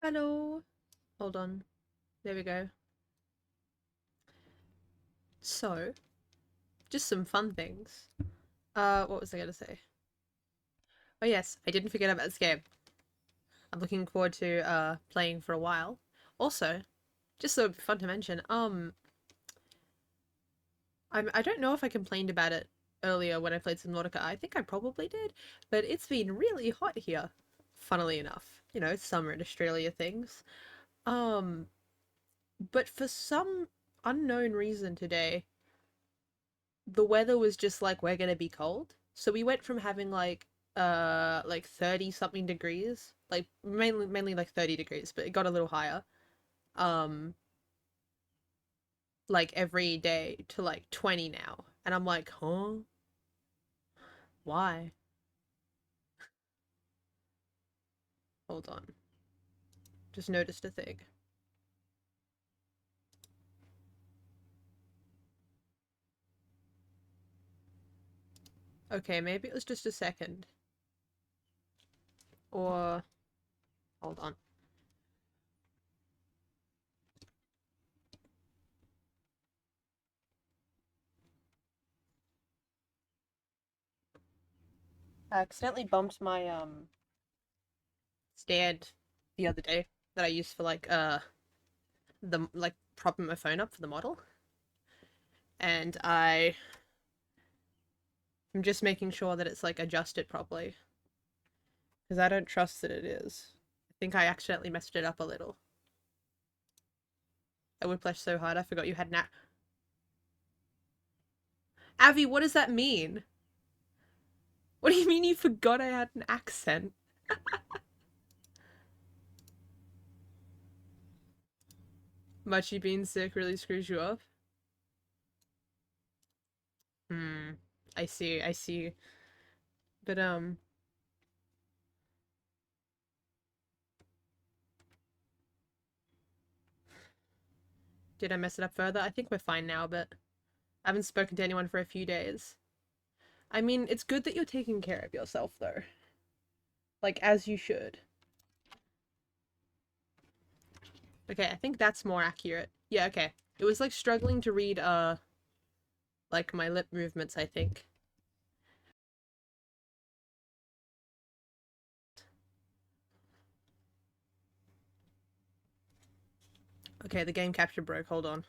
Hello. Hold on. There we go. So, just some fun things. What was I gonna say? Oh yes, I didn't forget about this game. I'm looking forward to playing for a while. Also, just so fun to mention, I don't know if I complained about it earlier when I played Subnautica. I think I probably did, but it's been really hot here. Funnily enough, you know, it's summer in Australia things. Um, but for some unknown reason today, the weather was just like we're gonna be cold. So we went from having like 30 something degrees, like mainly like 30 degrees, but it got a little higher. Um like every day to like 20 now. And I'm like, "Huh? Why?" Hold on. Just noticed a thing. Okay, maybe it was just a second. Or hold on. I accidentally bumped my stand the other day that I used for like propping my phone up for the model. And I'm just making sure that it's like adjusted properly because I don't trust that it is. I think I accidentally messed it up a little. I would flash so hard I forgot you had an Avi, what does that mean? What do you mean you forgot I had an accent? Muchy being sick really screws you up? Hmm. I see. But did I mess it up further? I think we're fine now, but I haven't spoken to anyone for a few days. I mean, it's good that you're taking care of yourself though. Like as you should. Okay, I think that's more accurate. Yeah, okay. It was like struggling to read like my lip movements, I think. Okay, the game capture broke. Hold on.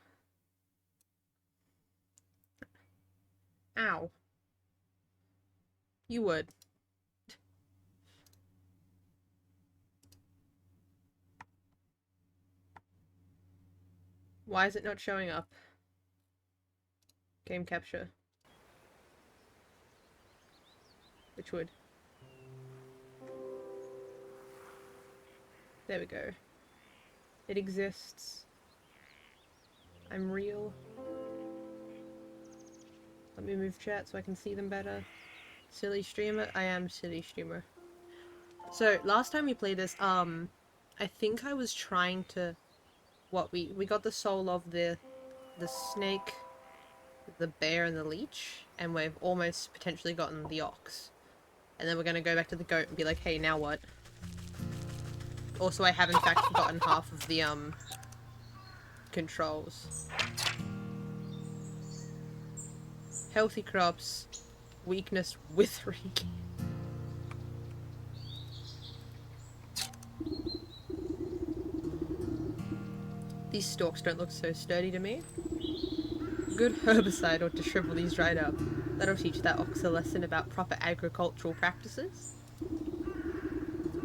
Ow. You would. Why is it not showing up? Game capture. Wytchwood. There we go. It exists. I'm real. Let me move chat so I can see them better. Silly streamer? I am silly streamer. So, last time we played this, I think I was trying to... What, we got the soul of the snake, the bear, and the leech, and we've almost potentially gotten the ox. And then we're gonna go back to the goat and be like, hey, now what? Also, I have in fact gotten half of the, controls. Healthy crops, weakness withering. These stalks don't look so sturdy to me. Good herbicide ought to shrivel these right up. That'll teach that ox a lesson about proper agricultural practices.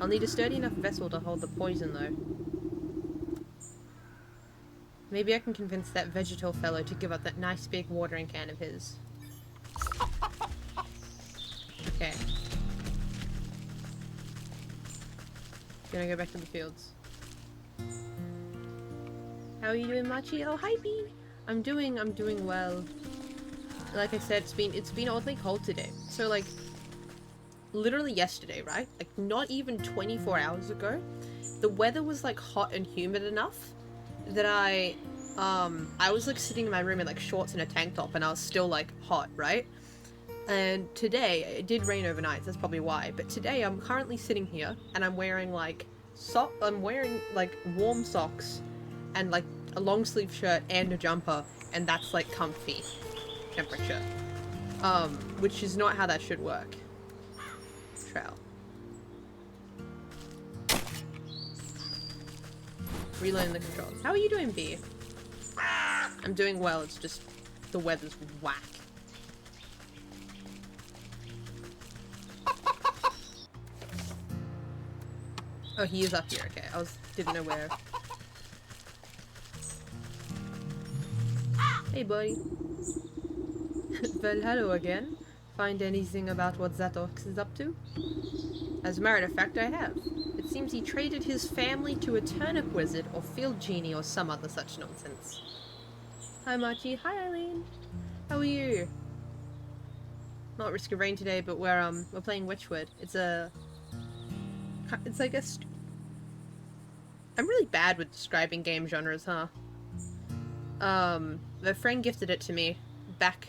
I'll need a sturdy enough vessel to hold the poison, though. Maybe I can convince that vegetal fellow to give up that nice big watering can of his. Okay. Gonna go back to the fields. How are you doing, Machi? Oh, hi, Bean! I'm doing well. Like I said, it's been oddly cold today. So, like, literally yesterday, right? Like, not even 24 hours ago, the weather was, like, hot and humid enough that I was, like, sitting in my room in, like, shorts and a tank top, and I was still, like, hot, right? And today, it did rain overnight, so that's probably why, but today I'm currently sitting here, and I'm wearing, like, I'm wearing like warm socks and like a long sleeve shirt and a jumper, and that's like comfy temperature. Which is not how that should work. Trowel. Relearn the controls. How are you doing, B? I'm doing well, it's just the weather's whack. Oh, he is up here, okay. Didn't know where. Hey, buddy. Well, hello again. Find anything about what that ox is up to? As a matter of fact, I have. It seems he traded his family to a turnip wizard or field genie or some other such nonsense. Hi, Marchi. Hi, Eileen. How are you? Not Risk of Rain today, but we're playing Wytchwood. It's like a... I'm really bad with describing game genres, huh? A friend gifted it to me back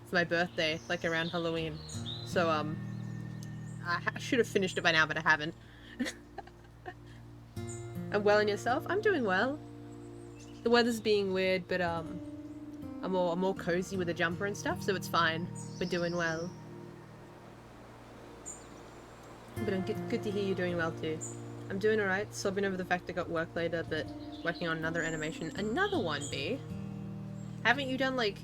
for my birthday, like around Halloween. So, I should have finished it by now, but I haven't. And well, and yourself? I'm doing well. The weather's being weird, but, I'm more cozy with a jumper and stuff, so it's fine. We're doing well. But good to hear you're doing well too. I'm doing alright, sobbing over the fact I got work later, but working on another animation. Another one, B? Haven't you done like...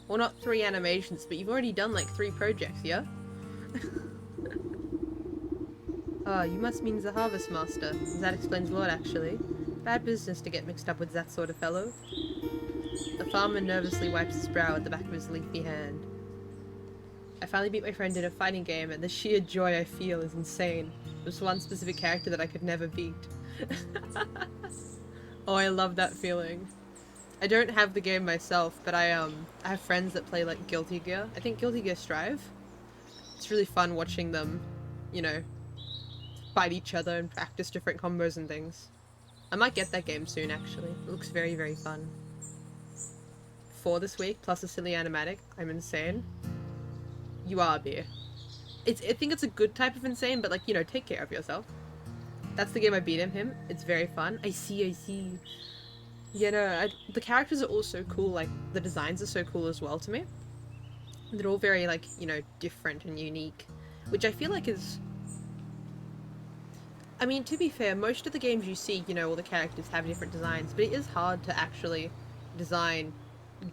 Well, not 3 animations, but you've already done like 3 projects, yeah? Ah, you must mean the Harvest Master. That explains a lot, actually. Bad business to get mixed up with that sort of fellow. The farmer nervously wipes his brow at the back of his leafy hand. I finally beat my friend in a fighting game, and the sheer joy I feel is insane. There's one specific character that I could never beat. Oh, I love that feeling. I don't have the game myself, but I have friends that play like Guilty Gear. I think Guilty Gear Strive. It's really fun watching them, you know, fight each other and practice different combos and things. I might get that game soon, actually. It looks very, very fun. 4 this week, plus a silly animatic. I'm insane. You are, beer. I think it's a good type of insane, but like, you know, take care of yourself. That's the game I beat him. It's very fun. I see. Yeah, no, the characters are all so cool, like, the designs are so cool as well to me. They're all very, like, you know, different and unique. Which I feel like is... I mean, to be fair, most of the games you see, you know, all the characters have different designs, but it is hard to actually design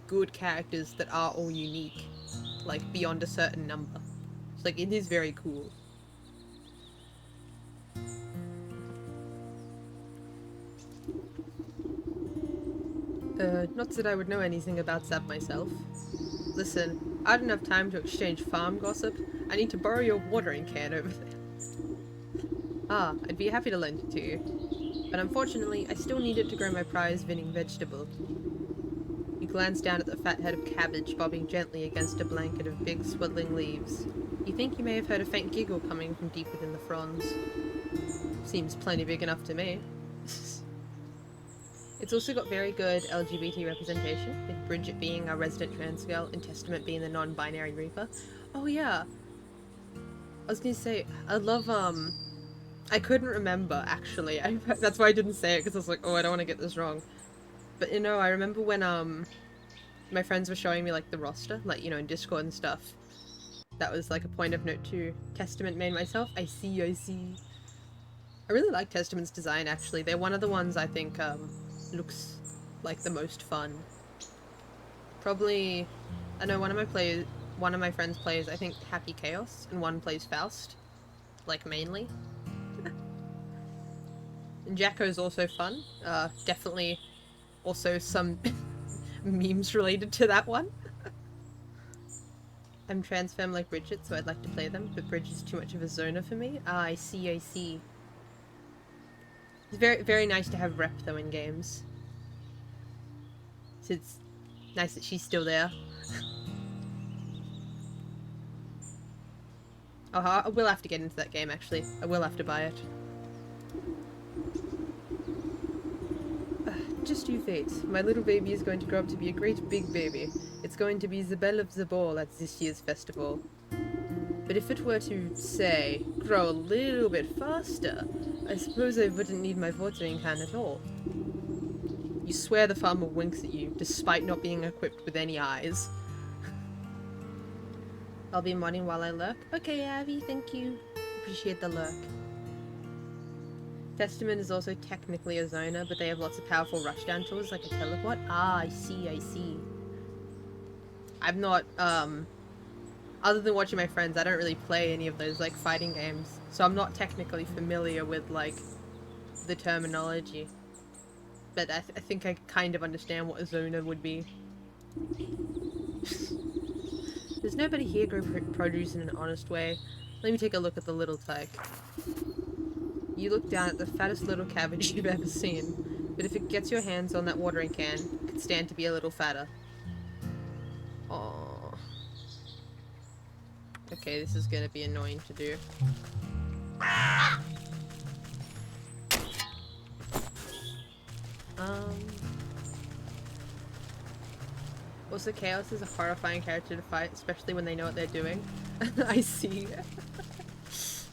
good characters that are all unique, like, beyond a certain number. It's like, it is very cool. Not that I would know anything about Zap myself. Listen, I don't have time to exchange farm gossip. I need to borrow your watering can over there. Ah, I'd be happy to lend it to you. But unfortunately, I still need it to grow my prize vinning vegetable. You glance down at the fat head of cabbage bobbing gently against a blanket of big swaddling leaves. You think you may have heard a faint giggle coming from deep within the fronds. Seems plenty big enough to me. It's also got very good LGBT representation, with Bridget being our resident trans girl and Testament being the non-binary Reaper. Oh yeah! I was gonna say, I love, I couldn't remember, actually. That's why I didn't say it, because I was like, oh, I don't want to get this wrong. But, you know, I remember when, my friends were showing me, like, the roster, like, you know, in Discord and stuff. That was, like, a point of note to Testament made myself. I see. I really like Testament's design, actually. They're one of the ones I think, looks like the most fun. Probably, I know one of my friends plays, I think, Happy Chaos, and one plays Faust. Like, mainly. And Jacko's also fun. Definitely also some memes related to that one. I'm trans femme like Bridget, so I'd like to play them, but Bridget's too much of a zoner for me. Ah, I see. It's very, very nice to have rep, though, in games. So it's nice that she's still there. Oh, I will have to get into that game, actually. I will have to buy it. Just you wait. My little baby is going to grow up to be a great big baby. It's going to be the belle of the ball at this year's festival. But if it were to, say, grow a little bit faster, I suppose I wouldn't need my watering can at all. You swear the farmer winks at you, despite not being equipped with any eyes. I'll be modding while I lurk. Okay, Abby, thank you. Appreciate the lurk. Testament is also technically a zoner, but they have lots of powerful rushdown tools like a teleport. Ah, I see, I see. I'm not, other than watching my friends, I don't really play any of those, like, fighting games. So I'm not technically familiar with, like, the terminology. But I think I kind of understand what a zoner would be. There's nobody here grow produce in an honest way. Let me take a look at the little tyke. You look down at the fattest little cabbage you've ever seen. But if it gets your hands on that watering can, it could stand to be a little fatter. Aww. Okay, this is gonna be annoying to do. Also, Chaos is a horrifying character to fight, especially when they know what they're doing. I see.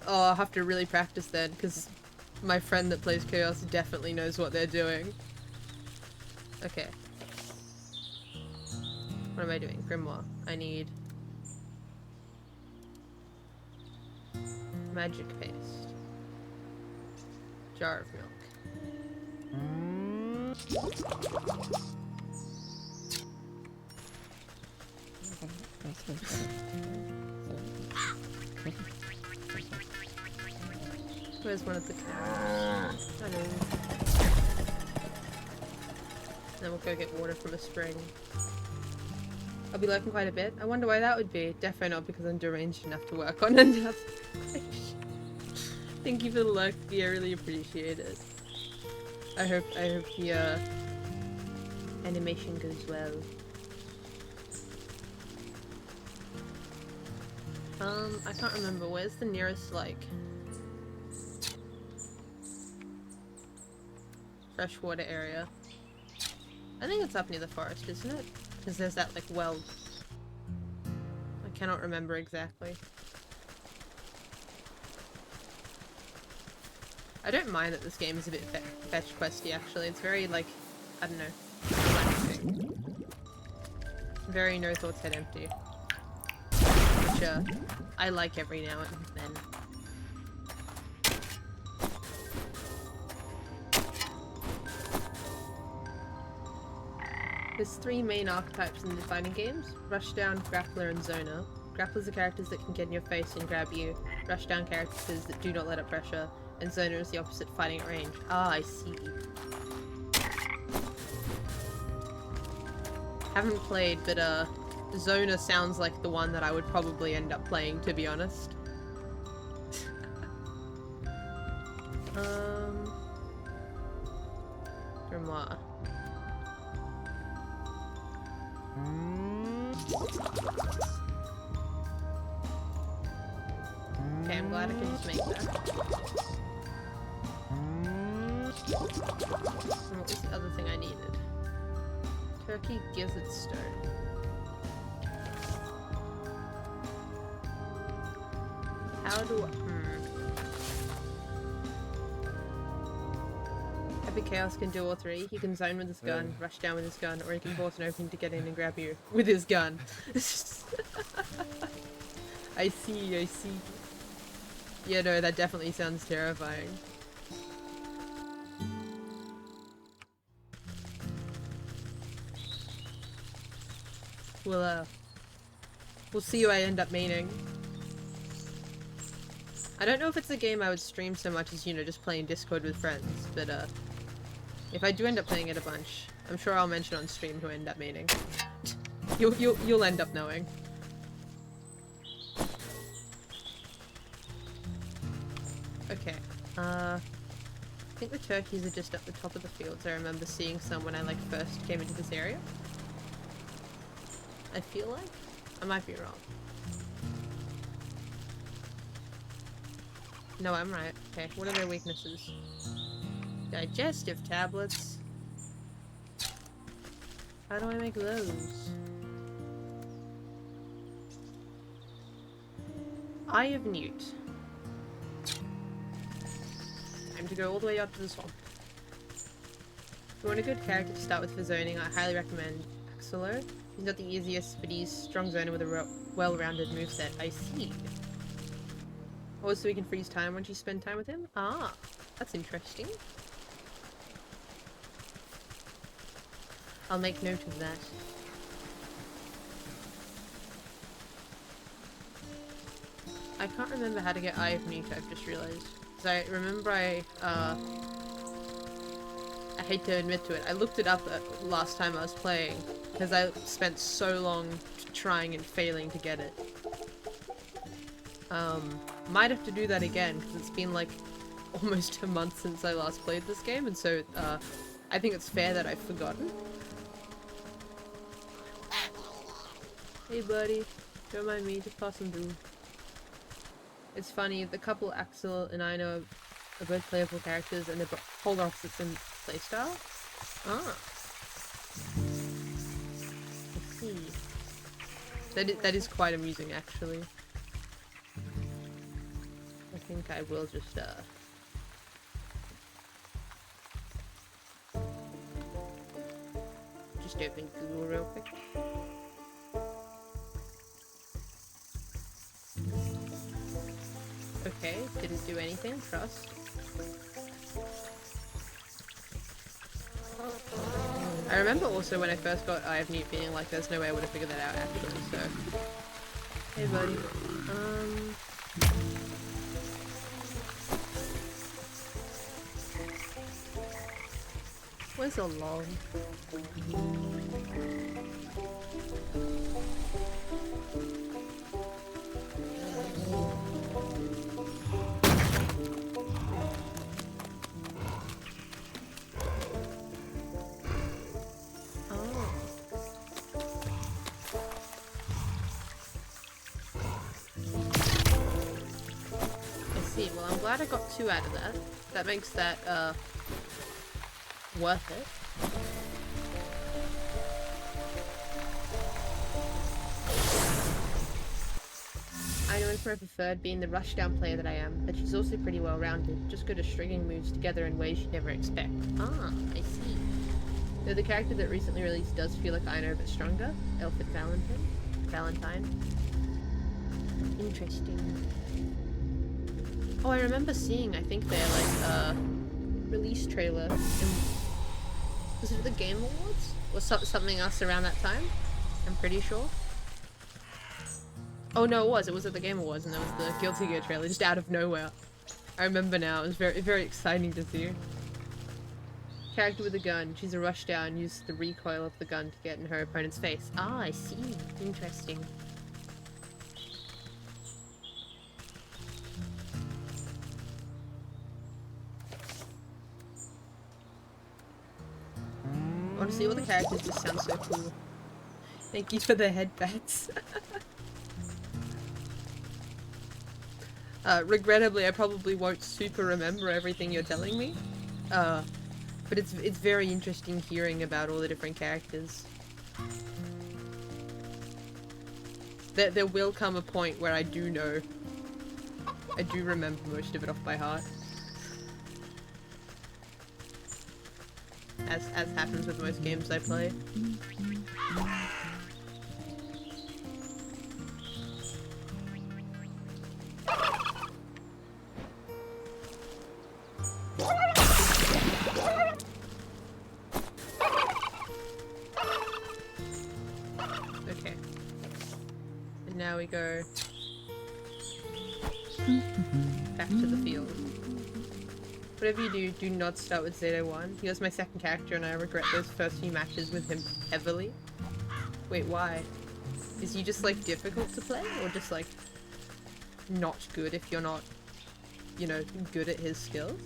Oh, I'll have to really practice then, because my friend that plays Chaos definitely knows what they're doing. Okay. What am I doing? Grimoire. I need... magic paste. Jar of milk. Where's one of the cows? Hello. Then we'll go get water from a spring. I'll be lurking quite a bit. I wonder why that would be. Definitely not because I'm deranged enough to work on enough. Thank you for the lurk, I really appreciate it. I hope the animation goes well. I can't remember. Where's the nearest, like, freshwater area? I think it's up near the forest, isn't it? Because there's that, like, well. I cannot remember exactly. I don't mind that this game is a bit fetch questy, actually. It's very, like, I don't know, relaxing. Very no thoughts head empty. Which, I like every now and then. There's three main archetypes in the fighting games: Rushdown, Grappler, and Zoner. Grapplers are characters that can get in your face and grab you. Rushdown characters that do not let up pressure. And Zoner is the opposite, fighting at range. Ah, I see. Haven't played, but Zoner sounds like the one that I would probably end up playing, to be honest. Grimoire. Okay, I'm glad I can just make that. And what was the other thing I needed? Turkey gizzard stone. How do I... Epic Chaos can do all three. He can zone with his gun, rush down with his gun, or he can force an opening to get in and grab you with his gun. I see, I see. Yeah, no, that definitely sounds terrifying. We'll see what I end up meaning. I don't know if it's a game I would stream so much as, you know, just playing Discord with friends, but, if I do end up playing it a bunch, I'm sure I'll mention on stream who I end up meaning. You'll end up knowing. Okay, I think the turkeys are just up the top of the fields. I remember seeing some when I, like, first came into this area. I feel like? I might be wrong. No, I'm right. Okay, what are their weaknesses? Digestive tablets. How do I make those? Eye of Newt. and to go all the way up to the swamp. If you want a good character to start with for zoning, I highly recommend Axolo. He's not the easiest, but he's strong zoner with a well-rounded moveset. I see. Also, we can freeze time once you spend time with him? Ah, that's interesting. I'll make note of that. I can't remember how to get Eye of Nuke, I've just realised. Because I remember I hate to admit to it, I looked it up last time I was playing, because I spent so long trying and failing to get it. Might have to do that again, because it's been like almost a month since I last played this game, and so I think it's fair that I've forgotten. Hey buddy, don't mind me, just passing through. It's funny, the couple Axel and I know are both playable characters and they're polar opposites in playstyle. Ah. I see. That is quite amusing actually. I think I will just open Google real quick. Okay, didn't do anything, trust. I remember also when I first got Eye of Nuke feeling like there's no way I would have figured that out actually, so... Hey buddy. Where's the log? Well, I'm glad I got 2 out of that. That makes that, worth it. I know it's my preferred, being the rushdown player that I am, but she's also pretty well rounded, just good at stringing moves together in ways you'd never expect. Ah, I see. Though the character that recently released does feel like I know a bit stronger. Elfit Valentine. Interesting. Oh, I remember seeing, I think their, like, release trailer in... Was it the Game Awards? Or something else around that time? I'm pretty sure. Oh no, it was at the Game Awards, and there was the Guilty Gear trailer, just out of nowhere. I remember now, it was very, very exciting to see. Character with a gun, she's a rushdown, uses the recoil of the gun to get in her opponent's face. Ah, I see. Interesting. Honestly, all the characters just sound so cool. Thank you for the headbats. Regrettably, I probably won't super remember everything you're telling me. But it's very interesting hearing about all the different characters. There will come a point where I do remember most of it off by heart. As happens with most games I play. Okay. And now we go back to the field. Whatever you do, do not start with Zeta-1. He was my second character and I regret those first few matches with him heavily. Wait, why? Is he just like difficult to play? Or just like not good if you're not, you know, good at his skills?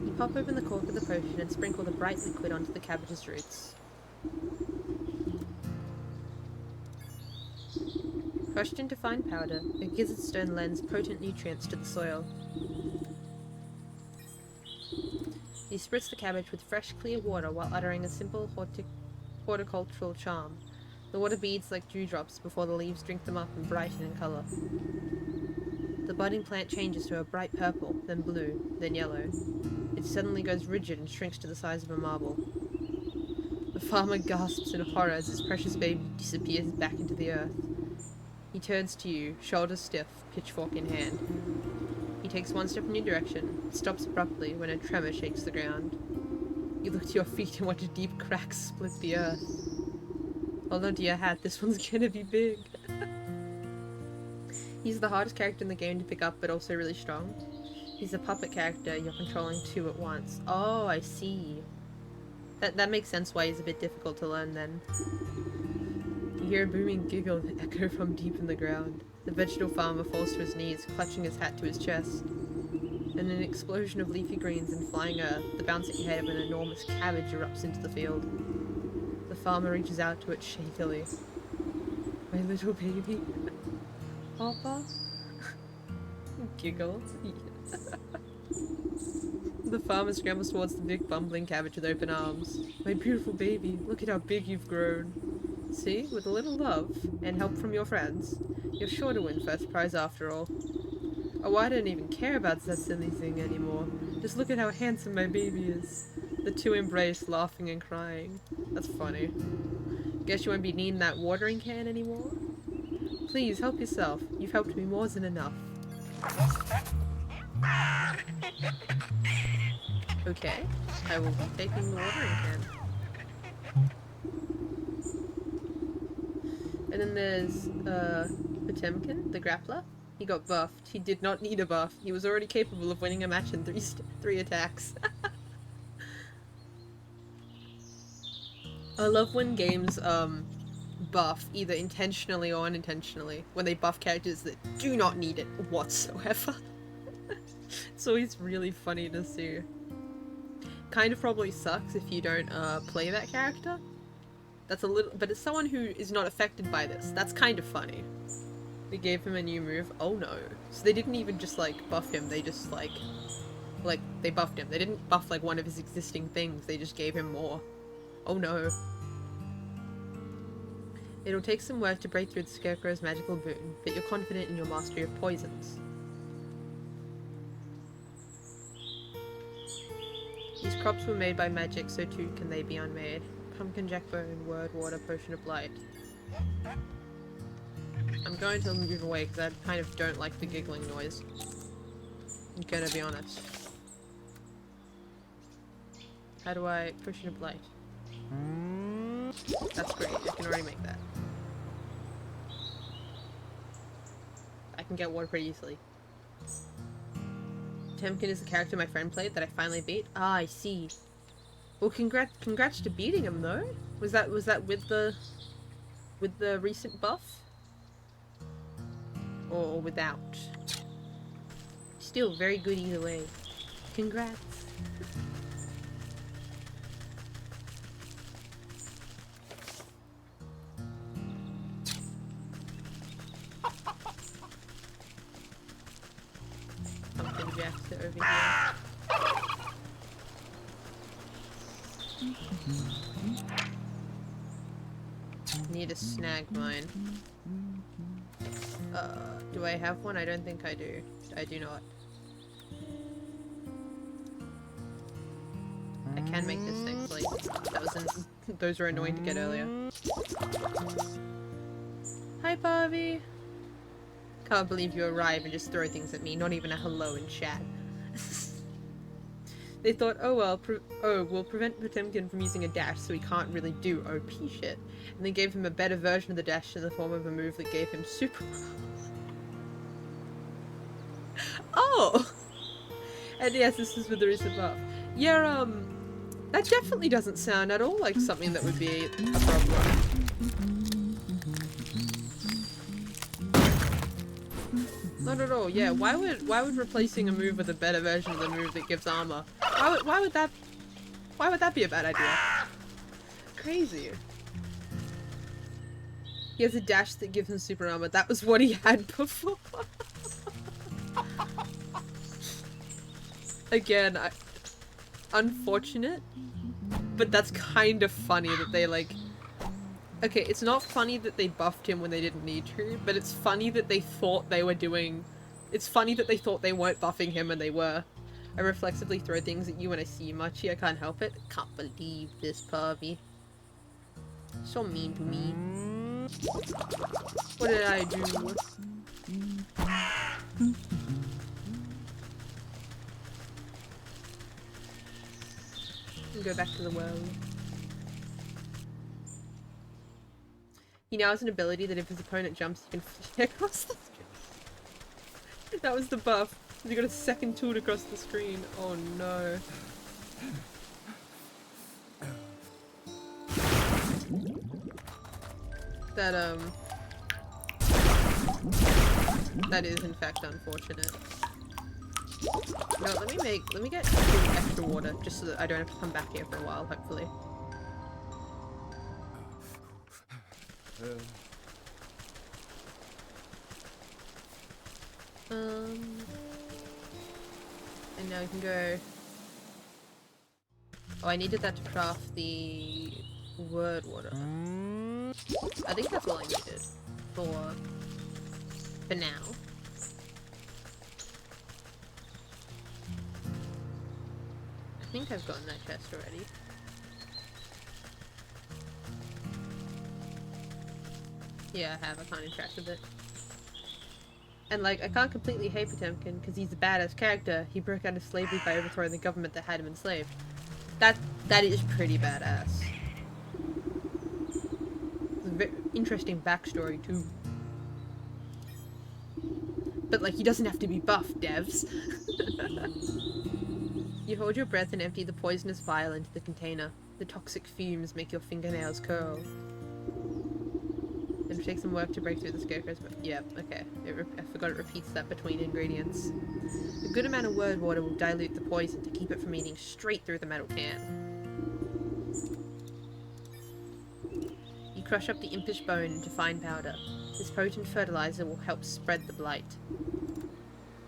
You pop open the cork of the potion and sprinkle the bright liquid onto the cabbage's roots. Crushed into fine powder, a gizzard stone lends potent nutrients to the soil. You spritz the cabbage with fresh, clear water while uttering a simple horticultural charm. The water beads like dewdrops before the leaves drink them up and brighten in colour. The budding plant changes to a bright purple, then blue, then yellow. It suddenly goes rigid and shrinks to the size of a marble. The farmer gasps in horror as his precious baby disappears back into the earth. He turns to you, shoulders stiff, pitchfork in hand. He takes one step in your direction, stops abruptly when a tremor shakes the ground. You look to your feet and watch deep cracks split the earth. Hold on to your hat, this one's gonna be big. He's the hardest character in the game to pick up, but also really strong. He's a puppet character, you're controlling two at once. Oh, I see. That makes sense why he's a bit difficult to learn then. You hear a booming giggle echo from deep in the ground. The vegetable farmer falls to his knees, clutching his hat to his chest. And an explosion of leafy greens and flying earth, the bouncing head of an enormous cabbage erupts into the field. The farmer reaches out to it shakily. My little baby. Papa? Giggle. The farmer scrambles towards the big bumbling cabbage with open arms. My beautiful baby, look at how big you've grown. See, with a little love, and help from your friends, you're sure to win first prize after all. Oh, I don't even care about that silly thing anymore. Just look at how handsome my baby is. The two embrace, laughing and crying. That's funny. Guess you won't be needing that watering can anymore? Please, help yourself. You've helped me more than enough. Okay, I will be taking the watering can. And then there's, Potemkin, the grappler. He got buffed. He did not need a buff. He was already capable of winning a match in three attacks. I love when games, buff, either intentionally or unintentionally, when they buff characters that do not need it whatsoever. It's always really funny to see. Kind of probably sucks if you don't, play that character. That's a little- but as someone who is not affected by this, that's kind of funny. They gave him a new move. Oh no. So they didn't even just, like, buff him, they just, like, they buffed him. They didn't buff, like, one of his existing things, they just gave him more. Oh no. It'll take some work to break through the Scarecrow's magical boon, but you're confident in your mastery of poisons. These crops were made by magic, so too can they be unmade. Pumpkin jackbone, word, water, potion of blight. I'm going to move away because I kind of don't like the giggling noise. I'm gonna be honest. How do I... potion of blight? That's great, I can already make that. I can get water pretty easily. Temkin is the character my friend played that I finally beat. Ah, I see. Well, congrats to beating him though. Was that with the recent buff? Or without? Still very good either way. Congrats. Pumpkin jacks are over here. Need to snag mine. Do I have one? I don't think I do. I do not. I can make this next, like, those were annoying to get earlier. Hi, Barbie! Can't believe you arrive and just throw things at me, not even a hello in chat. They thought, oh well, we'll prevent Potemkin from using a dash so he can't really do OP shit. And they gave him a better version of the dash in the form of a move that gave him super... Oh! And yes, this is with the recent buff. Yeah, that definitely doesn't sound at all like something that would be a problem. Not at all, yeah. Why would replacing a move with a better version of the move that gives armor? Why would that be a bad idea? Crazy. He has a dash that gives him super armor. That was what he had before. Again, unfortunate, but that's kind of funny that they, like, Okay, it's not funny that they buffed him when they didn't need to, but it's funny that they thought they were doing... It's funny that they thought they weren't buffing him and they were. I reflexively throw things at you when I see you, Machi. I can't help it. Can't believe this pervy. So mean to me. What did I do? Go back to the world. He now has an ability that if his opponent jumps, he can fly across the screen. That was the buff. You got a second tool across the screen. Oh no. That is in fact unfortunate. No, let me get some extra water, just so that I don't have to come back here for a while, hopefully. And now we can go... Oh, I needed that to craft the word water. I think that's all I needed for now. I think I've gotten that chest already. Yeah, I have. I can't interact with it. And like, I can't completely hate Potemkin because he's a badass character. He broke out of slavery by overthrowing the government that had him enslaved. That is pretty badass. It's a very interesting backstory too. But like, he doesn't have to be buffed, devs. You hold your breath and empty the poisonous vial into the container. The toxic fumes make your fingernails curl. It'll take some work to break through the scarecrows, but yeah, okay. I forgot it repeats that between ingredients. A good amount of word water will dilute the poison to keep it from eating straight through the metal can. You crush up the impish bone into fine powder. This potent fertilizer will help spread the blight.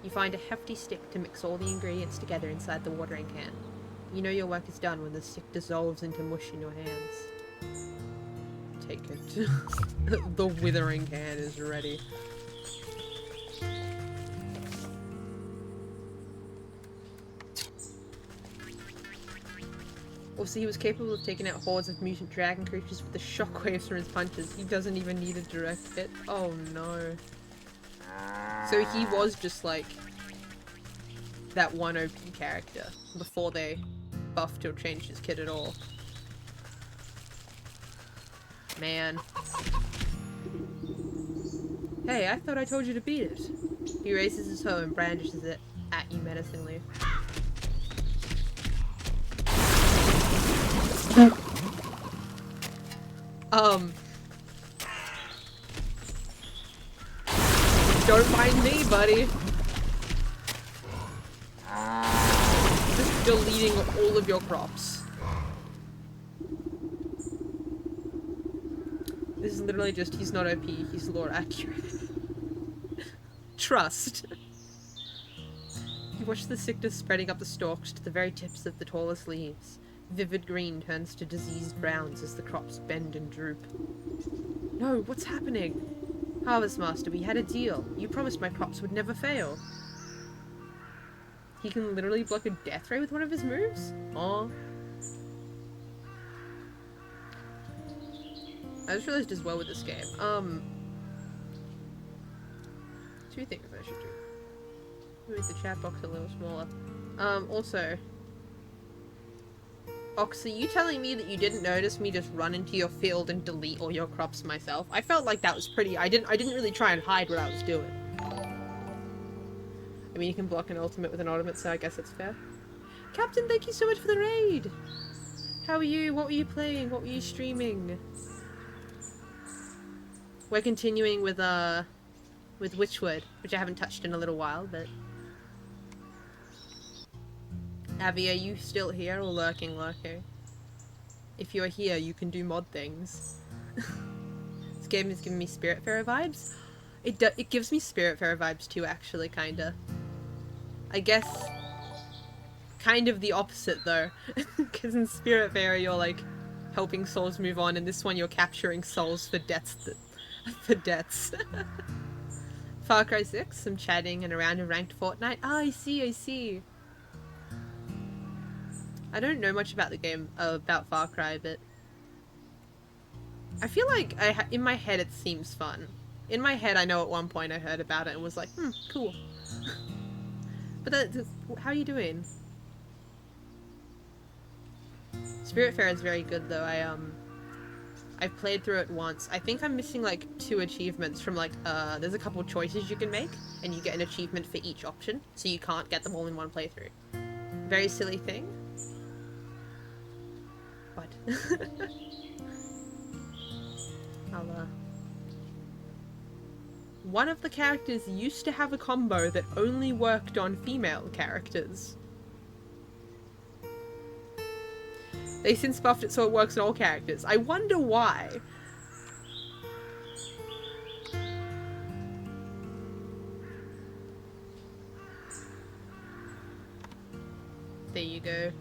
You find a hefty stick to mix all the ingredients together inside the watering can. You know your work is done when the stick dissolves into mush in your hands. Take it. The withering can is ready. Also, he was capable of taking out hordes of mutant dragon creatures with the shockwaves from his punches. He doesn't even need a direct hit. Oh no. So he was just like that one OP character before they buffed or changed his kit at all. Man. Hey, I thought I told you to beat it. He raises his hoe and brandishes it at you menacingly. Don't mind me, buddy. Just deleting all of your crops. This is literally just, he's not OP, he's lore accurate. Trust. You watch the sickness spreading up the stalks to the very tips of the tallest leaves. Vivid green turns to diseased browns as the crops bend and droop. No, what's happening? Harvest Master, we had a deal. You promised my crops would never fail. He can literally block a death ray with one of his moves? Aw. I just realized as well with this game. Two things I should do. Make the chat box a little smaller. Also, Ox, are you telling me that you didn't notice me just run into your field and delete all your crops myself? I felt like that was pretty. I didn't really try and hide what I was doing. I mean, you can block an ultimate with an ultimate, so I guess it's fair. Captain, thank you so much for the raid. How are you? What were you playing? What were you streaming? We're continuing with Witchwood, which I haven't touched in a little while, but... Abby, are you still here or lurking? If you're here, you can do mod things. This game is giving me Spiritfarer vibes. It gives me Spiritfarer vibes too, actually, kinda. I guess... kind of the opposite, though. Because in Spiritfarer, you're like... helping souls move on, and this one you're capturing souls for deaths for deaths. Far Cry 6, some chatting and a round of ranked Fortnite. Ah, I see. I don't know much about the game, about Far Cry, but I feel like in my head it seems fun. In my head, I know at one point I heard about it and was like, cool. But how are you doing? Spiritfarer is very good though. I've played through it once. I think I'm missing like 2 achievements from like there's a couple choices you can make and you get an achievement for each option, so you can't get them all in one playthrough. Very silly thing. What? One of the characters used to have a combo that only worked on female characters. They since buffed it so it works on all characters. I wonder why. There you go.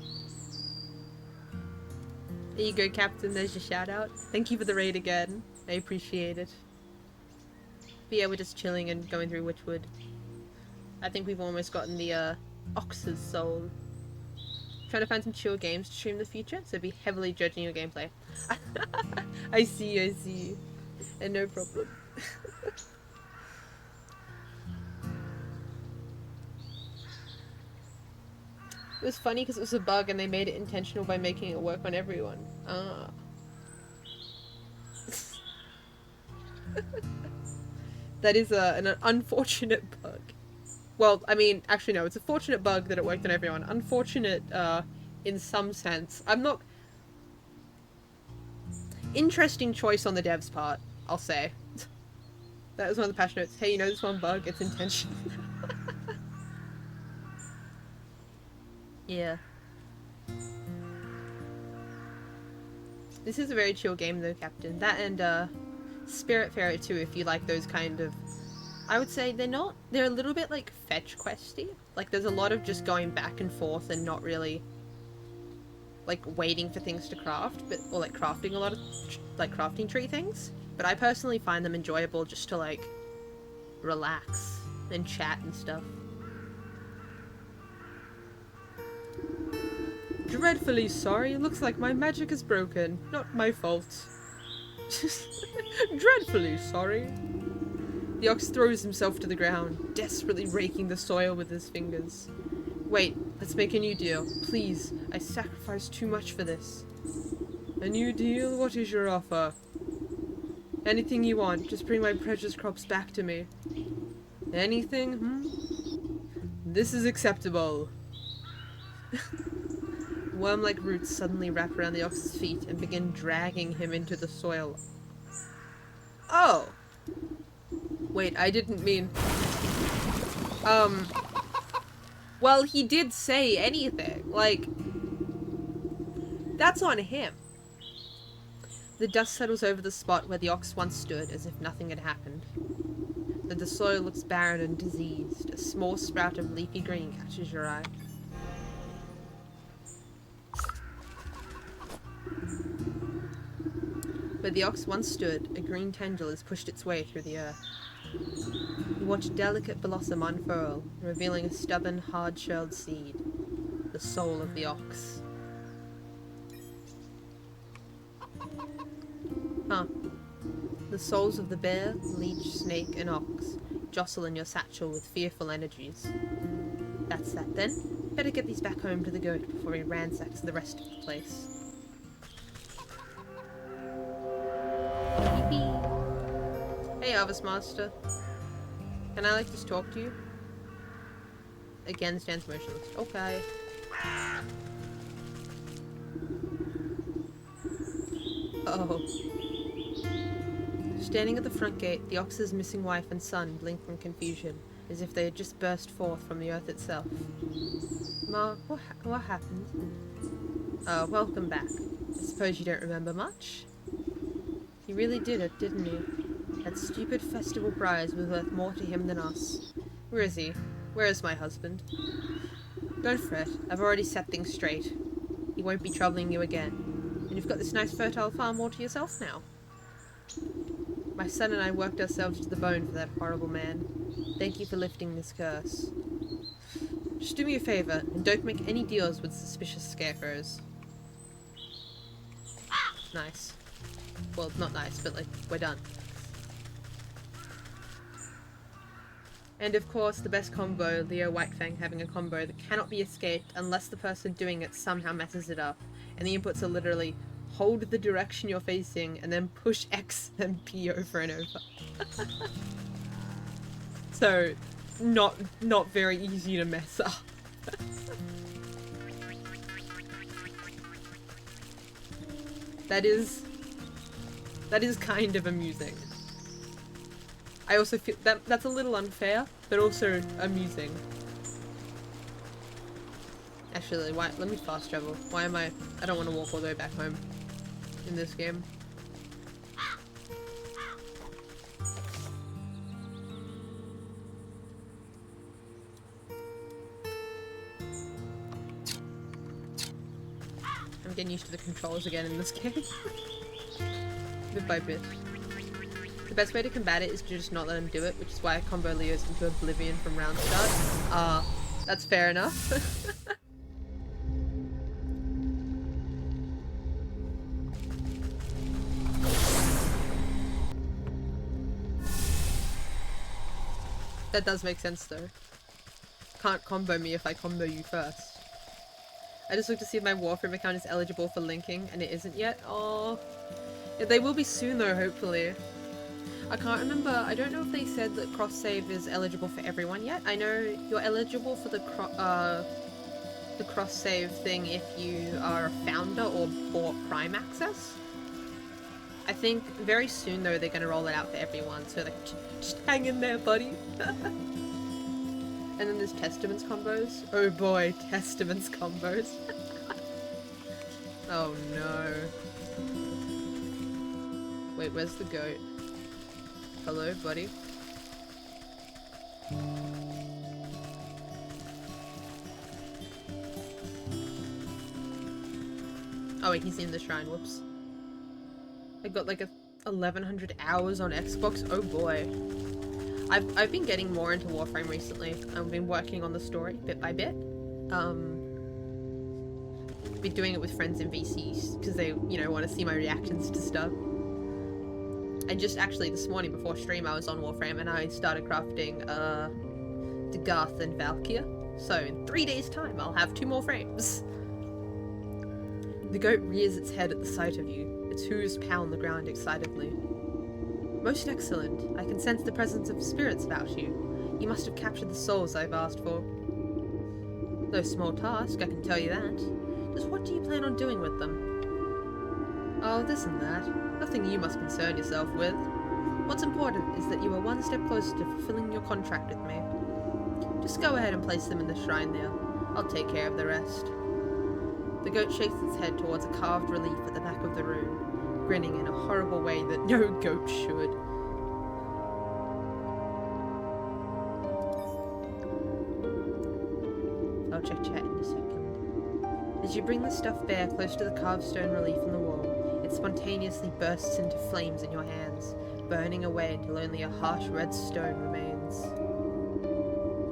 There you go, Captain. There's your shout out. Thank you for the raid again. I appreciate it. But yeah, we're just chilling and going through Wytchwood. I think we've almost gotten the Ox's soul. Trying to find some chill games to stream in the future, so be heavily judging your gameplay. I see. And no problem. It was funny because it was a bug and they made it intentional by making it work on everyone. Ah. That is an unfortunate bug. Well, I mean, actually no, it's a fortunate bug that it worked on everyone. Unfortunate, in some sense. I'm not... Interesting choice on the devs' part, I'll say. That was one of the patch notes. Hey, you know this one bug? It's intentional. Yeah. This is a very chill game though, Captain. That and, Spiritfarer too, if you like those kind of... I would say they're a little bit like fetch questy. Like there's a lot of just going back and forth and not really like waiting for things to craft, or like crafting a lot of like crafting tree things. But I personally find them enjoyable just to like relax and chat and stuff. Dreadfully sorry, looks like my magic is broken. Not my fault. Dreadfully sorry. The ox throws himself to the ground, desperately raking the soil with his fingers. Wait, let's make a new deal. Please, I sacrificed too much for this. A new deal? What is your offer? Anything you want, just bring my precious crops back to me. Anything? This is acceptable. Worm-like roots suddenly wrap around the ox's feet and begin dragging him into the soil. Oh! Wait, I didn't mean... Well, he did say anything. Like... That's on him. The dust settles over the spot where the ox once stood, as if nothing had happened. The soil looks barren and diseased. A small sprout of leafy green catches your eye. Where the ox once stood, a green tendril has pushed its way through the earth. You watch a delicate blossom unfurl, revealing a stubborn, hard-shelled seed. The soul of the ox. Huh. The souls of the bear, leech, snake, and ox jostle in your satchel with fearful energies. That's that then. Better get these back home to the goat before he ransacks the rest of the place. Hey, Harvest Master. Can I, like, just talk to you? Again, stands motionless. Okay. Oh. Standing at the front gate, the ox's missing wife and son blink in confusion, as if they had just burst forth from the earth itself. Ma, what happened? Welcome back. I suppose you don't remember much? He really did it, didn't he? That stupid festival prize was worth more to him than us. Where is he? Where is my husband? Don't fret, I've already set things straight. He won't be troubling you again. And you've got this nice fertile farm all to yourself now. My son and I worked ourselves to the bone for that horrible man. Thank you for lifting this curse. Just do me a favor, and don't make any deals with suspicious scarecrows. Nice. Well, not nice, but like, we're done. And of course, the best combo, Leo Whitefang having a combo that cannot be escaped unless the person doing it somehow messes it up. And the inputs are literally hold the direction you're facing and then push X and P over and over. So, not very easy to mess up. That is kind of amusing. I also feel that's a little unfair, but also amusing. Actually, let me fast travel. Why am I don't want to walk all the way back home in this game. I'm getting used to the controls again in this game. Bit by bit. The best way to combat it is to just not let him do it, which is why I combo Leos into oblivion from round start. That's fair enough. That does make sense though. Can't combo me if I combo you first. I just looked to see if my Warframe account is eligible for linking, and it isn't yet. Oh, they will be soon though, hopefully. I can't remember. I don't know if they said that cross-save is eligible for everyone yet. I know you're eligible for the cross-save thing if you are a founder or bought Prime Access. I think very soon though they're going to roll it out for everyone, so like, just hang in there, buddy. And then there's Testaments combos. Oh boy, Testaments combos. Oh no. Wait, where's the goat? Hello, buddy. Oh wait, he's in the shrine, whoops. I got like 1100 hours on Xbox, oh boy. I've been getting more into Warframe recently. I've been working on the story bit by bit. Been doing it with friends in VCs because they, you know, want to see my reactions to stuff. And just actually this morning before stream I was on Warframe and I started crafting Degarth and Valkyr. So in 3 days time I'll have 2 more frames. The goat rears its head at the sight of you. Its hooves pound the ground excitedly. Most excellent. I can sense the presence of spirits about you. You must have captured the souls I've asked for. No small task, I can tell you that. Just what do you plan on doing with them? Oh, this and that. Nothing you must concern yourself with. What's important is that you are one step closer to fulfilling your contract with me. Just go ahead and place them in the shrine there. I'll take care of the rest. The goat shakes its head towards a carved relief at the back of the room, grinning in a horrible way that no goat should. I'll check chat in a second. As you bring the stuffed bear close to the carved stone relief in the wall, it spontaneously bursts into flames in your hands, burning away until only a harsh red stone remains.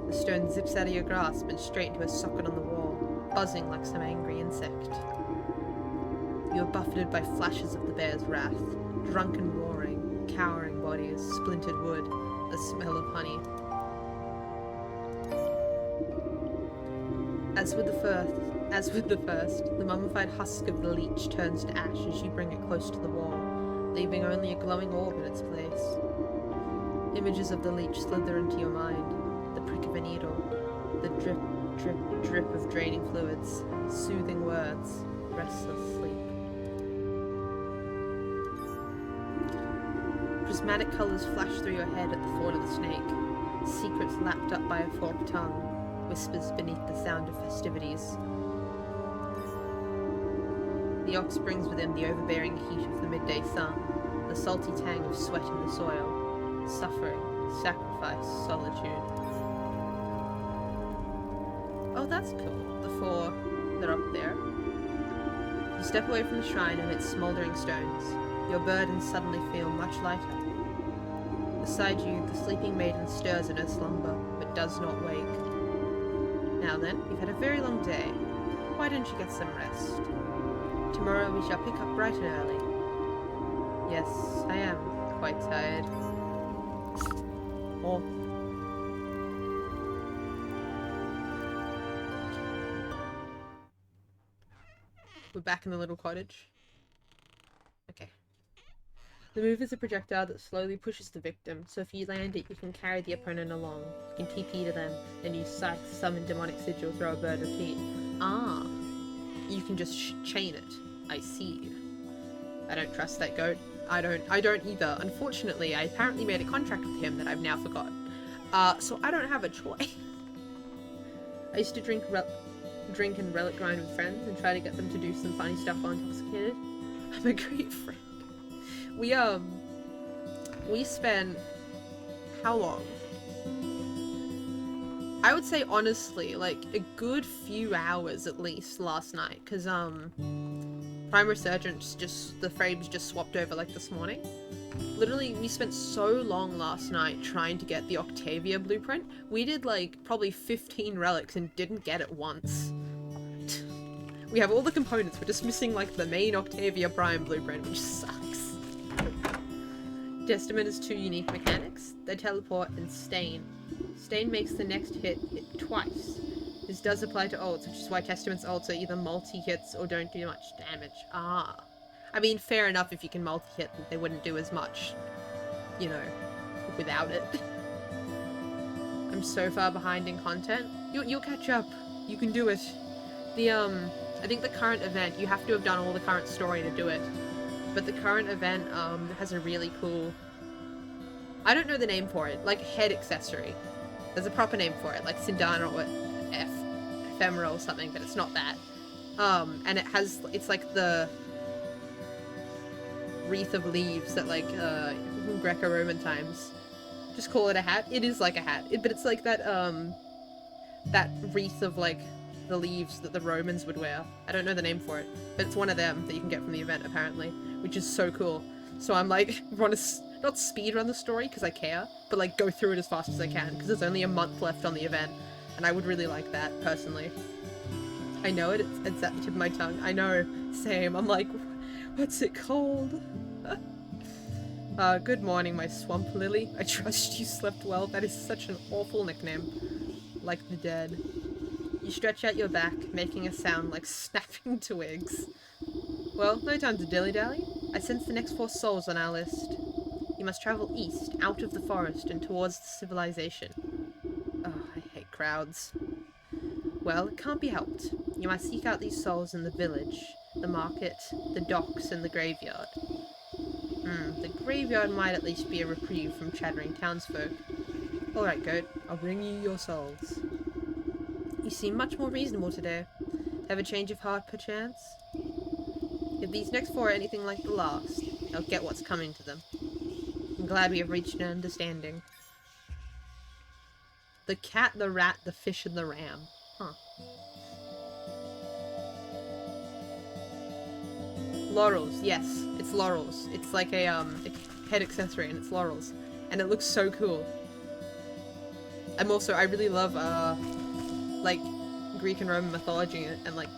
The stone zips out of your grasp and straight into a socket on the wall, buzzing like some angry insect. You are buffeted by flashes of the bear's wrath, drunken roaring, cowering bodies, splintered wood, the smell of honey. As with the first, the mummified husk of the leech turns to ash as you bring it close to the wall, leaving only a glowing orb in its place. Images of the leech slither into your mind, the prick of a needle, the drip, drip, drip of draining fluids, soothing words, restless sleep. Prismatic colours flash through your head at the thought of the snake, secrets lapped up by a forked tongue, whispers beneath the sound of festivities. The ox brings with him the overbearing heat of the midday sun, the salty tang of sweat in the soil, suffering, sacrifice, solitude. Oh, that's cool. The 4 that are up there. You step away from the shrine amidst smouldering stones. Your burden suddenly feel much lighter. Beside you, the sleeping maiden stirs in her slumber, but does not wake. Now then, you've had a very long day. Why don't you get some rest? Tomorrow we shall pick up bright and early. Yes, I am quite tired. Oh. We're back in the little cottage. Okay. The move is a projectile that slowly pushes the victim, so if you land it, you can carry the opponent along. You can TP to them, and use Scythe to summon demonic sigil, throw a bird, repeat. Ah. You can just chain it. I see. I don't trust that goat. I don't either. Unfortunately, I apparently made a contract with him that I've now forgotten. So I don't have a choice. I used to drink and relic grind with friends and try to get them to do some funny stuff while intoxicated. I'm a great friend. We spent how long? I would say honestly, like a good few hours at least last night, because Prime Resurgence the frames just swapped over like this morning. Literally, we spent so long last night trying to get the Octavia blueprint. We did like probably 15 relics and didn't get it once. We have all the components, we're just missing like the main Octavia Prime blueprint, which sucks. Testament has two unique mechanics. They teleport and Stain. Stain makes the next hit twice. This does apply to ults, which is why Testament's ults are either multi-hits or don't do much damage. Ah. I mean, fair enough if you can multi-hit, they wouldn't do as much, you know, without it. I'm so far behind in content. You'll catch up. You can do it. I think the current event, you have to have done all the current story to do it. But the current event, has a really cool... I don't know the name for it. Like, head accessory. There's a proper name for it, like Sindana or Ephemeral or something, but it's not that. And it's like the wreath of leaves that, like, in Greco-Roman times. Just call it a hat. It is like a hat. But it's like that, that wreath of, like, the leaves that the Romans would wear. I don't know the name for it, but it's one of them that you can get from the event, apparently, which is so cool. So I'm like, want to not speedrun the story because I care, but like go through it as fast as I can because there's only a month left on the event, and I would really like that personally. I know it, it's at the tip of my tongue. I know, same. I'm like, what's it called? Good morning, my swamp lily. I trust you slept well. That is such an awful nickname. Like the dead. You stretch out your back, making a sound like snapping twigs. Well, no time to dilly-dally. I sense the next 4 souls on our list. You must travel east, out of the forest, and towards the civilization. Oh, I hate crowds. Well, it can't be helped. You must seek out these souls in the village, the market, the docks, and the graveyard. The graveyard might at least be a reprieve from chattering townsfolk. Alright, goat. I'll bring you your souls. You seem much more reasonable today. Have a change of heart, perchance? If these next 4 are anything like the last, they'll get what's coming to them. I'm glad we have reached an understanding. The cat, the rat, the fish, and the ram. Huh. Laurels, yes. It's laurels. It's like a head accessory, and it's laurels. And it looks so cool. I really love, like, Greek and Roman mythology and like,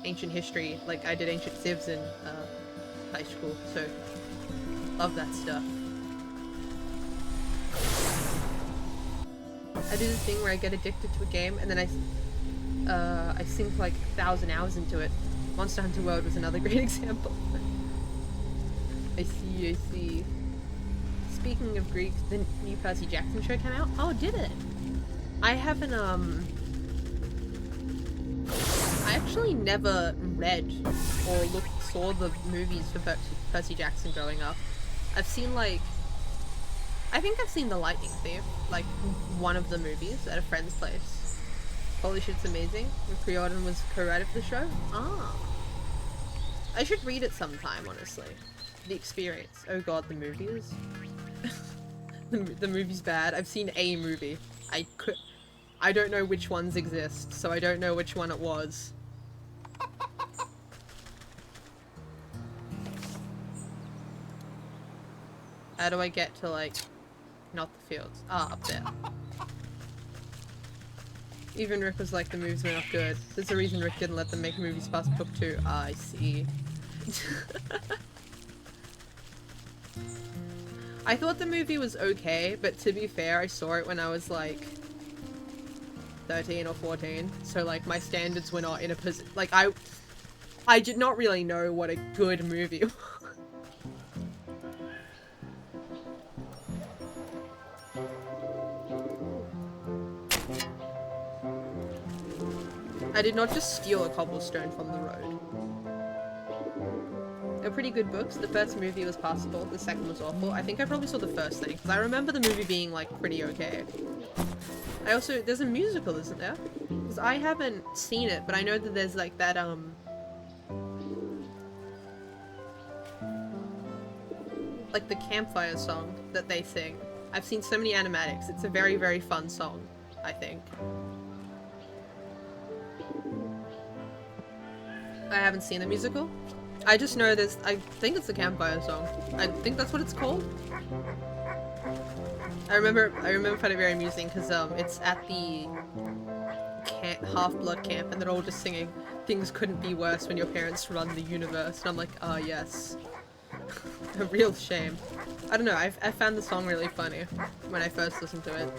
ancient history. Like, I did ancient civs in, high school, so love that stuff. I do this thing where I get addicted to a game and then I sink like 1,000 hours into it. Monster Hunter World was another great example. I see. Speaking of Greek, the new Percy Jackson show came out? Oh, did it? I haven't, I actually never read or saw the movies for Percy Jackson growing up. I've seen like... I think I've seen The Lightning Thief, like one of the movies at a friend's place. Holy shit, it's amazing. Riordan was co-writer for the show? Ah. I should read it sometime, honestly. The experience. Oh god, the movies. The movie's bad. I've seen a movie. I don't know which ones exist, so I don't know which one it was. How do I get to, like, not the fields? Ah, up there. Even Rick was like, the movies were not good. There's a reason Rick didn't let them make movies past book 2. Ah, I see. I thought the movie was okay, but to be fair, I saw it when I was like 13 or 14, so like my standards were not in a position. Like I did not really know what a good movie was. I did not just steal a cobblestone from the road. They're pretty good books. The first movie was passable, the second was awful. I think I probably saw the first thing, because I remember the movie being, like, pretty okay. There's a musical, isn't there? Because I haven't seen it, but I know that there's, like, that, like, the campfire song that they sing. I've seen so many animatics. It's a very, very fun song, I think. I haven't seen the musical. I just know there's, I think it's the campfire song. I think that's what it's called. I remember finding it very amusing because it's at the Half-Blood camp and they're all just singing "Things couldn't be worse when your parents run the universe," and I'm like, ah, yes. A real shame. I don't know, I found the song really funny when I first listened to it.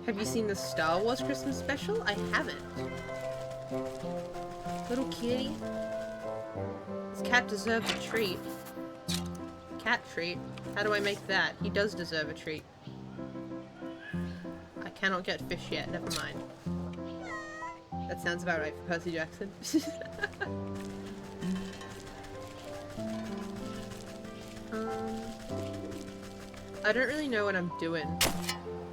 Have you seen the Star Wars Christmas special? I haven't. Little kitty. This cat deserves a treat. Cat treat? How do I make that? He does deserve a treat. I cannot get fish yet, never mind. That sounds about right for Percy Jackson. I don't really know what I'm doing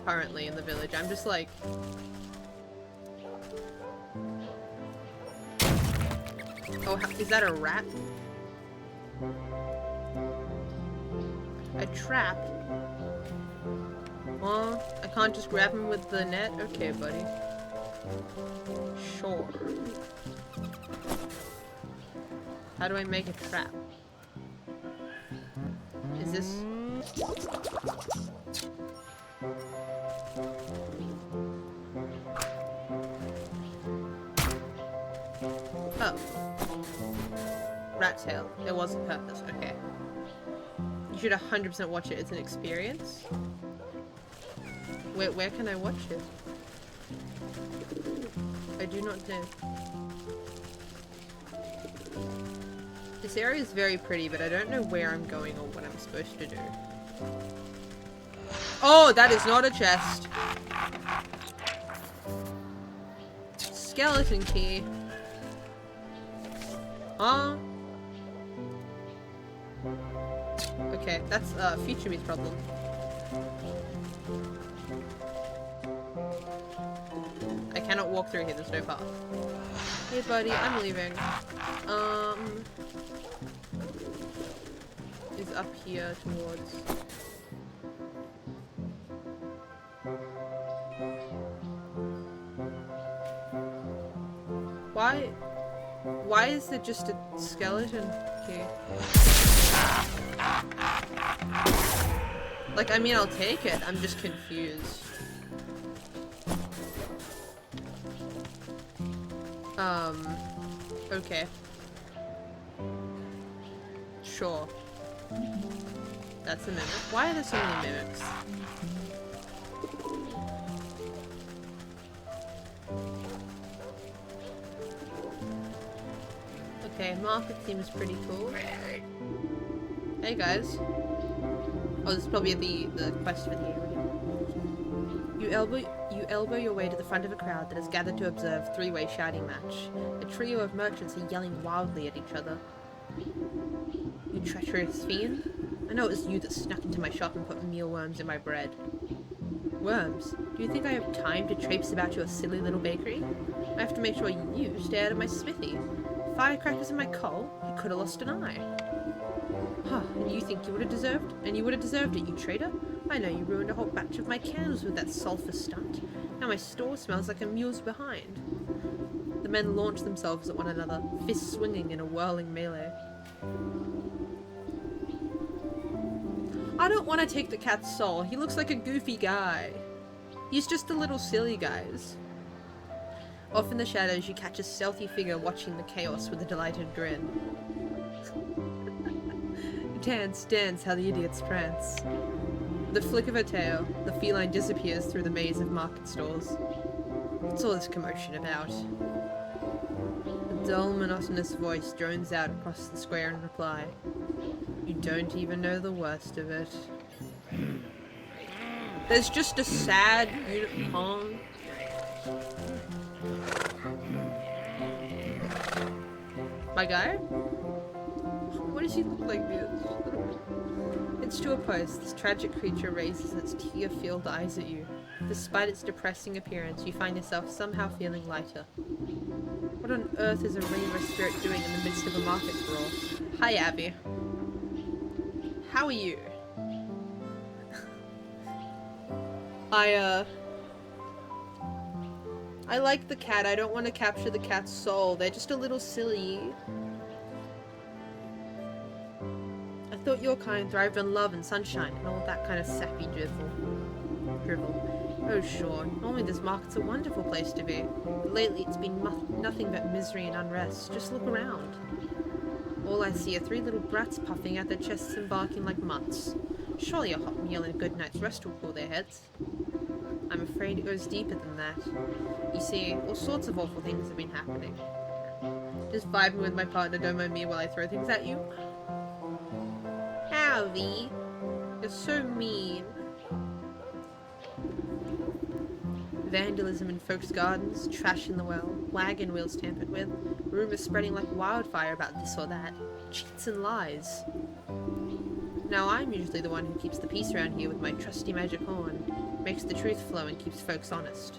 currently in the village. I'm just like... Oh, is that a rat? A trap? Oh, I can't just grab him with the net? Okay, buddy. Sure. How do I make a trap? Is this... Oh. Rat tail. There was a purpose. Okay. You should 100% watch it. It's an experience. Where can I watch it? I do not know. This area is very pretty, but I don't know where I'm going or what I'm supposed to do. Oh, that is not a chest. Skeleton key. Huh? Okay, that's future me's problem. I cannot walk through here, there's no path. Hey buddy, I'm leaving. Is up here towards... Why is it just a skeleton key? Like, I mean, I'll take it. I'm just confused. Okay. Sure. That's a mimic. Why are there so many mimics? Okay, market seems pretty cool. Hey guys. Oh, this is probably the quest for the area. You elbow your way to the front of a crowd that has gathered to observe three-way shouting match. A trio of merchants are yelling wildly at each other. You treacherous fiend! I know it was you that snuck into my shop and put mealworms in my bread. Worms? Do you think I have time to traipse about your silly little bakery? I have to make sure you stay out of my smithy. Firecrackers in my coal? You could have lost an eye. Huh, and you think you would have deserved? And you would have deserved it, you traitor? I know you ruined a whole batch of my candles with that sulphur stunt. Now my store smells like a mule's behind. The men launched themselves at one another, fists swinging in a whirling melee. I don't want to take the cat's soul. He looks like a goofy guy. He's just a little silly, guys. Off in the shadows, you catch a stealthy figure watching the chaos with a delighted grin. Dance, dance, how the idiots prance. The flick of her tail, the feline disappears through the maze of market stalls. What's all this commotion about? A dull, monotonous voice drones out across the square in reply. You don't even know the worst of it. There's just a sad unicorn. My guy? Why does he look like this? It's to a post. This tragic creature raises its tear-filled eyes at you. Despite its depressing appearance, you find yourself somehow feeling lighter. What on earth is a rainbow spirit doing in the midst of a market brawl? Hi, Abby. How are you? I like the cat. I don't want to capture the cat's soul. They're just a little silly. I thought your kind thrived on love and sunshine and all that kind of sappy drivel. Oh sure, normally this market's a wonderful place to be. But lately it's been nothing but misery and unrest. Just look around. All I see are three little brats puffing out their chests and barking like mutts. Surely a hot meal and a good night's rest will cool their heads. I'm afraid it goes deeper than that. You see, all sorts of awful things have been happening. Just vibing with my partner, don't mind me while I throw things at you. Howdy. You're so mean. Vandalism in folks' gardens, trash in the well, wagon wheels tampered with, rumors spreading like wildfire about this or that, cheats and lies. Now I'm usually the one who keeps the peace around here with my trusty magic horn, makes the truth flow and keeps folks honest.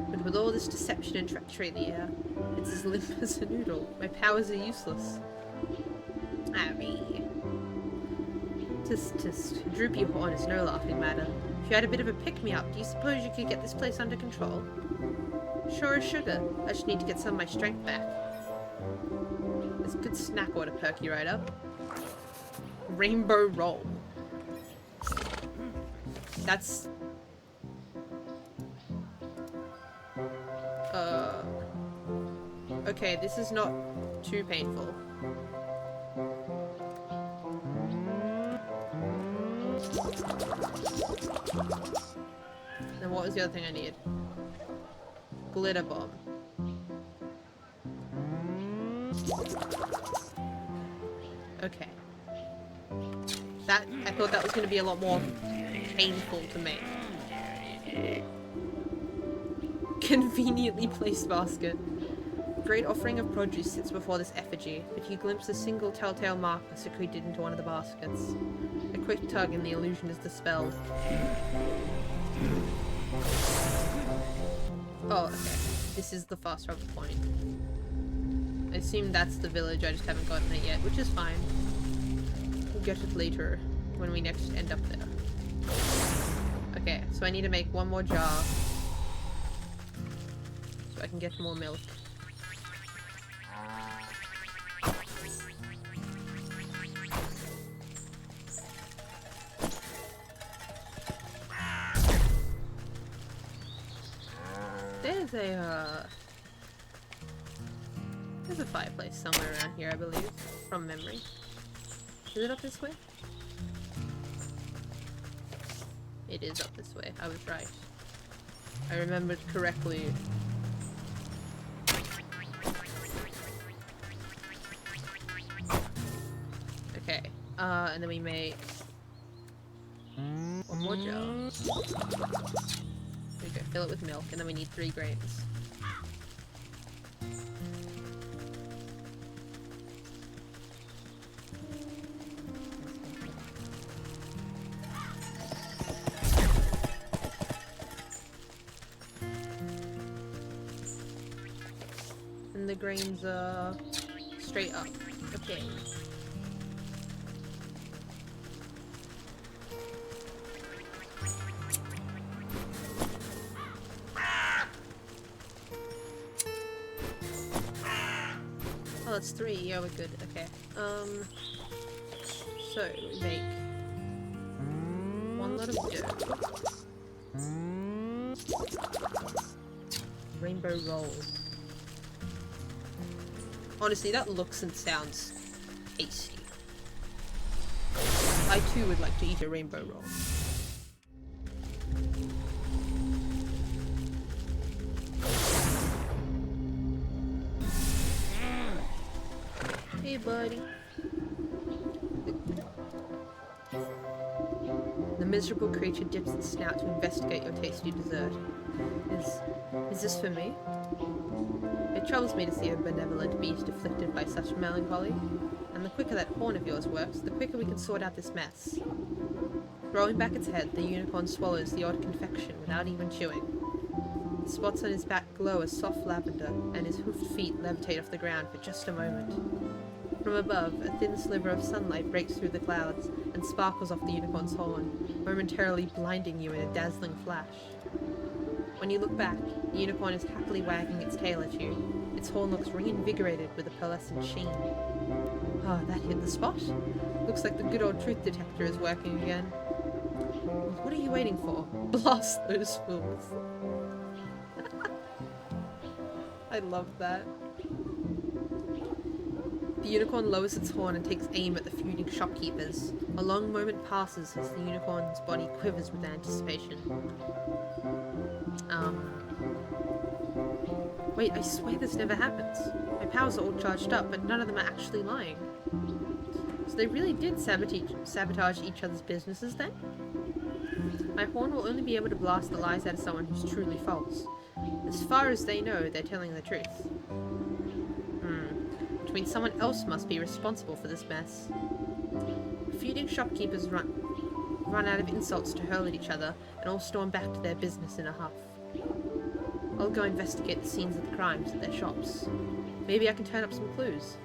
But with all this deception and treachery in the air, it's as limp as a noodle. My powers are useless. Abby. Tisk. Droopy horn is no laughing matter. If you had a bit of a pick-me-up, do you suppose you could get this place under control? Sure as sugar. I just need to get some of my strength back. There's a good snack order, perky right up. Rainbow roll. That's... Okay, this is not too painful. Then what was the other thing I needed? Glitter bomb. Okay. I thought that was going to be a lot more painful to make. Conveniently placed basket. Great offering of produce sits before this effigy, but you glimpse a single telltale marker secreted into one of the baskets. A quick tug and the illusion is dispelled. Oh, okay. This is the fast travel point. I assume that's the village, I just haven't gotten it yet, which is fine. We'll get it later, when we next end up there. Okay, so I need to make one more jar. So I can get more milk. There's a fireplace somewhere around here, I believe, from memory. Is it up this way? It is up this way. I was right. I remembered correctly. Okay, and then we make one more jar. There we go, fill it with milk, and then we need 3 grains. And the grains are straight up. Okay. Oh, that's 3. Yeah, we're good. Okay. So we make lot of dirt. Rainbow roll. Honestly, that looks and sounds tasty. I too would like to eat a rainbow roll. Hey, buddy. The miserable creature dips its snout to investigate your tasty dessert. Is this for me? It troubles me to see a benevolent beast afflicted by such melancholy, and the quicker that horn of yours works, the quicker we can sort out this mess. Throwing back its head, the unicorn swallows the odd confection without even chewing. The spots on his back glow a soft lavender, and his hoofed feet levitate off the ground for just a moment. From above, a thin sliver of sunlight breaks through the clouds and sparkles off the unicorn's horn, momentarily blinding you in a dazzling flash. When you look back, the unicorn is happily wagging its tail at you. Its horn looks reinvigorated with a pearlescent sheen. Ah, that hit the spot. Looks like the good old truth detector is working again. What are you waiting for? Blast those fools. I love that. The unicorn lowers its horn and takes aim at the feuding shopkeepers. A long moment passes as the unicorn's body quivers with anticipation. Wait, I swear this never happens. My powers are all charged up, but none of them are actually lying. So they really did sabotage each other's businesses then? My horn will only be able to blast the lies out of someone who's truly false. As far as they know, they're telling the truth. Which means someone else must be responsible for this mess. Feuding shopkeepers run out of insults to hurl at each other, and all storm back to their business in a huff. I'll go investigate the scenes of the crimes at their shops. Maybe I can turn up some clues.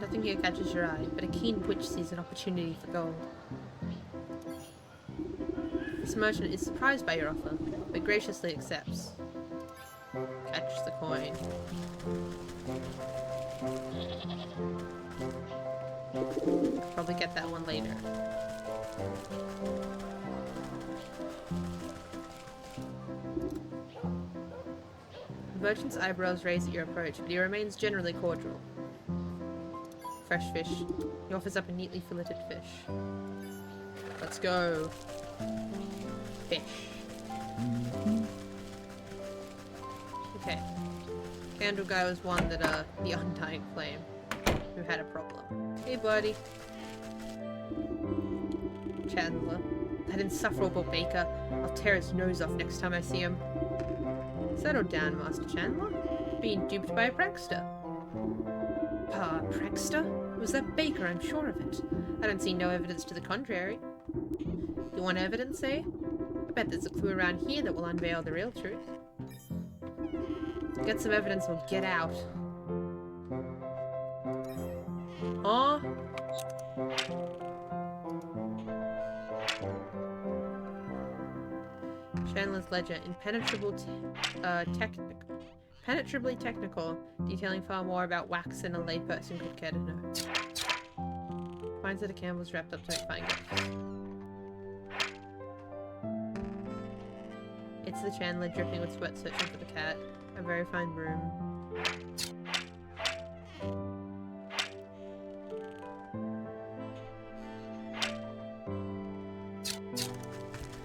Nothing here catches your eye, but a keen witch sees an opportunity for gold. This merchant is surprised by your offer, but graciously accepts. Catch the coin. Probably get that one later. The merchant's eyebrows raise at your approach, but he remains generally cordial. Fresh fish. He offers up a neatly filleted fish. Let's go. Fish. Okay. Candle guy was one that, the Undying Flame, who had a problem. Hey, buddy. Chandler. That insufferable baker. I'll tear his nose off next time I see him. Settle down, Master Chandler. Being duped by a prankster. Prankster? It was that baker, I'm sure of it. I don't see no evidence to the contrary. You want evidence, eh? I bet there's a clue around here that will unveil the real truth. Get some evidence or get out. Huh? Chandler's ledger, penetrably technical, detailing far more about wax than a layperson could care to know. Finds that a candle's wrapped up to make fine gifts. It's the Chandler dripping with sweat searching for the cat. A very fine room.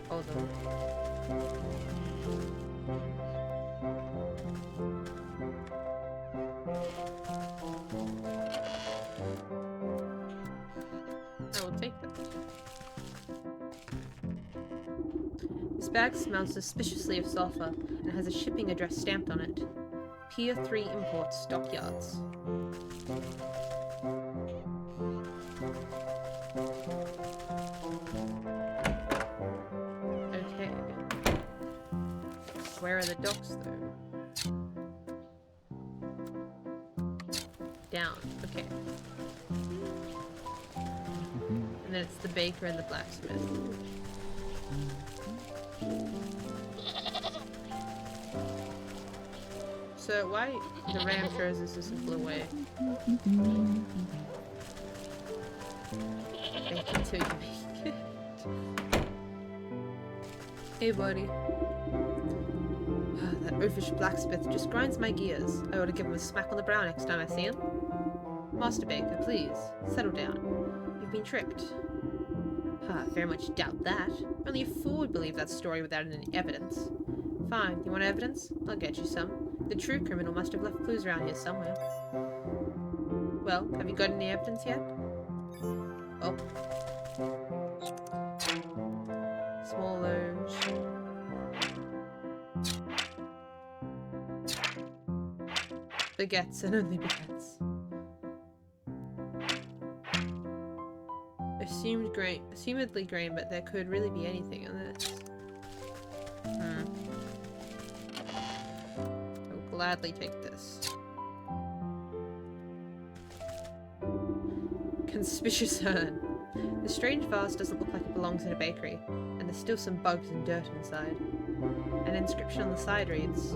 Hold on. I will take that. This bag smells suspiciously of sulfur and has a shipping address stamped on it. Pier 3 Imports, Stockyards. Okay. Where are the docks, though? Down. Okay. And then it's the baker and the blacksmith. So why the ram throws this simple away? Make it till you make it. Hey buddy. That oafish blacksmith just grinds my gears. I ought to give him a smack on the brow next time I see him. Master Baker, please, settle down. You've been tricked. Very much doubt that. Only a fool would believe that story without any evidence. Fine, you want evidence? I'll get you some. The true criminal must have left clues around here somewhere. Well, have you got any evidence yet? Oh. Small loaves. Baguettes and only baguettes. Assumedly grain, but there could really be anything in this. I'll gladly take this. Conspicuous urn. The strange vase doesn't look like it belongs in a bakery, and there's still some bugs and dirt inside. An inscription on the side reads,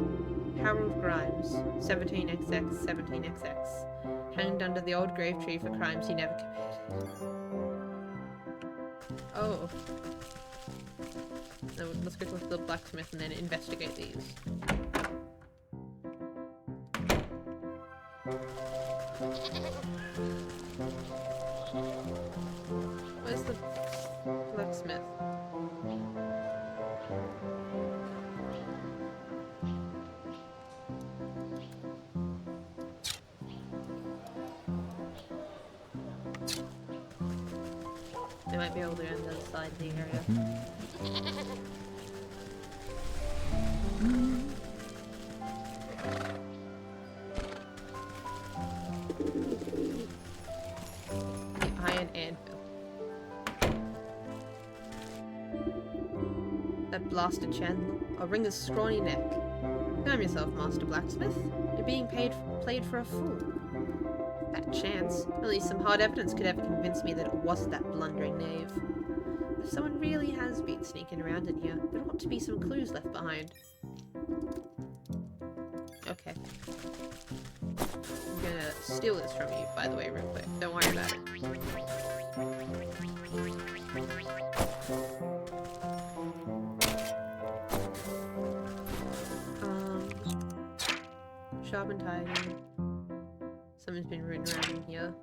Harold Grimes, 17XX, 17XX, hanged under the old grave tree for crimes he never committed. Oh. No, let's go to the blacksmith and then investigate these. Where's the blacksmith? They might be able to go on the other side of the area. The iron anvil. That blasted chandler. I'll wring his scrawny neck. Calm yourself, Master Blacksmith. You're being played for a fool. That chance. At least some hard evidence could ever convince me that it wasn't that blundering knave. If someone really has been sneaking around in here, there ought to be some clues left behind. Okay. I'm gonna steal this from you, by the way, real quick. Don't worry about it. Sharp and tidy. Someone's been rooting around in here.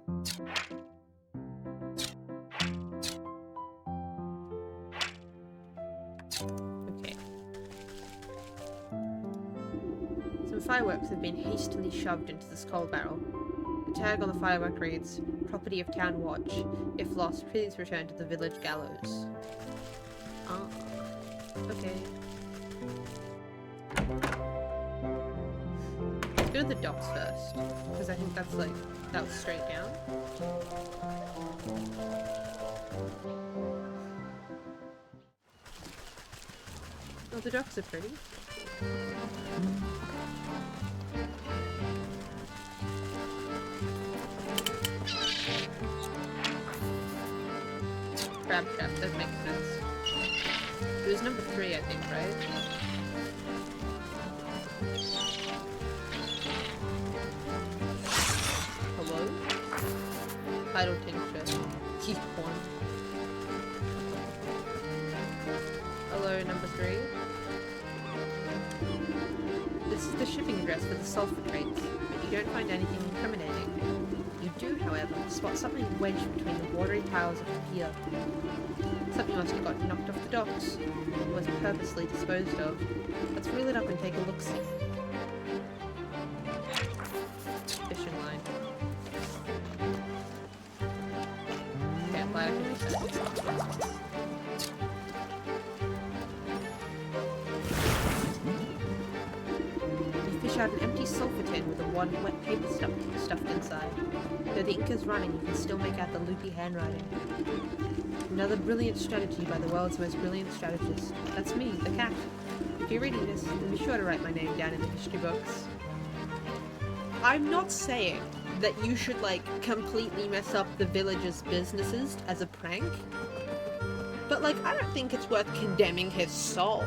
Okay. Some fireworks have been hastily shoved into this coal barrel. The tag on the firework reads, Property of Town Watch. If lost, please return to the village gallows. Ah. Okay. Let's go to the docks first, because I think that's like, that was straight down. Oh, the docks are pretty. Crab trap, that makes sense. It was number 3, I think, right? Hello? Tidal tincture. Teeth porn. Hello, number 3. This is the shipping address for the sulfur crates, but you don't find anything incriminating. You do, however, spot something wedged between the watery piles of the pier. Something must have got knocked off the docks, or was purposely disposed of. Let's reel it up and take a look-see. Fishing line. Okay, I'm glad I can make that. Fish out an empty sulfur tin with a wad of wet paper stuffed inside. Though the ink is running, you can still make out the loopy handwriting. Another brilliant strategy by the world's most brilliant strategist. That's me, the cat. If you're reading this, then be sure to write my name down in the history books. I'm not saying that you should, like, completely mess up the villagers' businesses as a prank. But, like, I don't think it's worth condemning his soul.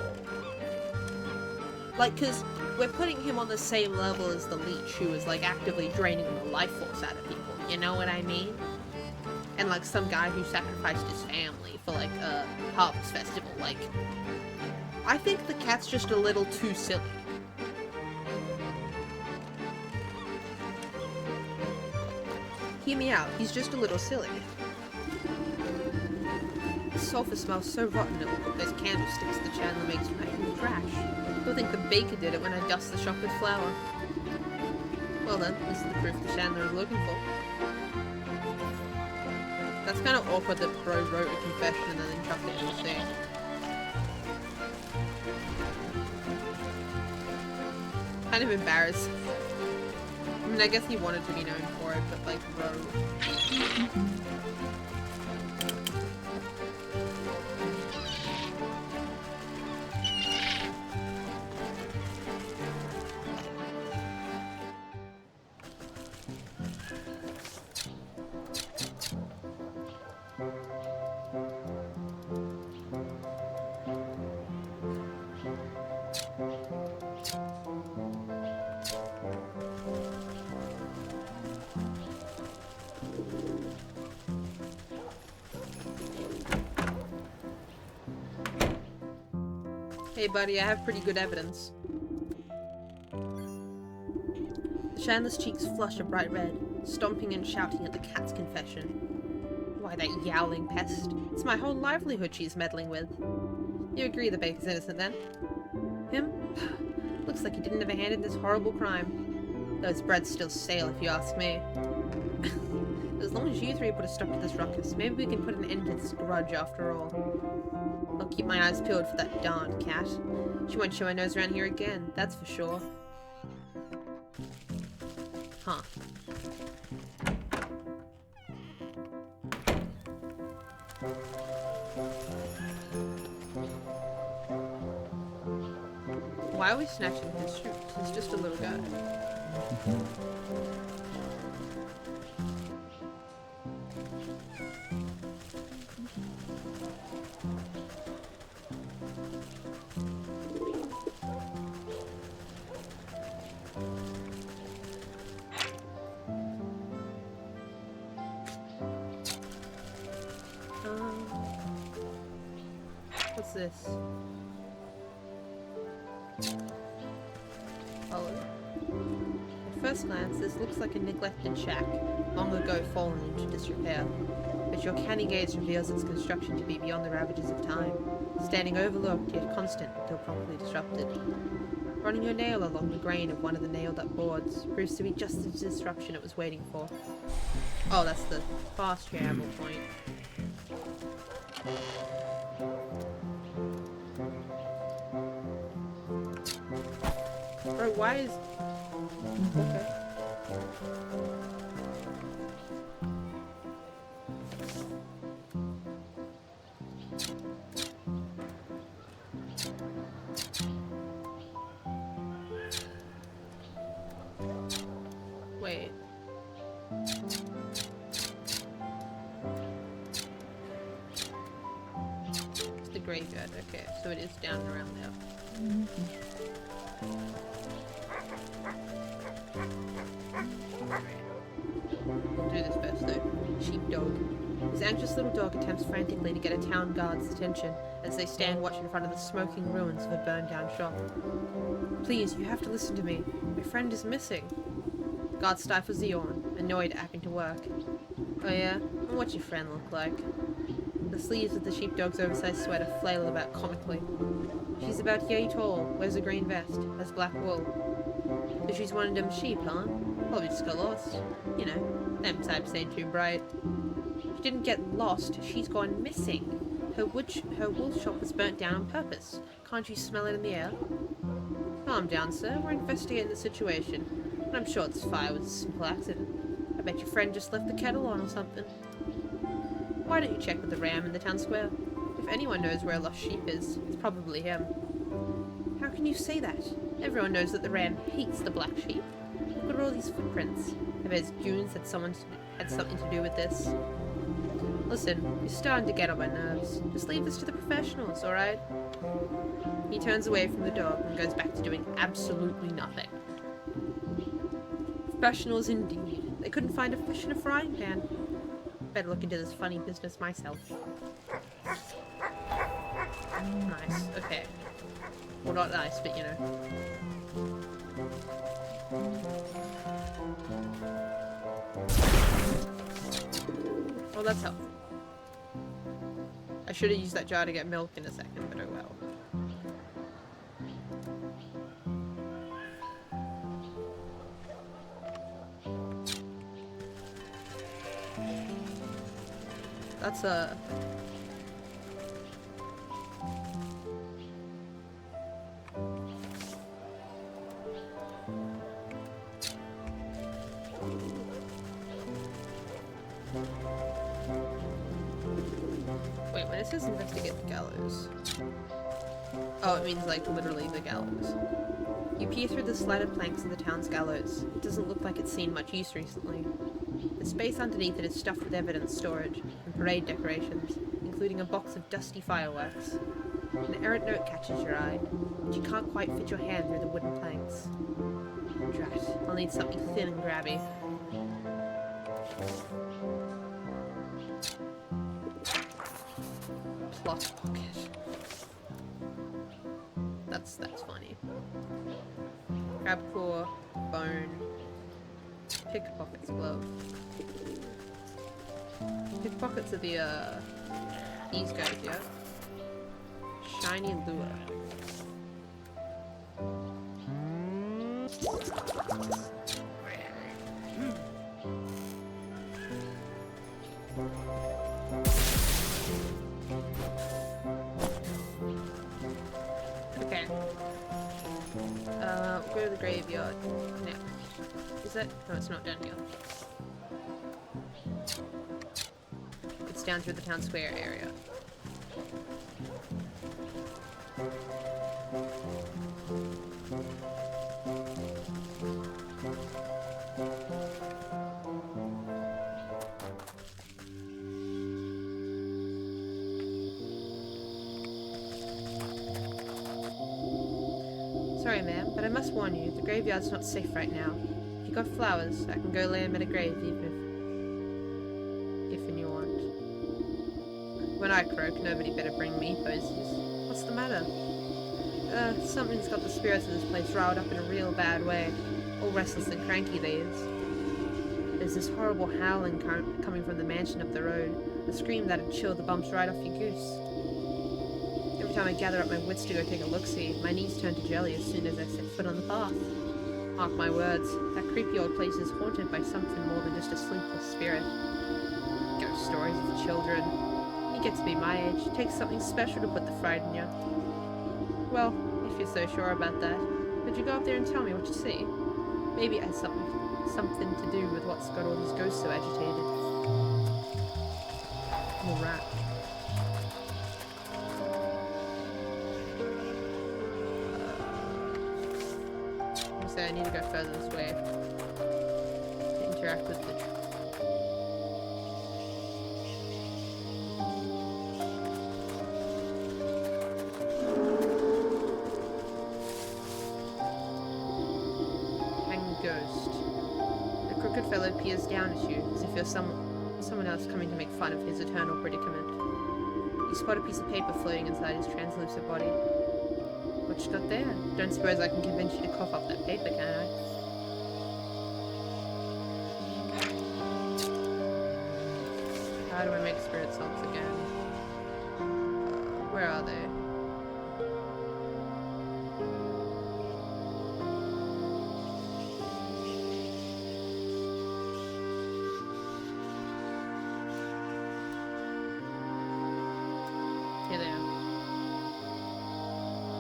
Like, because we're putting him on the same level as the leech who is, like, actively draining the life force out of people. You know what I mean? And, like, some guy who sacrificed his family for, like, a harvest festival. Like, I think the cat's just a little too silly. Hear me out, he's just a little silly. The sulfur smells so rotten it will put those candlesticks the Chandler makes right in the trash. You'll think the baker did it when I dust the shop with flour. Well then, this is the proof the Chandler is looking for. That's kind of awkward that Bro wrote a confession and then chucked it in the sea. Kind of embarrassed. I mean, I guess he wanted to be known for it, but like, Bro. Hey buddy, I have pretty good evidence. The Chandler's cheeks flush a bright red, stomping and shouting at the cat's confession. Why, that yowling pest. It's my whole livelihood she's meddling with. You agree the baker's innocent then? Him? Looks like he didn't have a hand in this horrible crime. Though his bread's still stale if you ask me. As long as you three put a stop to this ruckus, maybe we can put an end to this grudge after all. I'll keep my eyes peeled for that darned cat. She won't show her nose around here again, that's for sure. Huh. Why are we snatching his shoes? He's just a little guy. What's this? Follow. At first glance, this looks like a neglected shack, long ago fallen into disrepair. But your canny gaze reveals its construction to be beyond the ravages of time, standing overlooked yet constant until promptly disrupted. Running your nail along the grain of one of the nailed-up boards proves to be just the disruption it was waiting for. Oh, that's the fast travel point. Bro, why is... Okay. Wait. It's the graveyard, okay, so it is down and around there. We'll do this first though. Sheepdog. His anxious little dog attempts frantically to get a town guard's attention as they stand watching in front of the smoking ruins of a burned down shop. Please, you have to listen to me. My friend is missing. The guard stifles the yawn, annoyed at having to work. Oh yeah? And what's your friend look like? The sleeves of the sheepdog's oversized sweater flail about comically. She's about yay tall, wears a green vest, has black wool. So she's one of them sheep, huh? Probably just got lost. You know, them types ain't too bright. She didn't get lost, she's gone missing. Her wool shop was burnt down on purpose. Can't you smell it in the air? Calm down, sir. We're investigating the situation. And I'm sure this fire was a simple accident. I bet your friend just left the kettle on or something. Why don't you check with the ram in the town square? If anyone knows where a lost sheep is, it's probably him. How can you say that? Everyone knows that the ram hates the black sheep. Look at all these footprints. I bet June's had something to do with this. Listen, you're starting to get on my nerves. Just leave this to the professionals, alright? He turns away from the dog and goes back to doing absolutely nothing. Professionals indeed. They couldn't find a fish in a frying pan. Better look into this funny business myself. Nice, okay. Well, not nice, but you know. Well, that's helpful. I should have used that jar to get milk in a second, but oh well. That's a... Wait, when it says investigate the gallows... Oh, it means like literally the gallows. You peer through the slatted planks of the town's gallows. It doesn't look like it's seen much use recently. The space underneath it is stuffed with evidence storage and parade decorations, including a box of dusty fireworks. An errant note catches your eye, but you can't quite fit your hand through the wooden planks. Drat, I'll need something thin and grabby. Plot pocket. That's funny. Crab claw, bone, pickpocket's glove. Pickpockets are the these guys, yeah? Shiny lure. Okay. We'll go to the graveyard next. Is that? No, it's not down here. It's down through the town square area. Sorry, ma'am, but I must warn you, the graveyard's not safe right now. If you got flowers, I can go lay 'em at a grave, even if you want. When I croak, nobody better bring me posies. What's the matter? Something's got the spirits of this place riled up in a real bad way. All restless and cranky, they is. There's this horrible howling coming from the mansion up the road. A scream that'd chill the bumps right off your goose. Every time I gather up my wits to go take a look-see, my knees turn to jelly as soon as I set foot on the path. Mark my words, that creepy old place is haunted by something more than just a sleepless spirit. Ghost stories of children. When you get to be my age, it takes something special to put the fright in you. Well, if you're so sure about that, could you go up there and tell me what you see? Maybe it has something to do with what's got all these ghosts so agitated. Alright. I need to go further this way to interact with the hanging ghost. The crooked fellow peers down at you as if you're someone else coming to make fun of his eternal predicament. You spot a piece of paper floating inside his translucent body. What you got there? Don't suppose I can convince you to cough up that paper, can I? How do I make spirit salts again? Where are they? Here they are.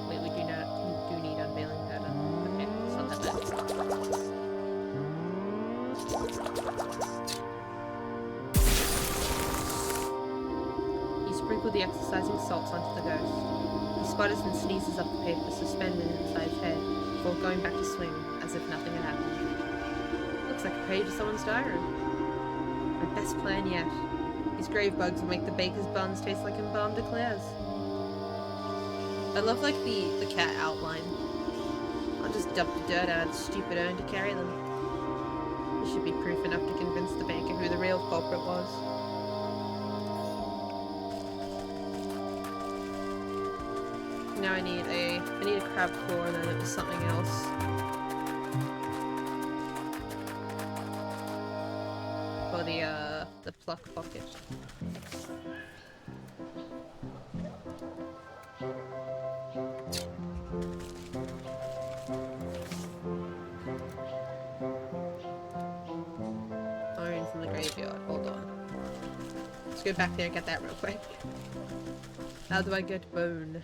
Wait, we do need unveiling pattern. Okay, it's not that bad. You sprinkle the exercising salts onto the ghost. He sputters and sneezes up the paper suspended inside his head before going back to swing as if nothing had happened. Looks like a page of someone's diary. My best plan yet. These grave bugs will make the baker's buns taste like embalmed eclairs. I love like the cat outline. I'll just dump the dirt out of the stupid urn to carry them. This should be proof enough to convince the banker who the real culprit was. Now I need a crab claw and then it was something else. For the pluck pocket. Iron from the graveyard, hold on. Let's go back there and get that real quick. How do I get bone?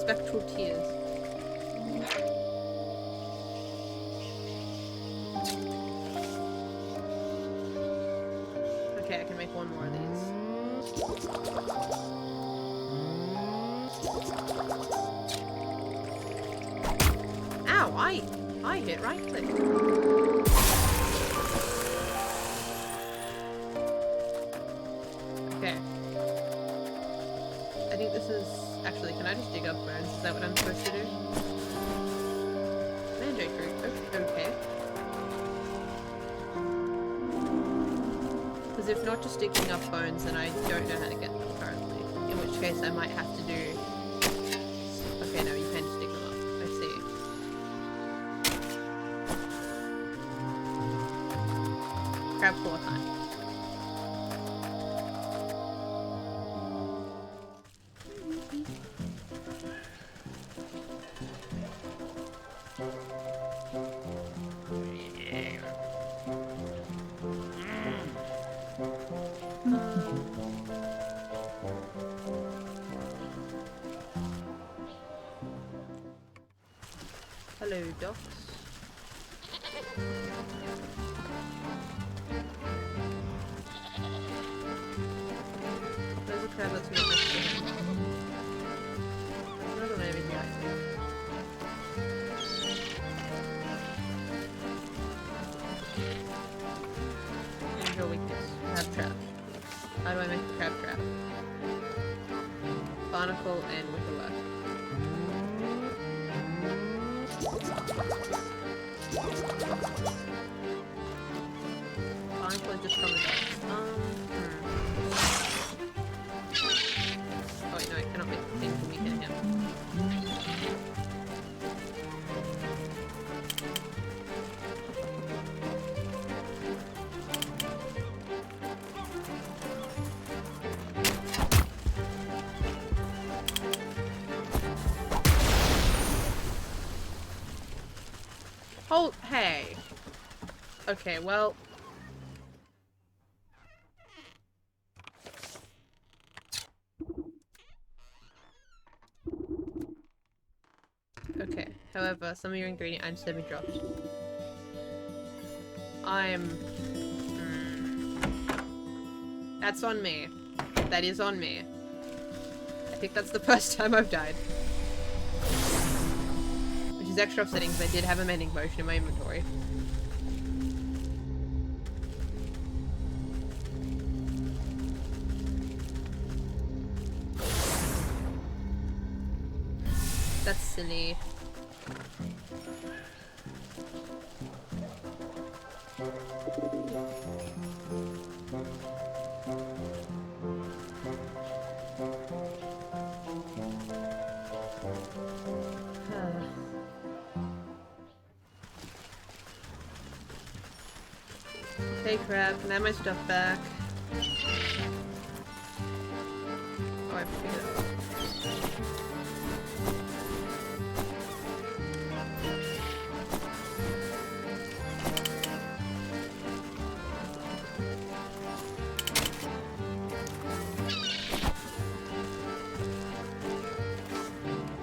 Spectral tears. Okay, I can make one more of these. Ow! I hit right click. Okay. I think this is... Actually, can I just dig up bones? Is that what I'm supposed to do? Mandrake root. Okay. Because if not just digging up bones, then I don't know how to get them currently. In which case I might have to do... Okay, no, you can just dig them up. I see. Crab claw time. Hello, ducks. There's a crab that's not next to him. Another one over here, I think. And your weakness. Crab trap. How do I make the crab trap? Barnacle and wickerwork. Barnacle just coming up. Oh wait, no, I cannot make the thing to weaken him. Oh, hey. Okay, well. Okay, however, some of your ingredient items have been dropped. That's on me. That is on me. I think that's the first time I've died. Which is extra upsetting because I did have a mending potion in my inventory. That's silly. Hey crap, can I have my stuff back? Oh, I figured it out.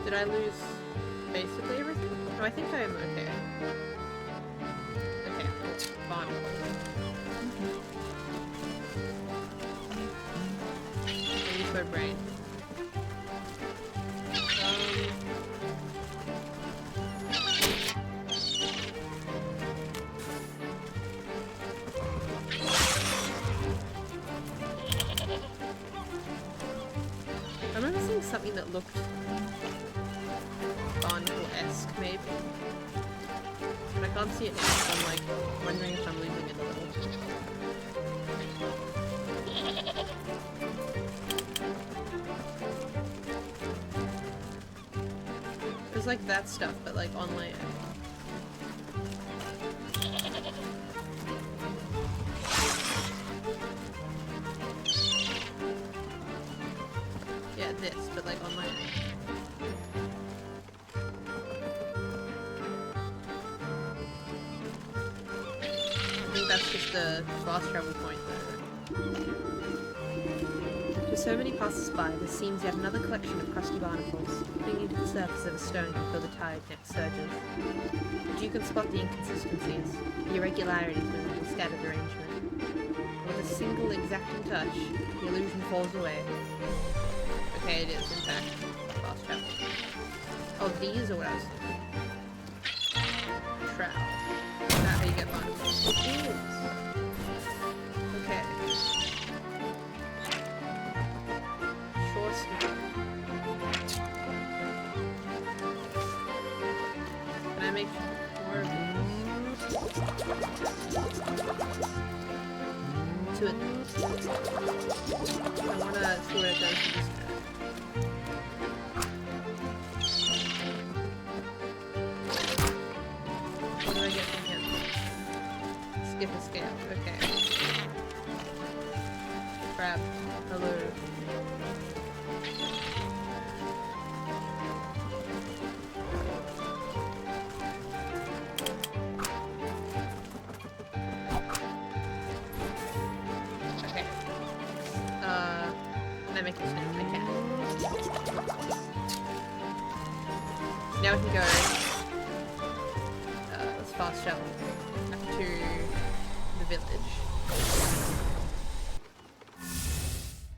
Did I lose basically everything? No, I think I am okay. Okay, fine. Use my brain. I remember seeing something that looked Barnacle-esque, maybe. But I can't see it now, so I'm like wondering if I'm losing it a little. It was like that stuff, but like on land. Yeah, this, but like on land. I think that's just a fast travel point there. To so many passers-by, there seems yet another collection of crusty barnacles, clinging to the surface of a stone until the tide next surges. But you can spot the inconsistencies, the irregularities within the scattered arrangement. With a single exacting touch, the illusion falls away. Okay, it is, in fact, fast travel. Oh, these are what I was thinking. Trout. Is that how you get barnacles? It is. Okay. Shore snow. Can I make more of these? 2 of these. I wanna see what it does to this guy. What do I get from him? Skip a scale. Okay. Crap. Hello. Okay. Can I make this now? I can. Now we can go. Let's fast travel up to the village.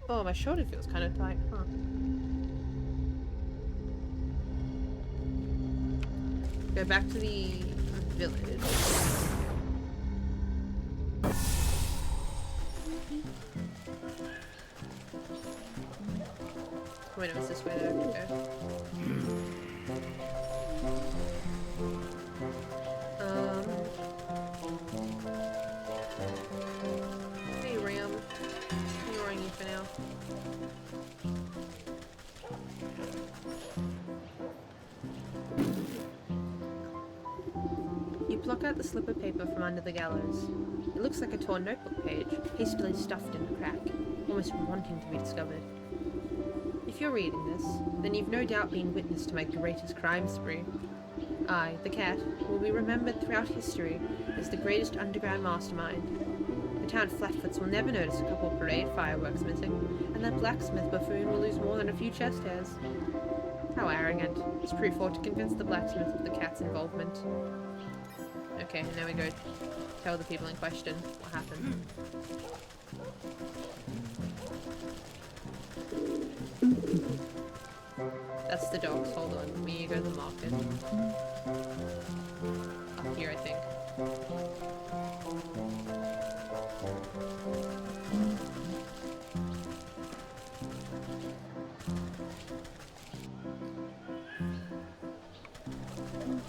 Oh, my shoulder feels kind of tight, huh? Go back to the village. Wait, no, it's this way that I have to go. Hey Ram, ignoring you for now. You pluck out the slip of paper from under the gallows. It looks like a torn notebook page, hastily stuffed in a crack, almost wanting to be discovered. If you're reading this, then you've no doubt been witness to my greatest crime spree. I, the cat, will be remembered throughout history as the greatest underground mastermind. The town flatfoots will never notice a couple of parade fireworks missing, and that blacksmith buffoon will lose more than a few chest hairs. How arrogant. It's proof ought to convince the blacksmith of the cat's involvement. Okay, now we go tell the people in question what happened. That's the docks, hold on. We go to the market. Up here, I think.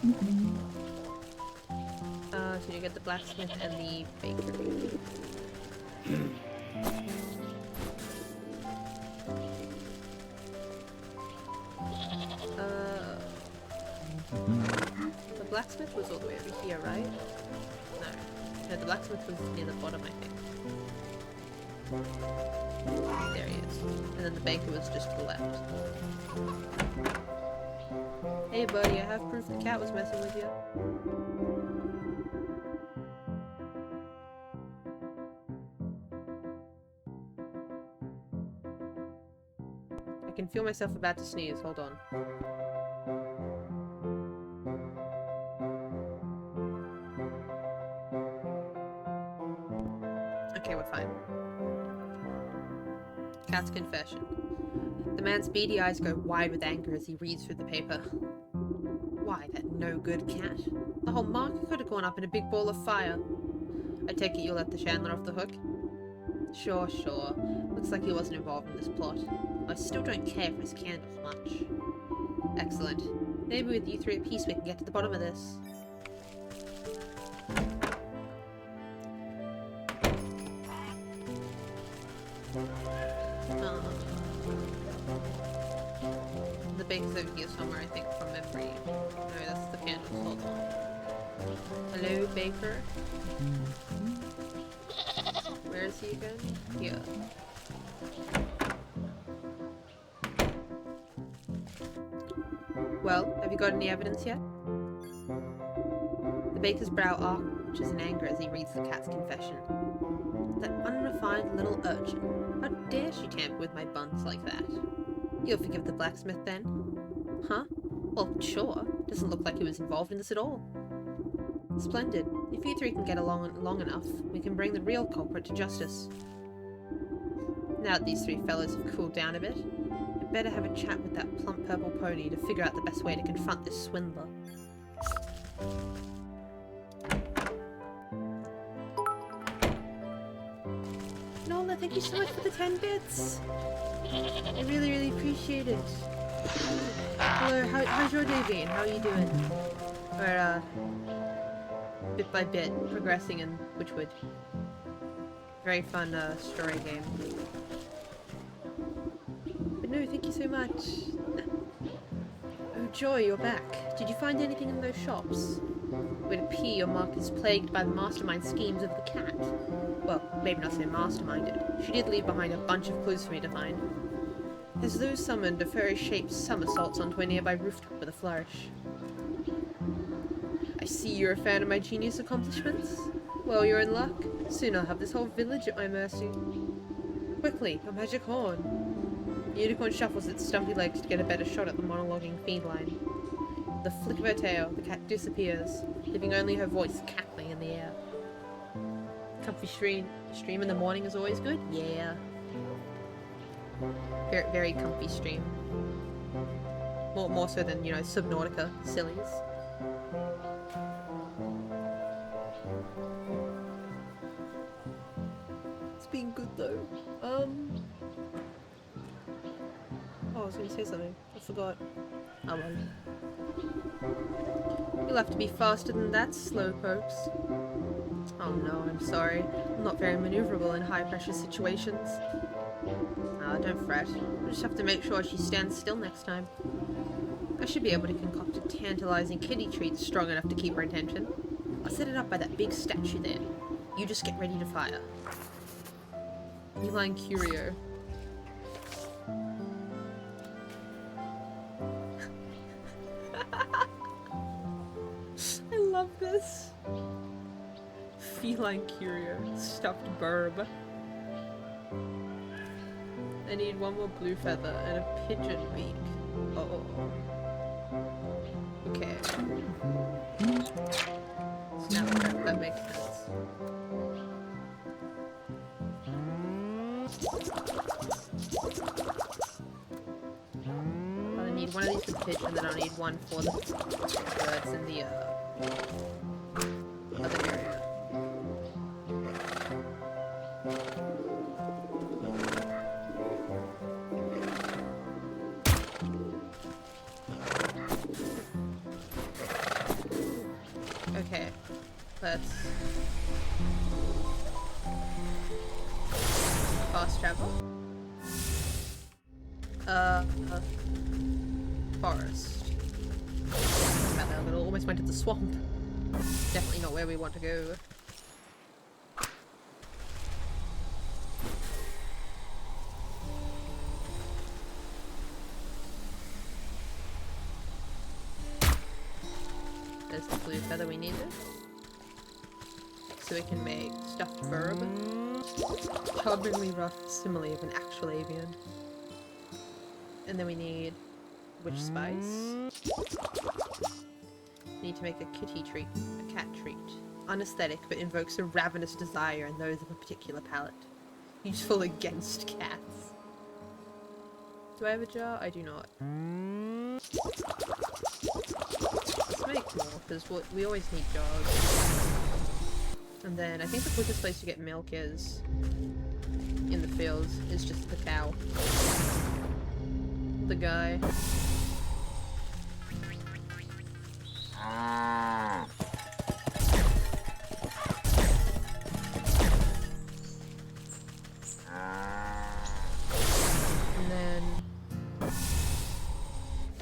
So you get the blacksmith and the bakery. The blacksmith was all the way over here, right? No, the blacksmith was near the bottom, I think. There he is. And then the baker was just to the left. Hey buddy, I have proof the cat was messing with you. I can feel myself about to sneeze, hold on. Okay, we're fine. Cat's confession. The man's beady eyes go wide with anger as he reads through the paper. Why, that no-good cat. The whole market could have gone up in a big ball of fire. I take it you'll let the Chandler off the hook? Sure. Looks like he wasn't involved in this plot. I still don't care for his candles much. Excellent. Maybe with you three apiece we can get to the bottom of this. The baker's over here somewhere, I think, from memory. No, that's the candles. Hold on. Hello, baker? Where is he again? Here. Well, have you got any evidence yet? The baker's brow arches in anger as he reads the cat's confession. That unrefined little urchin. How dare she tamper with my buns like that? You'll forgive the blacksmith then? Huh? Well, sure. Doesn't look like he was involved in this at all. Splendid. If you three can get along long enough, we can bring the real culprit to justice. Now that these three fellows have cooled down a bit, I'd better have a chat with that plump purple pony to figure out the best way to confront this swindler. Nola, thank you so much for the 10 bits! I really appreciate it. Hello, how's your day been? How are you doing? We're, bit by bit, progressing in Witchwood. Very fun, story game. But no, thank you so much. Oh, Joy, you're back. Did you find anything in those shops? It would appear your market is plagued by the mastermind schemes of the cat. Well, maybe not so masterminded. She did leave behind a bunch of clues for me to find. As though summoned, a fairy-shaped somersaults onto a nearby rooftop with a flourish. I see you're a fan of my genius accomplishments. Well, you're in luck. Soon I'll have this whole village at my mercy. Quickly, a magic horn. The unicorn shuffles its stumpy legs to get a better shot at the monologuing feline. With the flick of her tail, the cat disappears, leaving only her voice cackling in the air. Comfy stream in the morning is always good? Yeah. Very comfy stream. More so than, you know, Subnautica sillies. It's been good though. Oh, I was gonna say something. I forgot. Oh well. You'll have to be faster than that, slowpokes. Oh no, I'm sorry. I'm not very maneuverable in high-pressure situations. Ah, don't fret. We'll just have to make sure she stands still next time. I should be able to concoct a tantalizing kitty treat strong enough to keep her attention. I'll set it up by that big statue there. You just get ready to fire. Feline Curio. I love this. Feline Curio. Stuffed burb. I need one more blue feather and a pigeon beak. Oh. Okay. Snap trap, that makes sense. Well, I need one of these for the pigeon, and then I'll need one for the birds in the other area. Let's fast travel. Forest. About that little, almost went to the swamp. Definitely not where we want to go. There's the blue feather we needed. So we can make stuffed bird. Charmingly rough simile of an actual avian. And then we need witch spice. We need to make a kitty treat, a cat treat. Unaesthetic, but invokes a ravenous desire in those of a particular palate. Useful against cats. Do I have a jar? I do not. Let's make more, because we always need jars. And then I think the quickest place to get milk is in the fields, is just the cow. The guy. And then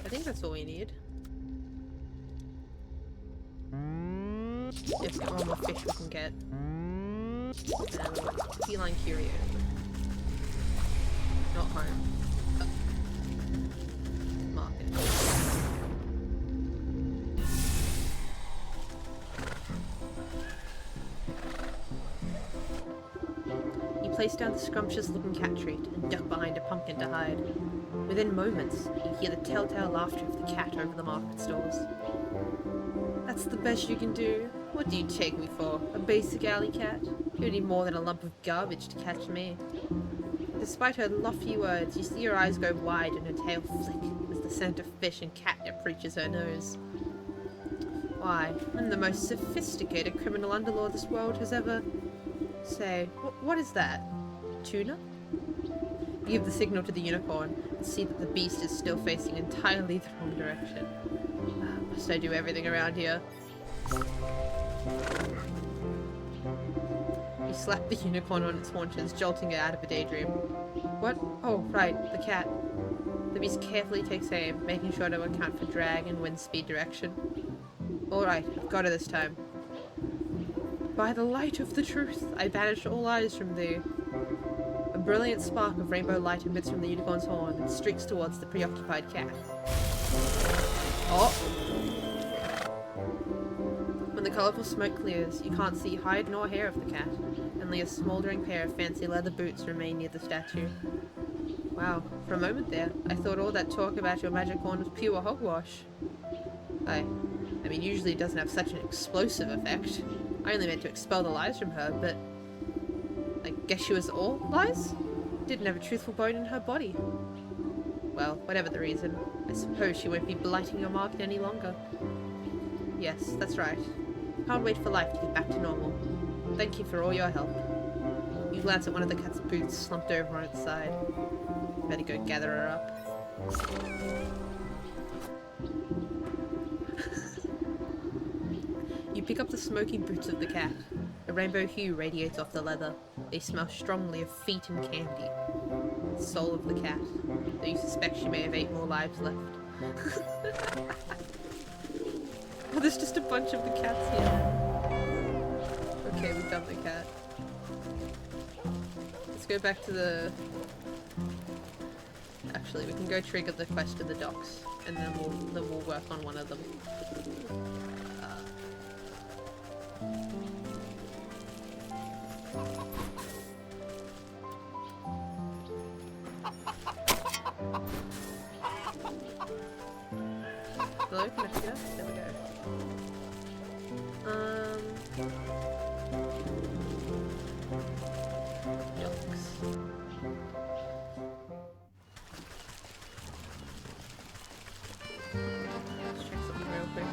I think that's all we need. If we get one more fish we can get. Feline curio. Not home. Market. You place down the scrumptious looking cat treat and duck behind a pumpkin to hide. Within moments, you hear the telltale laughter of the cat over the market stalls. That's the best you can do. What do you take me for? A basic alley cat? You need more than a lump of garbage to catch me. Despite her lofty words, you see her eyes go wide and her tail flick as the scent of fish and catnip reaches her nose. Why, I'm the most sophisticated criminal underlord this world has ever... Say, what is that? Tuna? You give the signal to the unicorn and see that the beast is still facing entirely the wrong direction. Must I do everything around here? You slap the unicorn on its haunches, jolting it out of a daydream. What? Oh, right, the cat. The beast carefully takes aim, making sure to account for drag and wind speed direction. Alright, I've got her this time. By the light of the truth, I banish all eyes from thee. A brilliant spark of rainbow light emits from the unicorn's horn and streaks towards the preoccupied cat. Oh! When the colourful smoke clears, you can't see hide nor hair of the cat. Only a smouldering pair of fancy leather boots remain near the statue. Wow, for a moment there, I thought all that talk about your magic horn was pure hogwash. I mean, usually it doesn't have such an explosive effect. I only meant to expel the lies from her, but... I guess she was all lies? Didn't have a truthful bone in her body. Well, whatever the reason, I suppose she won't be blighting your market any longer. Yes, that's right. Can't wait for life to get back to normal. Thank you for all your help. You glance at one of the cat's boots slumped over on its side. Better go gather her up. You pick up the smoky boots of the cat. A rainbow hue radiates off the leather. They smell strongly of feet and candy. The soul of the cat, though you suspect she may have 8 more lives left. Oh, there's just a bunch of the cats here. Okay, we've done the cat. Let's go back to the... Actually, we can go trigger the quest in the docks, and then we'll work on one of them. Hello, can I figure? There we go. Docks. Let's check something real quick.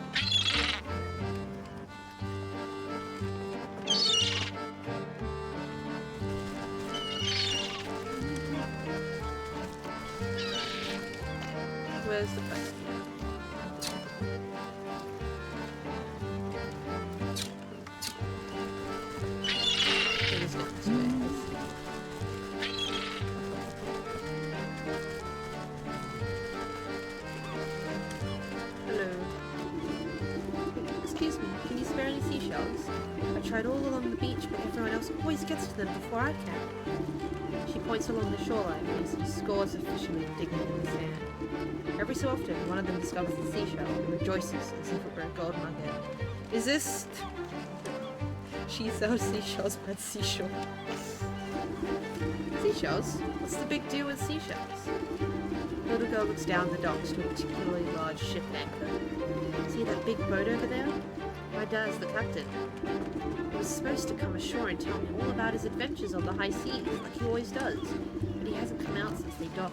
Where's the quest? seashells. I tried all along the beach, but everyone else always gets to them before I can. She points along the shoreline where you see scores of fishermen digging in the sand. Every so often, one of them discovers the seashell and rejoices as if it were a gold nugget. Is this... She sells seashells by the seashore. Seashells? What's the big deal with seashells? The little girl looks down the docks to a particularly large ship anchor. See that big boat over there? My dad's the captain. He was supposed to come ashore and tell me all about his adventures on the high seas, like he always does, but he hasn't come out since they docked.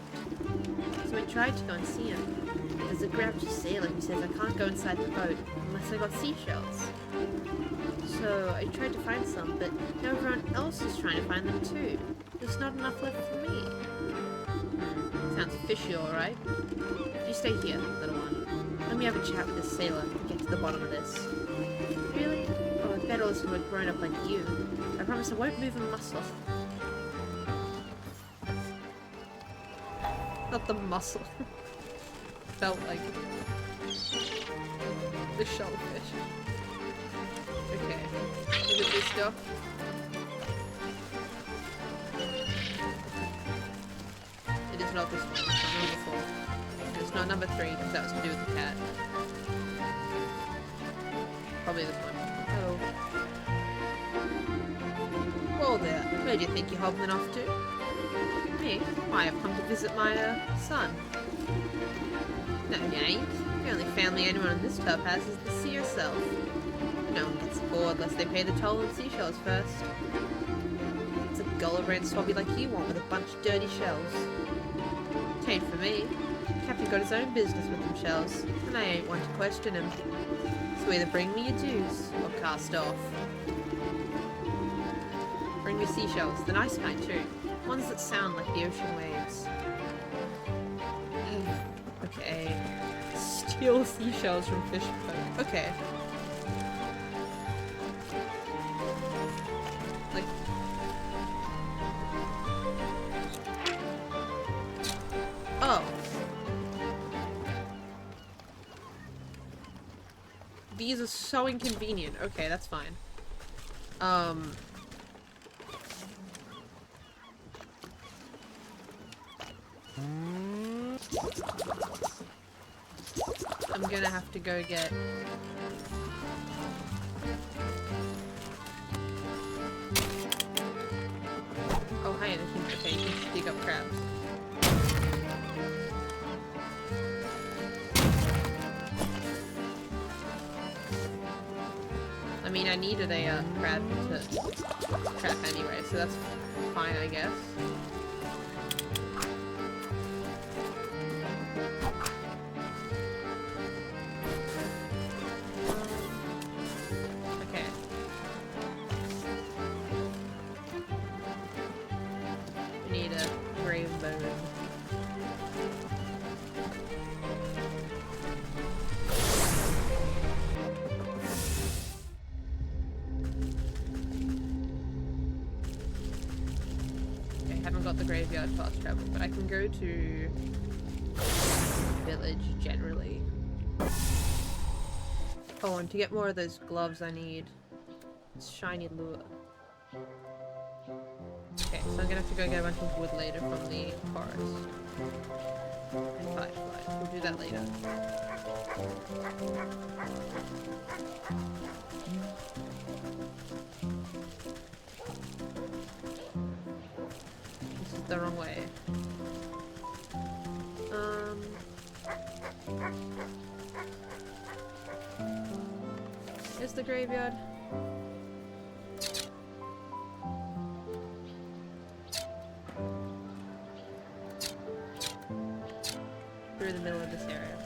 So I tried to go and see him. There's a grouchy sailor who says I can't go inside the boat unless I got seashells. So I tried to find some, but now everyone else is trying to find them too. There's not enough left for me. Sounds fishy, alright. You stay here, little one. Let me have a chat with this sailor and get to the bottom of this. Really? Oh, if Bettles who had grown up like you. I promise I won't move a muscle. Not the muscle. Felt like the shellfish. Okay. Is it this stuff? It is not this one. It's not number 4. It's not number 3 because that was to do with the cat. Probably this one. Oh. Whoa there. Where do you think you're hobbling off to? Me? I have come to visit my, son. No, you ain't. The only family anyone on this tub has is the sea herself. No one gets bored unless they pay the toll on seashells first. It's a gulliver and swabby like you want with a bunch of dirty shells. Tain't for me. Captain got his own business with them shells, and I ain't one to question him. So either bring me your dues, or cast off. Bring me seashells, the nice kind too. Ones that sound like the ocean waves. Okay. Steal seashells from fish boat. Okay. Like... Oh. These are so inconvenient. Okay, that's fine. I'm gonna have to go get... Oh, hi, okay, you can dig up crabs. I mean, I needed a crab to trap anyway, so that's fine, I guess. Okay. We need a grave bone. Got the graveyard fast travel, but I can go to village generally. Oh, and to get more of those gloves I need shiny lure. Okay, so I'm gonna have to go get a bunch of wood later from the forest. And fireflies. We'll do that later. The wrong way. Is the graveyard? Through the middle of this area.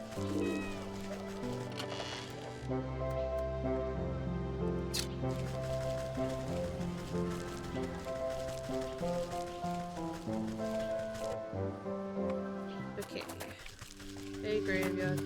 Okay. Hey, graveyard.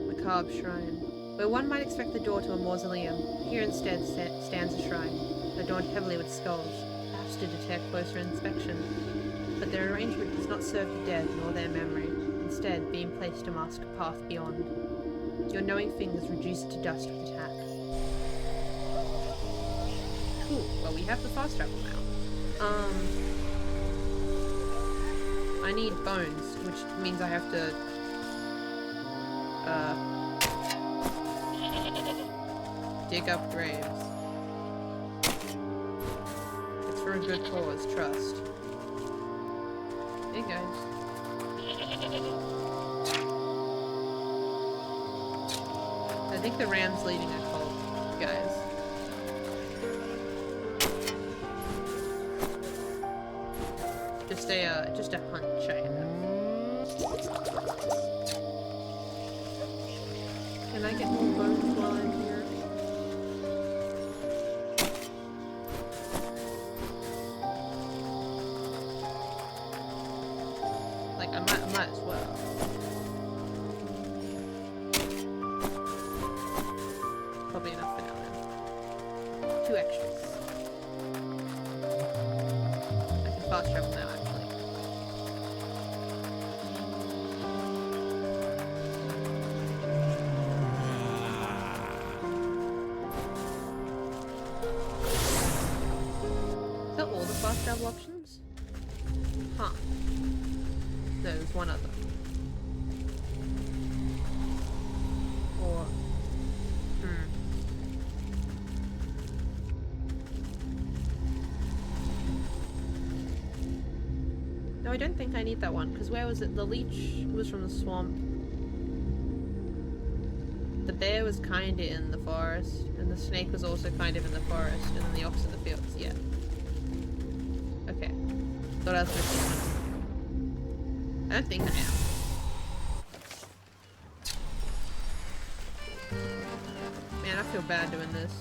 Macabre shrine. Where one might expect the door to a mausoleum, here instead stands a shrine. adorned heavily with skulls, perhaps to deter closer inspection. But their arrangement does not serve the dead nor their memory, instead being placed to mask a path beyond. Your knowing fingers reduce it to dust with attack. Cool, well we have the fast travel now. I need bones, which means I have to, dig up graves. It's for a good cause, trust. Hey guys. I think the ram's leading a cult, guys. Just a hunch I have. Can I get more bones while I'm here? Like, I might as well. Probably enough for now then. 2 extras. I can fast travel now, actually. Is that all the fast travel options? Huh. No, there's one other. Or... No, I don't think I need that one, because where was it? The leech was from the swamp. The bear was kinda in the forest, and the snake was also kind of in the forest, and then the ox in the fields, yeah. Okay. Thought I was missing one. I don't think I am. Man, I feel bad doing this.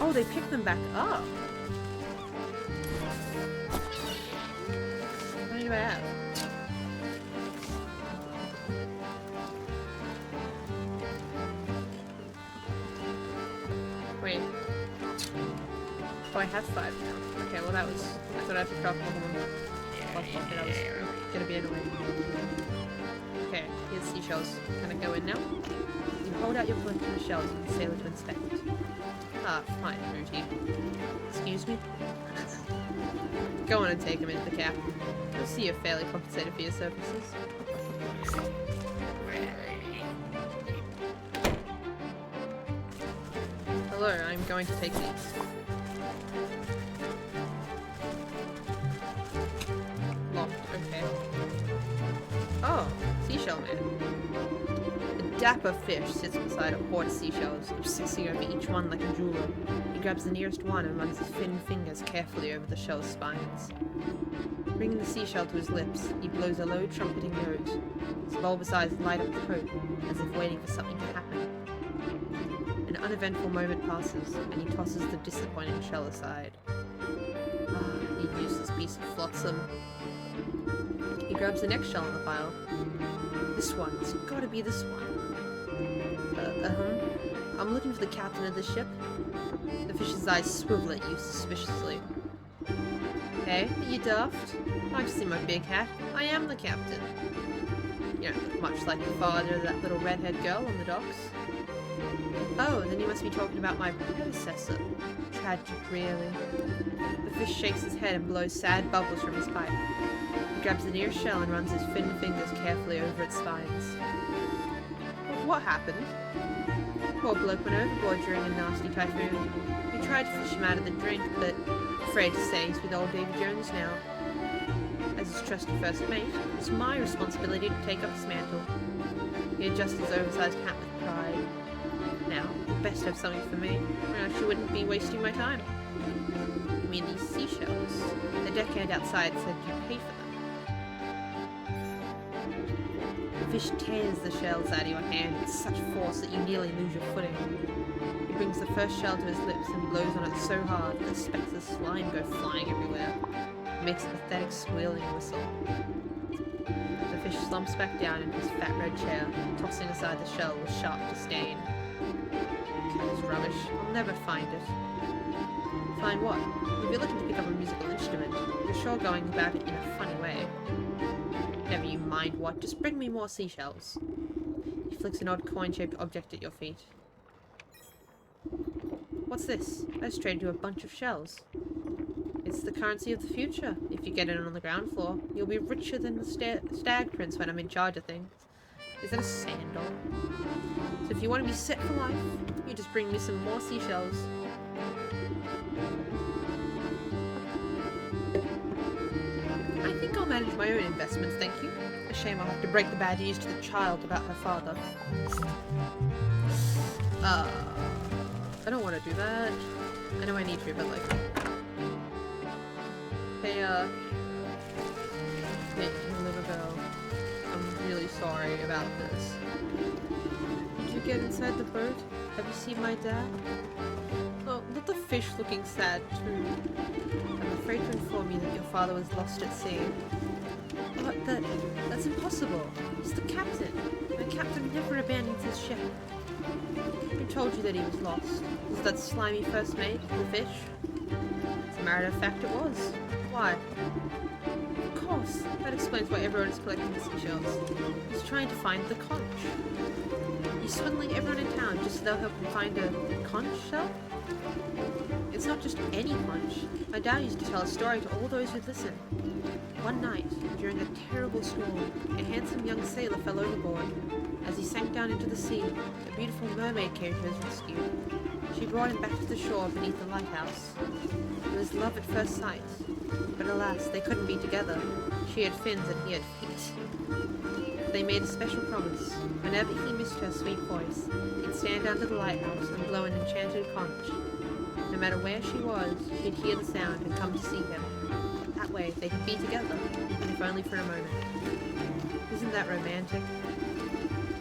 Oh, they picked them back up. How many do I have? Wait. Oh, I have 5 now. Okay, well that was... I thought I had to drop one. That was gonna be annoying. Okay, here's seashells. Can I go in now? You hold out your collection of shells and sailor to inspect. Ah, fine, routine. Excuse me? Go on and take him into the cap. You'll see you're fairly compensated for your services. Hello, I'm going to take these. Locked, okay. Oh, seashell man. A dapper fish sits beside a hoard of seashells, obsessing over each one like a jeweler. He grabs the nearest one and runs his thin fingers carefully over the shell's spines. Bringing the seashell to his lips, he blows a low trumpeting note. His bulbous eyes light up with hope, as if waiting for something to happen. An uneventful moment passes, and he tosses the disappointing shell aside. Ah, you useless piece of flotsam. He grabs the next shell in the pile. This one. It's gotta be this one. I'm looking for the captain of the ship. The fish's eyes swivel at you suspiciously. Hey, are you daft? Can't you see my big hat? I am the captain. You don't look much like the father of that little redhead girl on the docks. Oh, then you must be talking about my predecessor. Tragic, really. The fish shakes his head and blows sad bubbles from his pipe. He grabs the nearest shell and runs his thin fingers carefully over its spines. What happened? Poor bloke went overboard during a nasty typhoon. We tried to fish him out of the drink, but afraid to say he's with old Davy Jones now. As his trusty first mate, it's my responsibility to take up his mantle. He adjusts his oversized hat with pride. Now, you'd best have something for me, or else you wouldn't be wasting my time. You mean these seashells? The deckhand outside said you'd pay for them. The fish tears the shells out of your hand with such force that you nearly lose your footing. He brings the first shell to his lips and blows on it so hard that specks of slime go flying everywhere. It makes a pathetic squealing whistle. The fish slumps back down in his fat red chair, tossing aside the shell with sharp disdain. It's rubbish. I'll never find it. Find what? If you're looking to pick up a musical instrument, you're sure going about it in a funny way. Never you mind what, just bring me more seashells. He flicks an odd coin-shaped object at your feet. What's this? I just traded you a bunch of shells. It's the currency of the future. If you get it on the ground floor, you'll be richer than the stag prince when I'm in charge of things. Is that a sand doll? So if you want to be set for life, you just bring me some more seashells. I think I'll manage my own investments, thank you. A shame I'll have to break the bad news to the child about her father. I don't want to do that. I know I need to, but like... Hey, little girl. I'm really sorry about this. Did you get inside the boat? Have you seen my dad? Oh, not the fish looking sad too. I'm afraid to inform you that your father was lost at sea. But that's impossible. He's the captain. The captain never abandons his ship. Who told you that he was lost? Was that slimy first mate, the fish? As a matter of fact, it was. Why? Of course, that explains why everyone is collecting the seashells. He's trying to find the conch. He's swindling everyone in town just so they'll help him find a conch shell? It's not just any conch. My dad used to tell a story to all those who'd listen. One night, during a terrible storm, a handsome young sailor fell overboard. As he sank down into the sea, a beautiful mermaid came to his rescue. She brought him back to the shore beneath the lighthouse. It was love at first sight, but alas, they couldn't be together. She had fins and he had feet. They made a special promise. Whenever he missed her sweet voice, he'd stand under the lighthouse and blow an enchanted conch. No matter where she was, she'd hear the sound and come to see him. That way, they could be together, and if only for a moment. Isn't that romantic?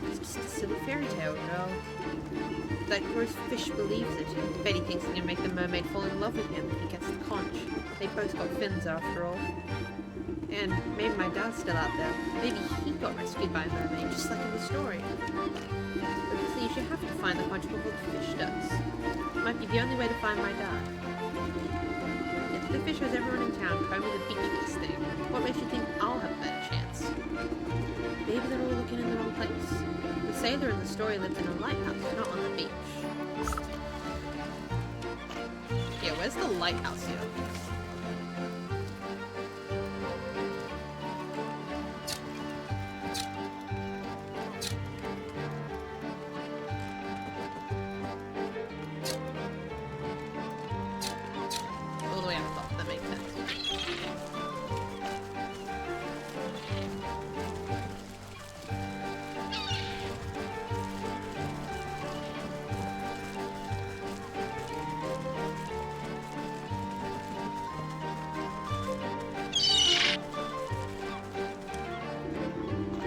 It's just a silly fairy tale, you know. That gross fish believes it. Betty thinks he can make the mermaid fall in love with him if he gets the conch. They both got fins, after all. And maybe my dad's still out there. Maybe he got rescued by a mermaid, just like in the story. But please, you have to find the conch before the fish does. It might be the only way to find my dad. If the fish has everyone in town combing the beach for this thing, what makes you think I'll have a better chance? Maybe they're all looking in the wrong place. The sailor in the story lived in a lighthouse, not on the beach. Yeah, where's the lighthouse here? All the way up top, that makes sense.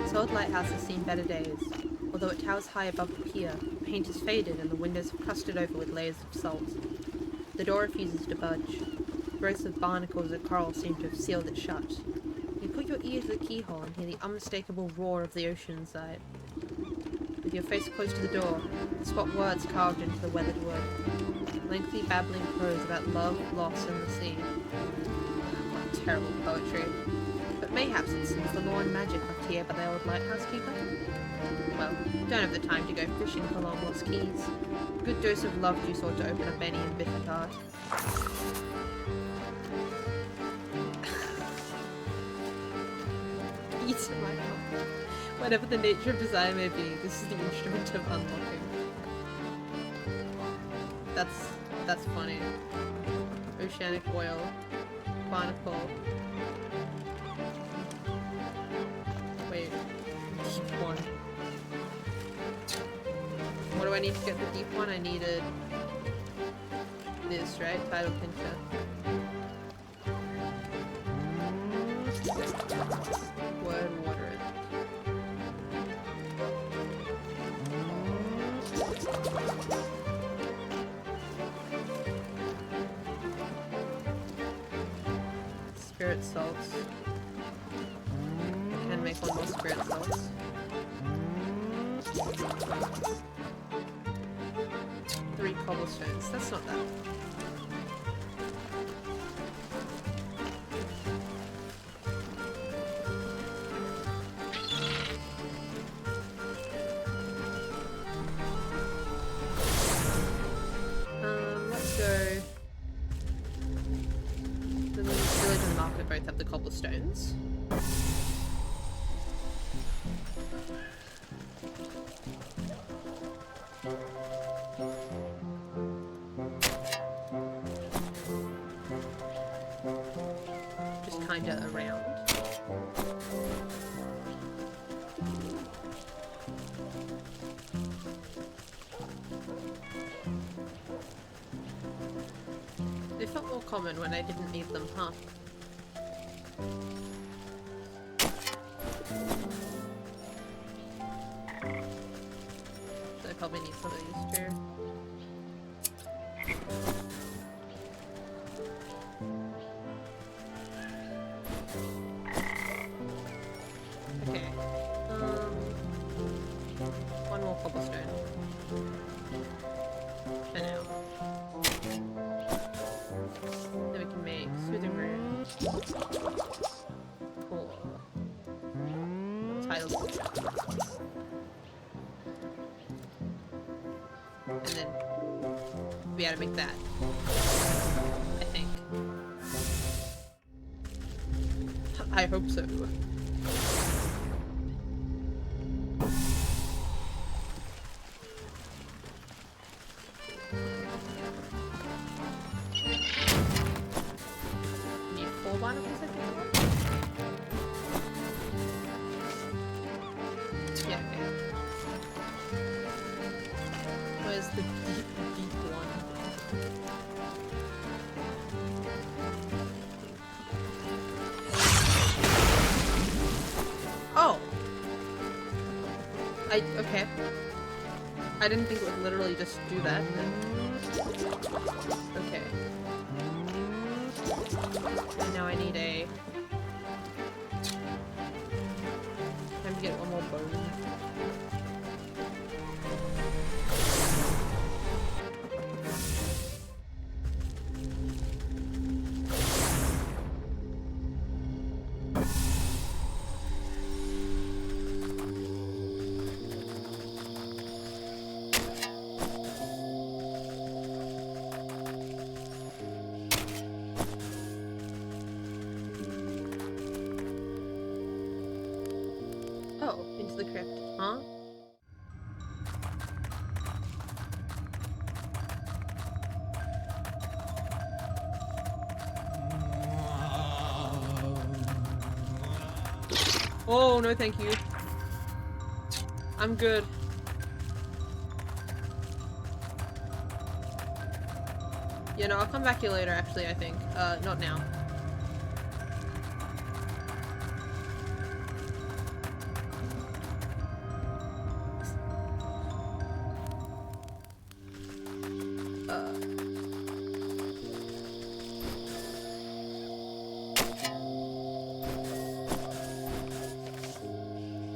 This old lighthouse has seen better days. Although it towers high above the pier, the paint is faded and the windows are crusted over with layers of salt. The door refuses to budge. Growths of barnacles and coral seem to have sealed it shut. You put your ear to the keyhole and hear the unmistakable roar of the ocean inside. With your face close to the door, spot words carved into the weathered wood. Lengthy babbling prose about love, loss, and the sea. What terrible poetry. But mayhaps it's some forlorn magic left here by the old lighthouse keeper? Well, don't have the time to go fishing for long-lost keys. A good dose of love juice ought to open up any embittered heart. Eat my heart. Whatever the nature of desire may be, this is the instrument of unlocking. That's funny. Oceanic oil. Barnacle. Wait. Deep one. What do I need to get the deep one? I needed this, right? Tidal pincher. Word water it. Spirit salts. I can make one more spirit salts. 3 cobblestones. That's not bad. Let's go. The village and the market both have the cobblestones. Just kinda around. They felt more common when I didn't need them, huh? So I probably need some of these too. Okay. One more cobblestone. For now. Then we can make soothing room. Or tiles. And then we gotta make that. I think. I hope so. Need 4 barnacles, I think. Yeah, okay. Where's the deep, deep one? Oh! Okay. I didn't think it would literally just do that. Okay. And now I need a... Time to get one more bone. Oh, into the crypt, huh? Oh, no thank you. I'm good. Yeah, no, I'll come back here later, actually, I think. Not now.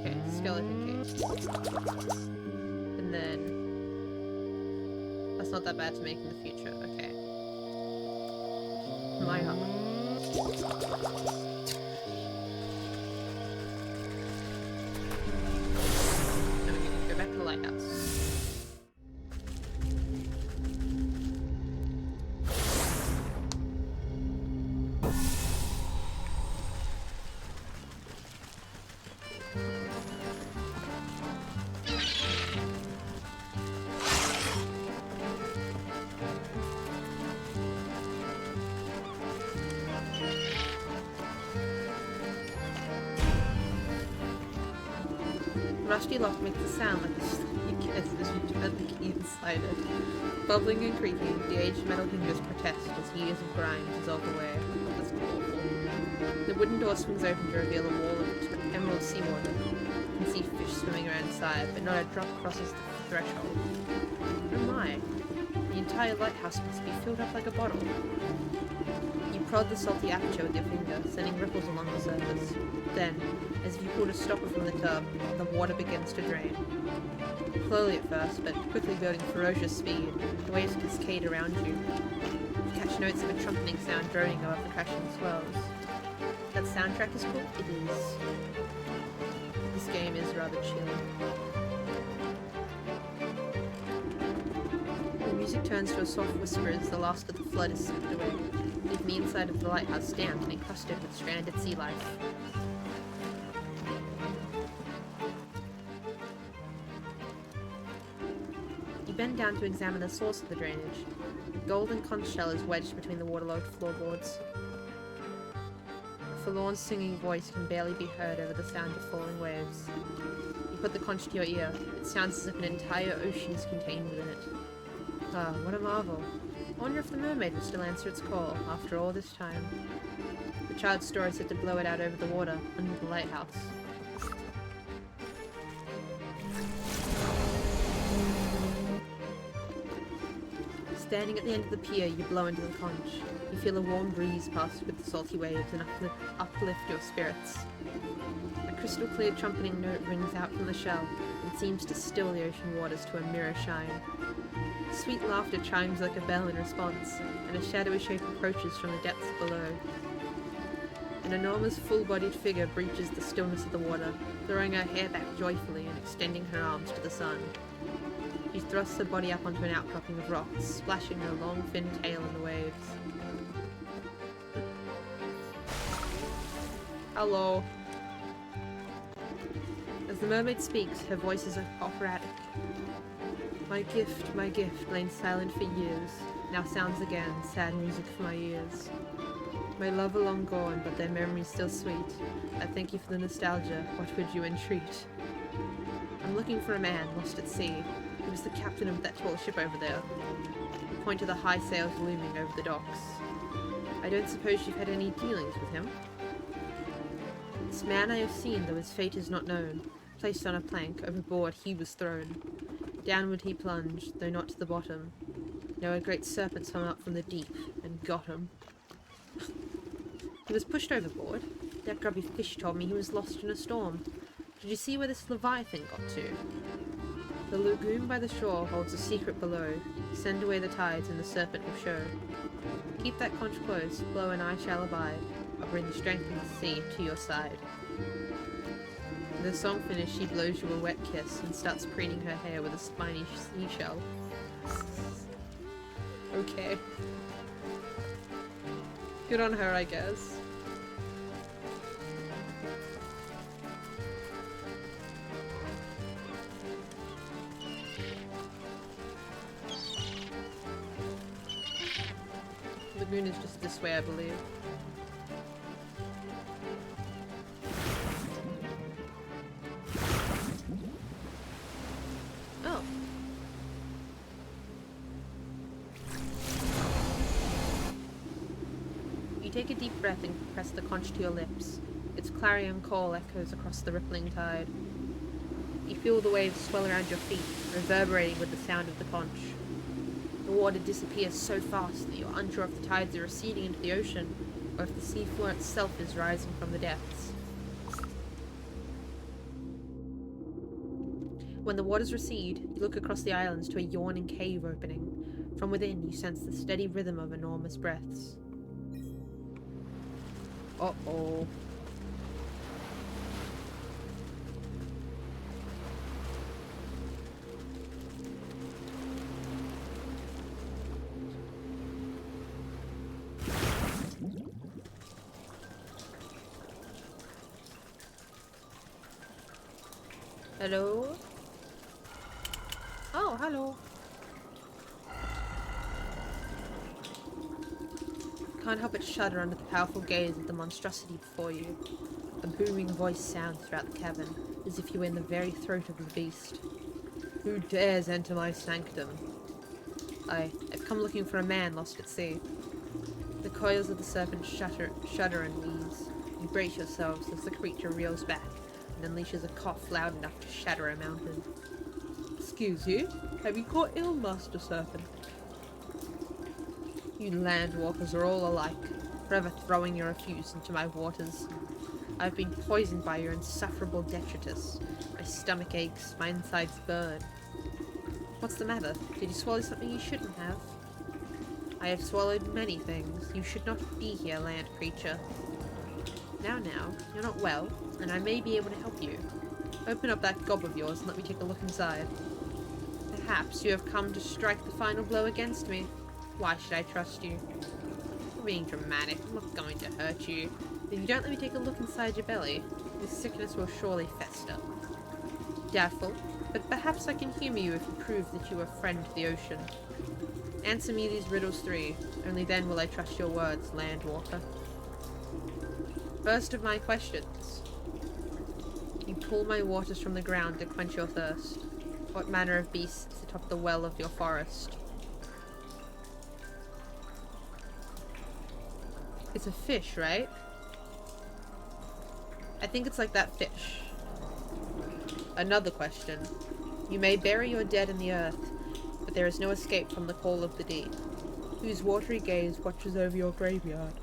Okay, skeleton cave. And then... That's not that bad to make in the future, okay. My heart. Now we need to go back to the lighthouse. Rusty lock makes a sound like a sleepy kiss as you turn the key inside it. Bubbling and creaking, the aged metal hinges protest as years of grime dissolve away. Oh, that's awful. The wooden door swings open to reveal a wall of emerald sea water. You can see fish swimming around inside, but not a drop crosses the threshold. Oh my, the entire lighthouse must be filled up like a bottle. You prod the salty aperture with your finger, sending ripples along the surface. Then, as if you pulled a stopper from the tub, the water begins to drain. Slowly at first, but quickly building ferocious speed, the waves cascade around you. You catch notes of a trumpeting sound droning above the crashing swells. That soundtrack is cool? It is. This game is rather chilly. The music turns to a soft whisper as the last of the flood is swept away, leaving the inside of the lighthouse damp and encrusted with stranded sea life. You bend down to examine the source of the drainage. A golden conch shell is wedged between the waterlogged floorboards. A forlorn singing voice can barely be heard over the sound of falling waves. You put the conch to your ear. It sounds as if an entire ocean is contained within it. Ah, what a marvel. I wonder if the mermaid will still answer its call after all this time. The child's story is set to blow it out over the water, under the lighthouse. Standing at the end of the pier, you blow into the conch. You feel a warm breeze pass with the salty waves and uplift your spirits. A crystal clear trumpeting note rings out from the shell and seems to still the ocean waters to a mirror shine. Sweet laughter chimes like a bell in response, and a shadowy shape approaches from the depths below. An enormous full-bodied figure breaches the stillness of the water, throwing her hair back joyfully and extending her arms to the sun. She thrusts her body up onto an outcropping of rocks, splashing her long, thin tail in the waves. Hello. As the mermaid speaks, her voice is operatic. My gift, lain silent for years, now sounds again, sad music for my ears. My love are long gone, but their memory's still sweet. I thank you for the nostalgia, what would you entreat? I'm looking for a man, lost at sea. He was the captain of that tall ship over there. You point to the high sails looming over the docks. I don't suppose you've had any dealings with him? This man I have seen, though his fate is not known. Placed on a plank, overboard he was thrown. Downward he plunged, though not to the bottom. Now a great serpent swam up from the deep, and got him. He was pushed overboard. That grubby fish told me he was lost in a storm. Did you see where this leviathan got to? The lagoon by the shore holds a secret below. Send away the tides and the serpent will show. Keep that conch close, blow and I shall abide. I'll bring the strength of the sea to your side. With the song finished, she blows you a wet kiss and starts preening her hair with a spiny seashell. Okay. Good on her, I guess. Lagoon is just this way, I believe. Oh. You take a deep breath and press the conch to your lips. Its clarion call echoes across the rippling tide. You feel the waves swell around your feet, reverberating with the sound of the conch. The water disappears so fast that you're unsure if the tides are receding into the ocean, or if the seafloor itself is rising from the depths. When the waters recede, you look across the islands to a yawning cave opening. From within, you sense the steady rhythm of enormous breaths. Uh-oh. Hello? Oh, hello. Can't help but shudder under the powerful gaze of the monstrosity before you. A booming voice sounds throughout the cavern, as if you were in the very throat of the beast. Who dares enter my sanctum? I've come looking for a man lost at sea. The coils of the serpent shudder and wheeze. You brace yourselves as the creature reels back and unleashes a cough loud enough to shatter a mountain. Excuse you, have you caught ill, Master Serpent? You landwalkers are all alike, forever throwing your refuse into my waters. I've been poisoned by your insufferable detritus. My stomach aches, my insides burn. What's the matter? Did you swallow something you shouldn't have? I have swallowed many things. You should not be here, land creature. Now, you're not well, and I may be able to help you. Open up that gob of yours and let me take a look inside. Perhaps you have come to strike the final blow against me. Why should I trust you? You're being dramatic. I'm not going to hurt you. If you don't let me take a look inside your belly, this sickness will surely fester. Doubtful, but perhaps I can humor you if you prove that you are a friend to the ocean. Answer me these riddles 3. Only then will I trust your words, landwalker. First of my questions. You pull my waters from the ground to quench your thirst. What manner of beast sit atop the well of your forest? It's a fish, right? I think it's like that fish. Another question. You may bury your dead in the earth, but there is no escape from the call of the deep. Whose watery gaze watches over your graveyard?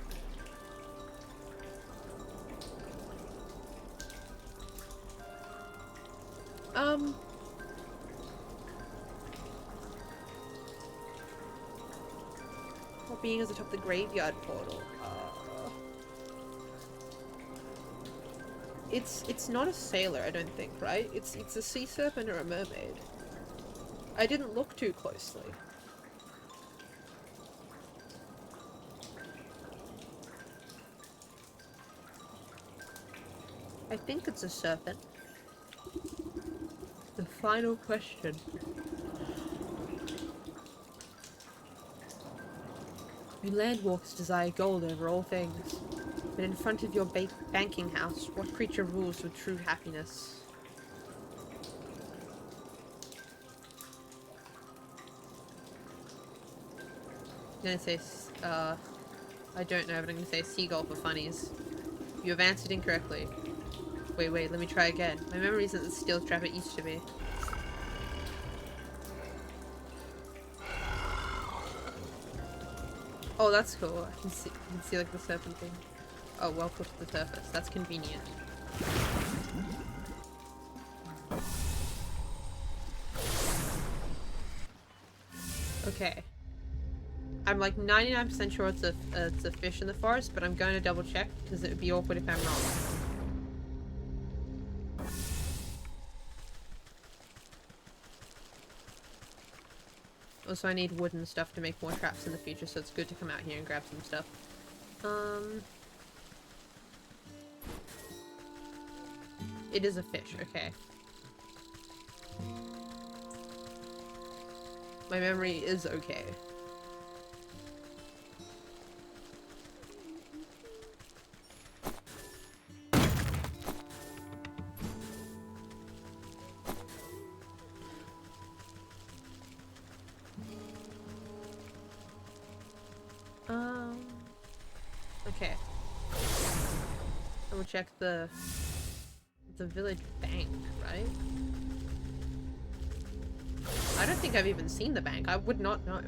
What being is atop the graveyard portal? It's not a sailor, I don't think, right? It's a sea serpent or a mermaid. I didn't look too closely. I think it's a serpent. The final question. You landwalkers desire gold over all things, but in front of your banking house, what creature rules with true happiness? I'm gonna say, I don't know, but I'm gonna say seagull for funnies. You have answered incorrectly. Wait, let me try again. My memory isn't the steel trap it used to be. Oh, that's cool. I can see like the serpent thing. Oh, well put to the surface. That's convenient. Okay. I'm like 99% sure it's a fish in the forest, but I'm going to double check because it would be awkward if I'm wrong. Also, I need wood and stuff to make more traps in the future, so it's good to come out here and grab some stuff. It is a fish, okay. My memory is okay. Okay. I will check the village bank, right? I don't think I've even seen the bank. I would not know.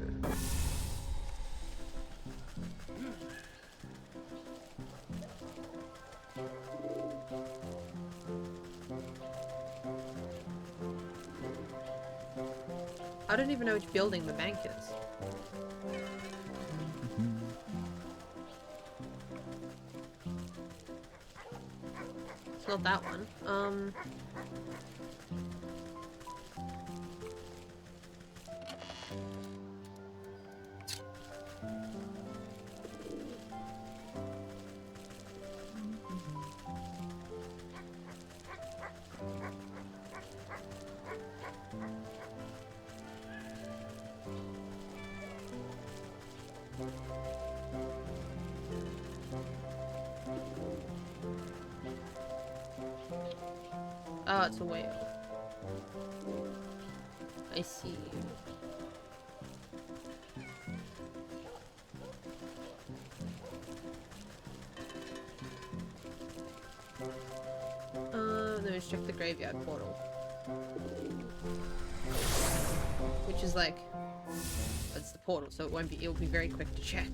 I don't even know which building the bank is. It's not that one. Oh, it's a whale. I see. Let me just check the graveyard portal. which is like, it's the portal, so it'll be very quick to check.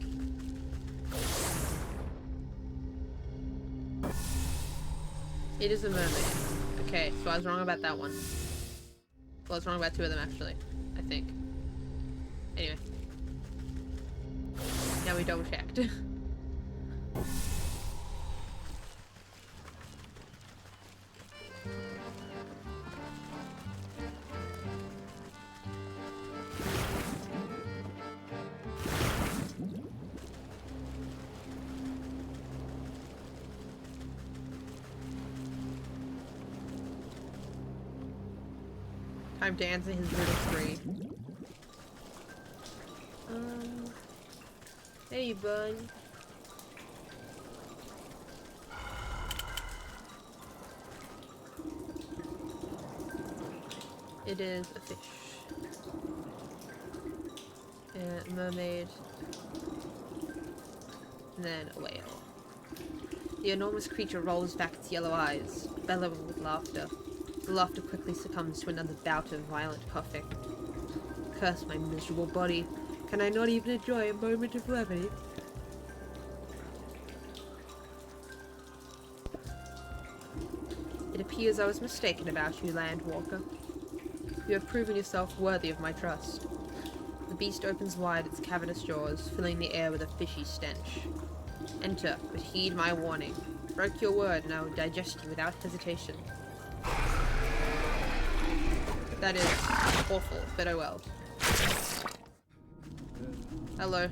It is a mermaid. Okay, so I was wrong about that one. Well, I was wrong about two of them actually, I think. Anyway. Now we double checked. Time to answer his riddle 3. Hey, bud. It is a fish. A mermaid. And then a whale. The enormous creature rolls back its yellow eyes, bellowing with laughter. The laughter quickly succumbs to another bout of violent coughing. Curse my miserable body. Can I not even enjoy a moment of levity? It appears I was mistaken about you, Landwalker. You have proven yourself worthy of my trust. The beast opens wide its cavernous jaws, filling the air with a fishy stench. Enter, but heed my warning. Break your word and I will digest you without hesitation. That is awful, but oh well. Hello.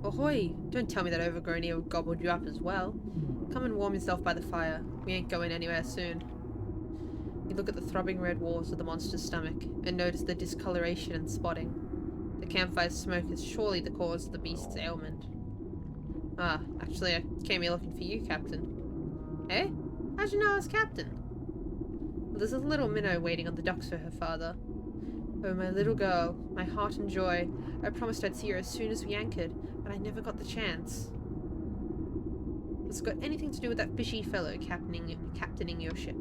Ahoy! Don't tell me that overgrown ear gobbled you up as well. Come and warm yourself by the fire. We ain't going anywhere soon. You look at the throbbing red walls of the monster's stomach, and notice the discoloration and spotting. The campfire smoke is surely the cause of the beast's ailment. Ah, actually I came here looking for you, Captain. Eh? How'd you know I was Captain? Well, there's a little minnow waiting on the docks for her father. Oh, my little girl, my heart and joy. I promised I'd see her as soon as we anchored, but I never got the chance. What's got anything to do with that fishy fellow captaining your ship?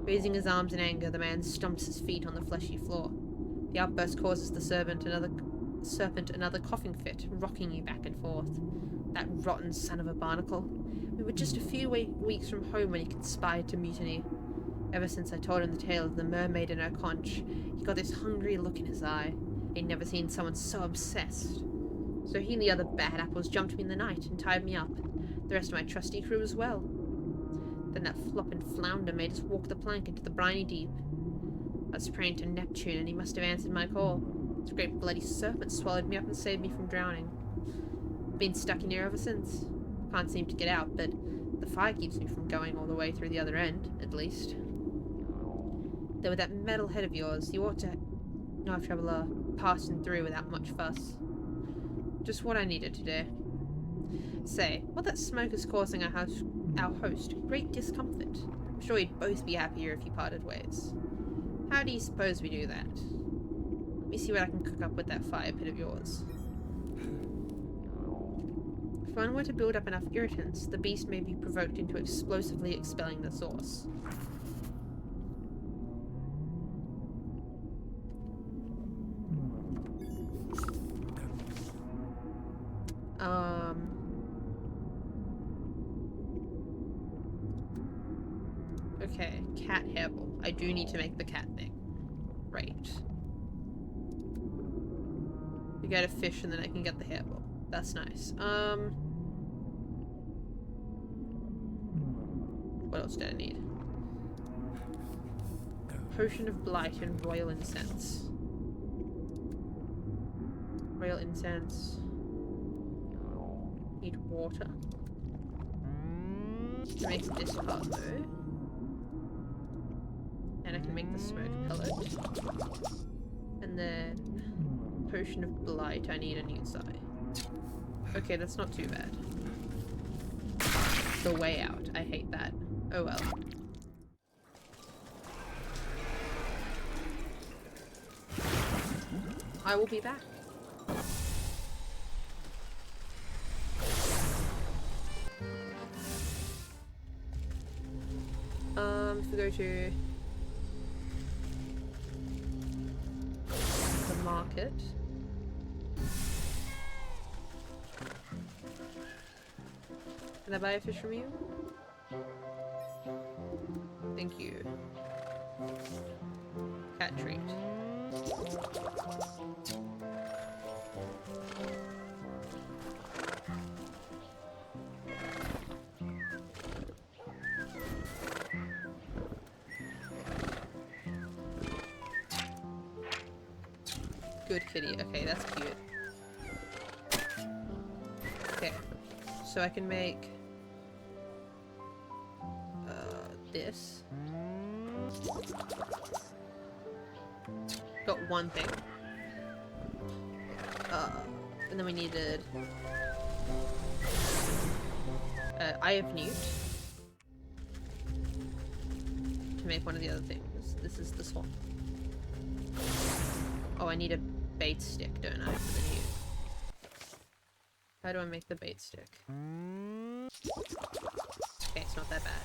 Raising his arms in anger, the man stomps his feet on the fleshy floor. The outburst causes the serpent another coughing fit, rocking you back and forth. That rotten son of a barnacle. We were just a few weeks from home when he conspired to mutiny. Ever since I told him the tale of the mermaid and her conch, he got this hungry look in his eye. He'd never seen someone so obsessed. So he and the other bad apples jumped me in the night and tied me up. The rest of my trusty crew as well. Then that floppin' flounder made us walk the plank into the briny deep. I was praying to Neptune and he must have answered my call. This great bloody serpent swallowed me up and saved me from drowning. Been stuck in here ever since. Can't seem to get out, but the fire keeps me from going all the way through the other end, at least. Though with that metal head of yours, you ought to know of trouble passing through without much fuss. Just what I needed today. Say, what that smoke is causing our host great discomfort. I'm sure you'd both be happier if you parted ways. How do you suppose we do that? Let me see what I can cook up with that fire pit of yours. If one were to build up enough irritants, the beast may be provoked into explosively expelling the source. Okay, cat hairball. I do need to make the cat thing. Right. We get a fish and then I can get the hairball. That's nice. What else did I need? Potion of Blight and Royal Incense. Royal Incense. Need water. To make this part though. And I can make the smoke pellet. And then Potion of Blight, I need a new side. Okay, that's not too bad. The way out. I hate that. Oh well. I will be back. If we go to market. Can I buy a fish from you? Thank you. Cat treat. Good kitty. Okay, that's cute. Okay. So I can make this. Got one thing. And then we needed Eye of Newt to make one of the other things. This is the swan. Oh, I need a bait stick, don't I, for the newt? How do I make the bait stick? Okay, it's not that bad.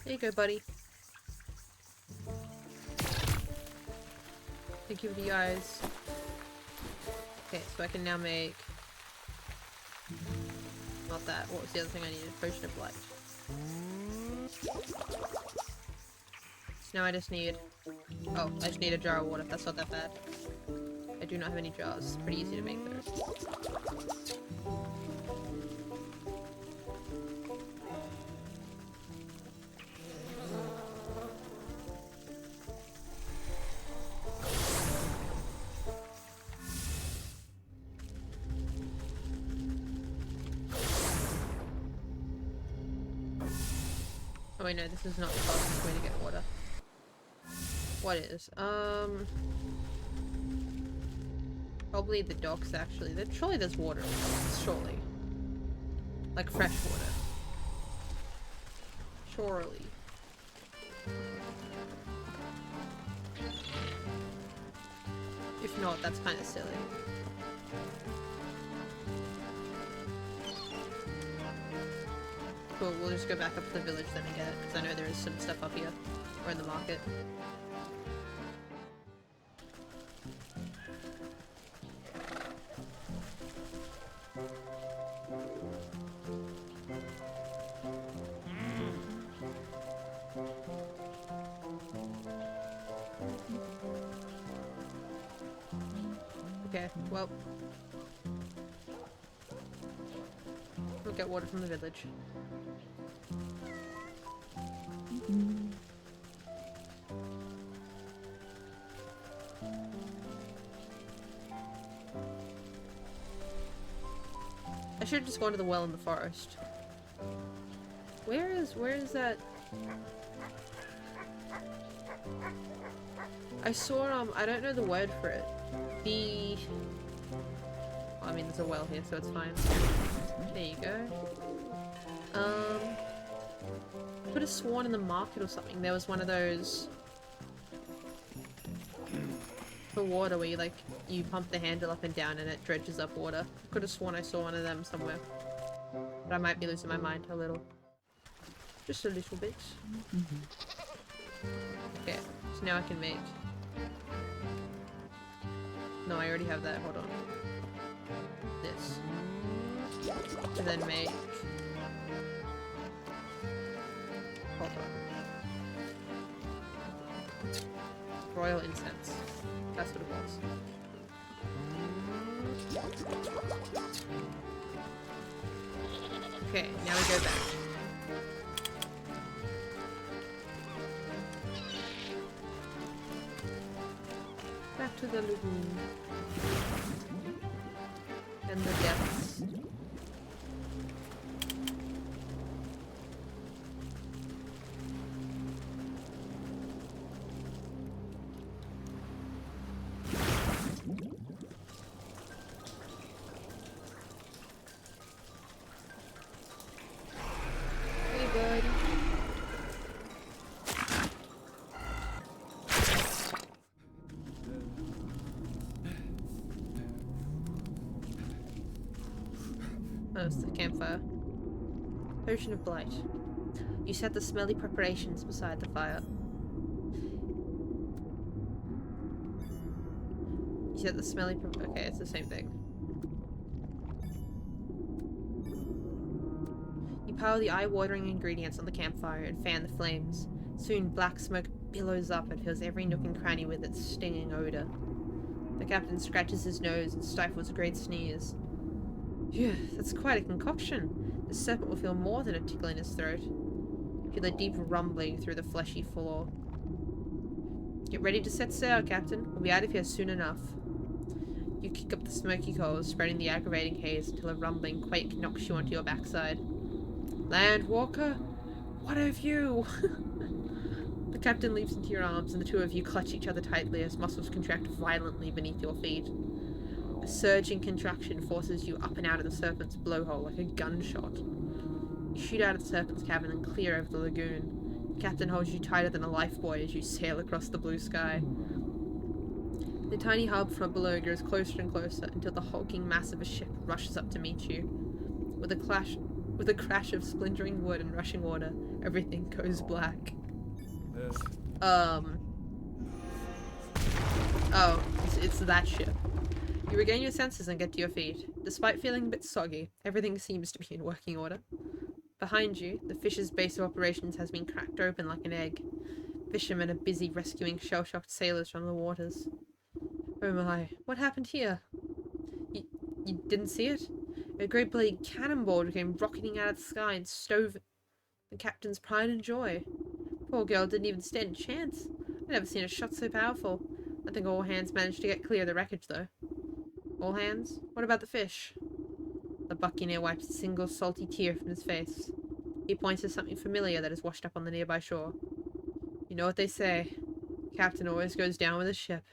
There you go, buddy. Thank you for the eyes. Okay, so I can now make... Not that. What was the other thing I needed? Potion of light. So now I just need... Oh, I just need a jar of water. That's not that bad. I do not have any jars. It's pretty easy to make those. Oh wait, no, this is not the fastest way to get water. What is? Probably the docks, actually. Surely there's water in the docks, surely. Like fresh water. Surely. If not, that's kind of silly. Cool, we'll just go back up to the village then and get it, because I know there is some stuff up here. Or in the market. Okay, well. We'll get water from the village. I should have just gone to the well in the forest. Where is that? I saw, I don't know the word for it. The... Well, I mean, there's a well here, so it's fine. There you go. I could have sworn in the market or something there was one of those... for water where you, like, you pump the handle up and down and it dredges up water. I could have sworn I saw one of them somewhere. But I might be losing my mind a little. Just a little bit. Okay, so now I can make... No, I already have that. Hold on. This. And then make... Hold on. Royal incense. That's what it was. Okay, now we go back. Back to the lagoon. And the depths. Oh, it's the campfire. Potion of Blight. You set the smelly preparations beside the fire. You set the smelly okay, it's the same thing. You pile the eye-watering ingredients on the campfire and fan the flames. Soon, black smoke billows up and fills every nook and cranny with its stinging odor. The captain scratches his nose and stifles a great sneeze. Phew, that's quite a concoction. The serpent will feel more than a tickle in his throat. Feel a deep rumbling through the fleshy floor. Get ready to set sail, Captain. We'll be out of here soon enough. You kick up the smoky coals, spreading the aggravating haze until a rumbling quake knocks you onto your backside. Land walker? What have you? The captain leaps into your arms and the two of you clutch each other tightly as muscles contract violently beneath your feet. A surging contraction forces you up and out of the serpent's blowhole like a gunshot. You shoot out of the serpent's cabin and clear over the lagoon. The captain holds you tighter than a lifebuoy as you sail across the blue sky. The tiny hub from below grows closer and closer until the hulking mass of a ship rushes up to meet you. With a crash of splintering wood and rushing water, everything goes black. Oh, it's that ship. You regain your senses and get to your feet. Despite feeling a bit soggy, everything seems to be in working order. Behind you, the fish's base of operations has been cracked open like an egg. Fishermen are busy rescuing shell-shocked sailors from the waters. Oh my, what happened here? You didn't see it? A great bloody cannonball came rocketing out of the sky and stove the captain's pride and joy. Poor girl didn't even stand a chance. I've never seen a shot so powerful. I think all hands managed to get clear of the wreckage, though. All hands? What about the fish? The buccaneer wipes a single salty tear from his face. He points to something familiar that is washed up on the nearby shore. You know what they say. Captain always goes down with a ship.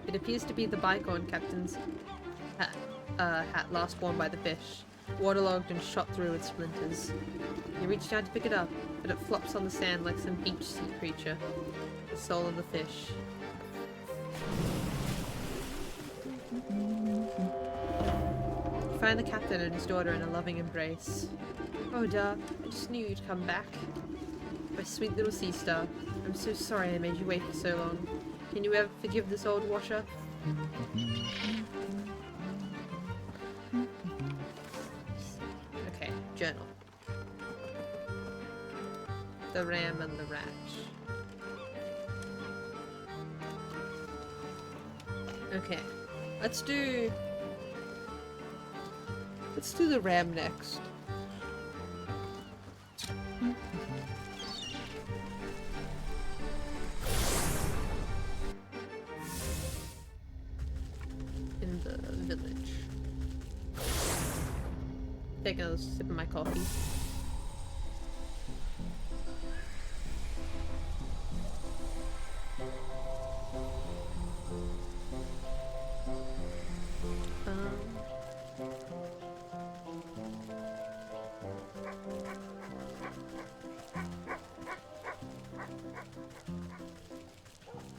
It appears to be the bygone captain's hat last worn by the fish, waterlogged and shot through with splinters. You reach down to pick it up, but it flops on the sand like some beach sea creature. The soul of the fish. You find the captain and his daughter in a loving embrace. Oh, Dar, I just knew you'd come back. My sweet little sea star, I'm so sorry I made you wait for so long. Can you ever forgive this old washer? Okay, journal. The ram and the rat. Okay, let's do the ram next. In the village. Take a sip of my coffee.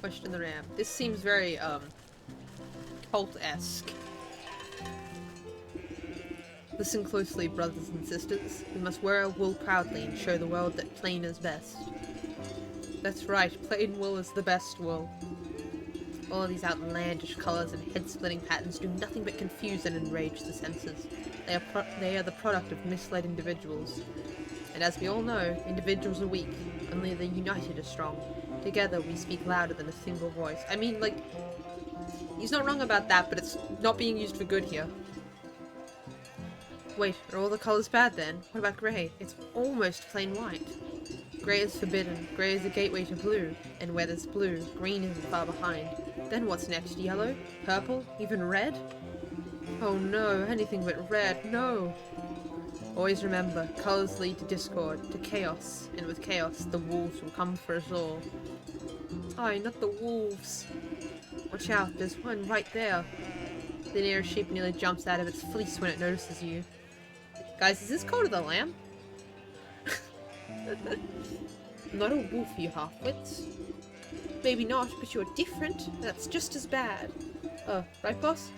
Question the ram. This seems very, cult-esque. Listen closely, brothers and sisters. We must wear our wool proudly and show the world that plain is best. That's right, plain wool is the best wool. All of these outlandish colours and head-splitting patterns do nothing but confuse and enrage the senses. They are the product of misled individuals. And as we all know, individuals are weak, only the united are strong. Together we speak louder than a single voice. I mean, like, he's not wrong about that, but it's not being used for good here. Wait, are all the colours bad then? What about grey? It's almost plain white. Grey is forbidden, grey is a gateway to blue, and where there's blue, green isn't far behind. Then what's next? Yellow? Purple? Even red? Oh no, anything but red, no! Always remember, colours lead to discord, to chaos, and with chaos, the wolves will come for us all. Aye, not the wolves. Watch out, there's one right there. The nearest sheep nearly jumps out of its fleece when it notices you. Guys, is this Cult of the Lamb? I'm not a wolf, you half-wits. Maybe not, but you're different. That's just as bad. Oh, right, boss?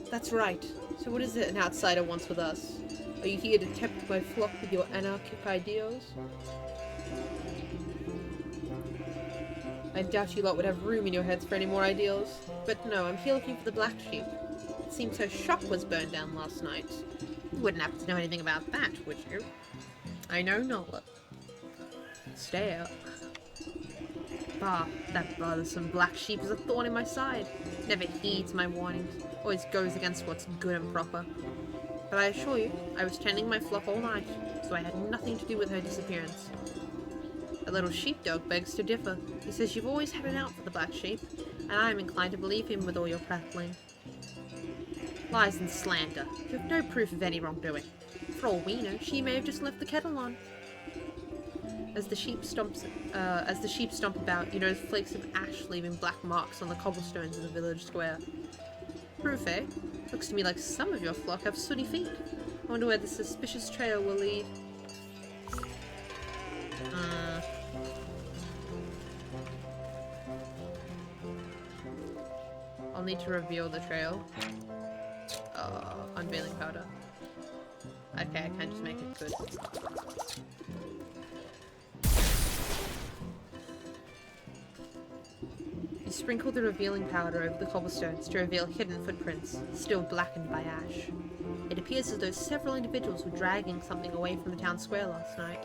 That's right. So what is it an outsider wants with us? Are you here to tempt my flock with your anarchic ideals? I doubt you lot would have room in your heads for any more ideals. But no, I'm here looking for the black sheep. It seems her shop was burned down last night. You wouldn't happen to know anything about that, would you? I know not. Stay out. Bah, that bothersome black sheep is a thorn in my side. Never heeds my warnings. Always goes against what's good and proper. But I assure you, I was tending my flock all night, so I had nothing to do with her disappearance. The little sheepdog begs to differ. He says you've always had an out for the black sheep, and I am inclined to believe him with all your prattling. Lies and slander. You have no proof of any wrongdoing. For all we know, she may have just left the kettle on. As the sheep stomp about, you notice flakes of ash leaving black marks on the cobblestones of the village square. Proof, eh? Looks to me like some of your flock have sooty feet. I wonder where the suspicious trail will lead. I'll need to reveal the trail. Unveiling powder. Okay, I can just make it good. You sprinkle the revealing powder over the cobblestones to reveal hidden footprints, still blackened by ash. It appears as though several individuals were dragging something away from the town square last night.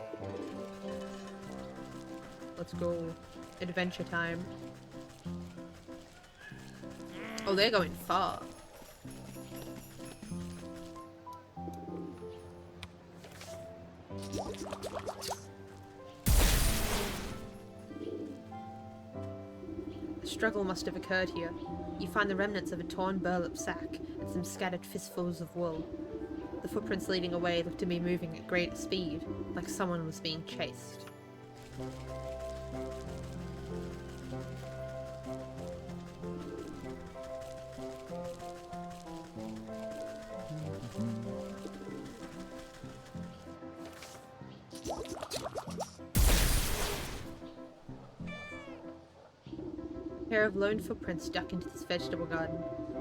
Let's go. Adventure time. Oh, they're going far. A struggle must have occurred here. You find the remnants of a torn burlap sack and some scattered fistfuls of wool. The footprints leading away look to be moving at great speed, like someone was being chased. A pair of lone footprints duck into this vegetable garden.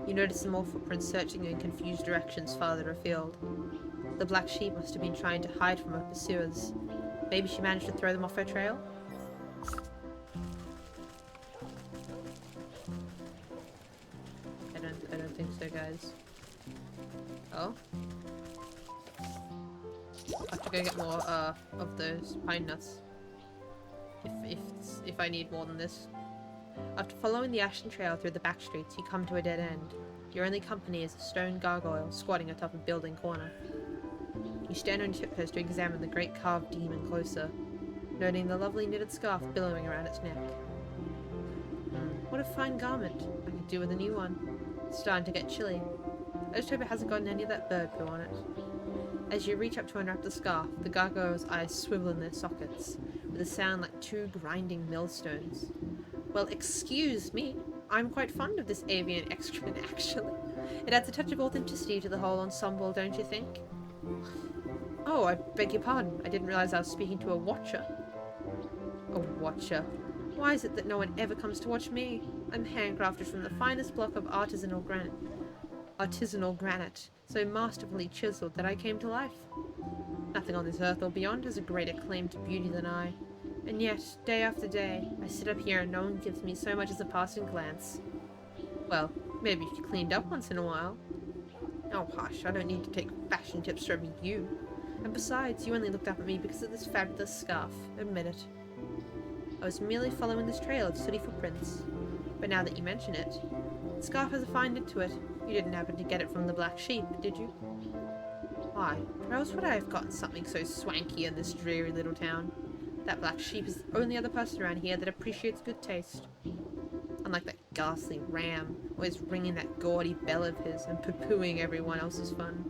You notice some more footprints searching in confused directions farther afield. The black sheep must have been trying to hide from her pursuers. Maybe she managed to throw them off her trail? I don't think so, guys. Oh? I have to go get more, of those pine nuts. If I need more than this. After following the ashen trail through the back streets, you come to a dead end. Your only company is a stone gargoyle squatting atop a building corner. You stand on your tiptoes to examine the great carved demon closer, noting the lovely knitted scarf billowing around its neck. What a fine garment. I could do with a new one. It's starting to get chilly. I just hope it hasn't gotten any of that bird poo on it. As you reach up to unwrap the scarf, the gargoyle's eyes swivel in their sockets, with a sound like two grinding millstones. Well, excuse me. I'm quite fond of this avian excrement, actually. It adds a touch of authenticity to the whole ensemble, don't you think? Oh, I beg your pardon. I didn't realize I was speaking to a watcher. A watcher? Why is it that no one ever comes to watch me? I'm handcrafted from the finest block of artisanal granite, so masterfully chiseled that I came to life. Nothing on this earth or beyond has a greater claim to beauty than I. And yet, day after day, I sit up here and no one gives me so much as a passing glance. Well, maybe if you cleaned up once in a while. Oh hush, I don't need to take fashion tips from you. And besides, you only looked up at me because of this fabulous scarf. Admit it. I was merely following this trail of sooty footprints. But now that you mention it, the scarf has a fine knit to it. You didn't happen to get it from the black sheep, did you? Why, or else would I have gotten something so swanky in this dreary little town? That black sheep is the only other person around here that appreciates good taste. Unlike that ghastly ram, always ringing that gaudy bell of his and poo-pooing everyone else's fun.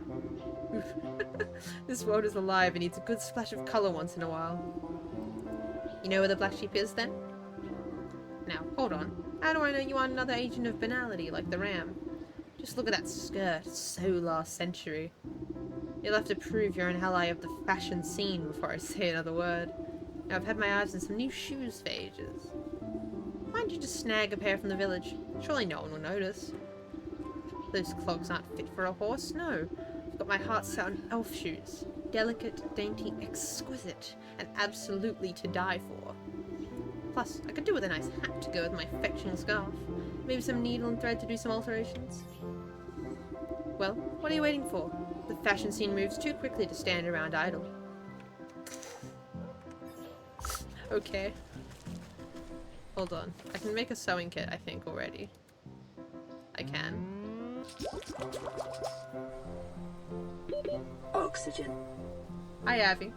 This world is alive and needs a good splash of colour once in a while. You know where the black sheep is, then? Now, hold on. How do I know you aren't another agent of banality like the ram? Just look at that skirt, it's so last century. You'll have to prove you're an ally of the fashion scene before I say another word. Now, I've had my eyes on some new shoes for ages. Why don't you just snag a pair from the village? Surely no one will notice. Those clogs aren't fit for a horse, no. I've got my heart's out elf shoes. Delicate, dainty, exquisite, and absolutely to die for. Plus, I could do with a nice hat to go with my fetching scarf. Maybe some needle and thread to do some alterations. Well, what are you waiting for? The fashion scene moves too quickly to stand around idle. Okay. Hold on. I can make a sewing kit, I think, already. I can. Oxygen. Hi, Abby.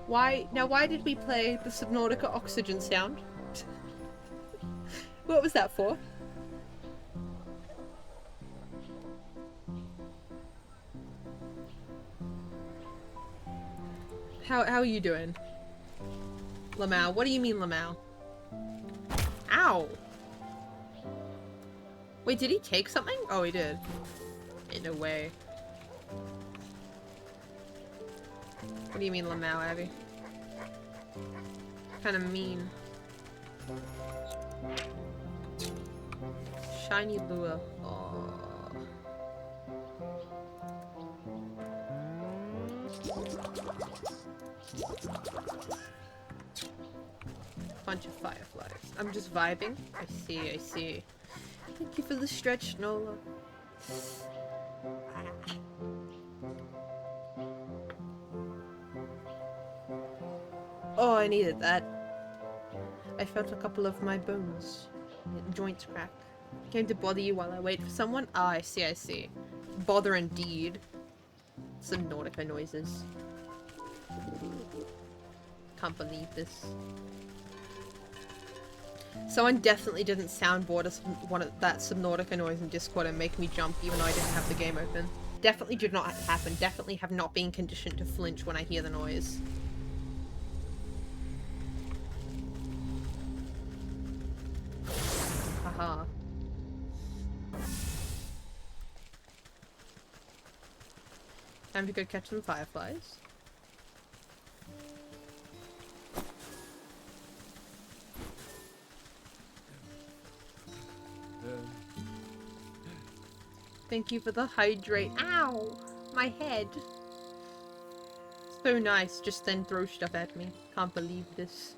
Why did we play the Subnautica oxygen sound? What was that for? How are you doing? Lamau, what do you mean Lamau? Ow! Wait, did he take something? Oh, he did. Ain't no way. What do you mean Lamau, Abby? Kinda mean. Shiny lure. Oh. Bunch of fireflies. I'm just vibing. I see, I see. Thank you for the stretch, Nola. Oh, I needed that. I felt a couple of my bones. Joints crack. Came to bother you while I wait for someone? Ah, I see, I see. Bother indeed. Some Nautica noises. Can't believe this. Someone definitely didn't soundboard us one of that Subnautica noise in Discord and make me jump even though I didn't have the game open. Definitely did not happen. Definitely have not been conditioned to flinch when I hear the noise. Haha. Time to go catch some fireflies. Thank you for the hydrate. Ow! My head. So nice, just then throw stuff at me. Can't believe this.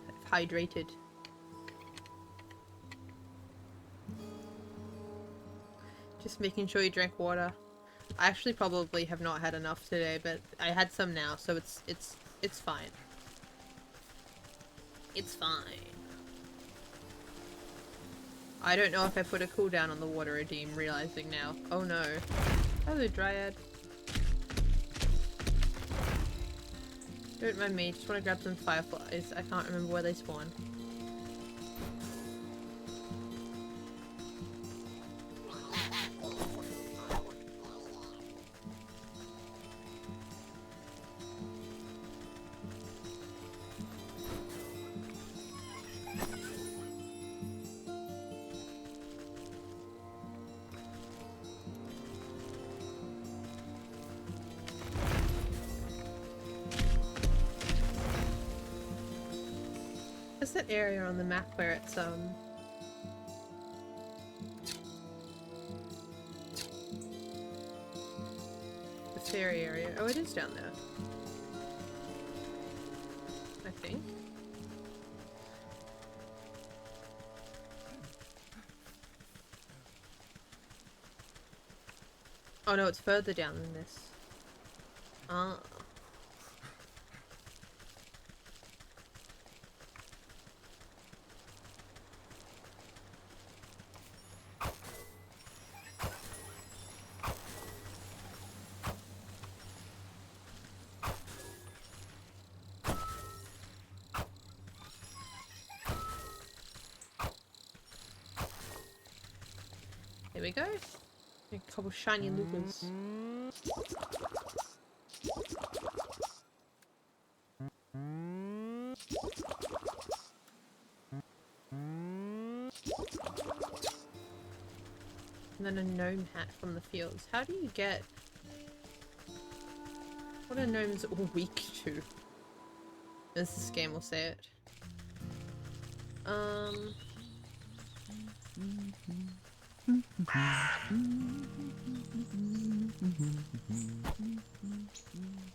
I've hydrated. Just making sure you drink water. I actually probably have not had enough today, but I had some now, so it's fine. It's fine. I don't know if I put a cooldown on the water redeem, realizing now. Oh no. Hello, Dryad. Don't mind me, just want to grab some fireflies. I can't remember where they spawn. What's that area on the map where it's the fairy area? Oh, it is down there. I think. Oh no, it's further down than this. Ah. There we go. A couple shiny loopers. And then a gnome hat from the fields. How do you get... What are gnomes all weak to? This game will say it.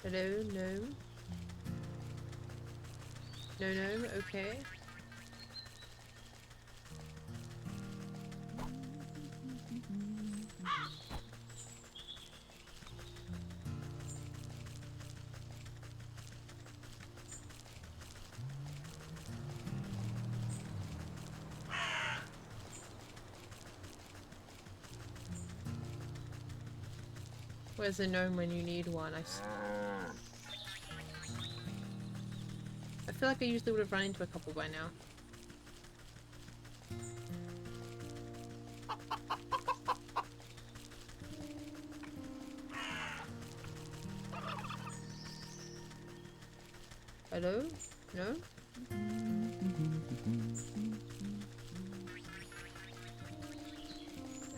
Hello, no. No, okay. Where's the gnome when you need one? I feel like I usually would have run into a couple by now. Hello? No?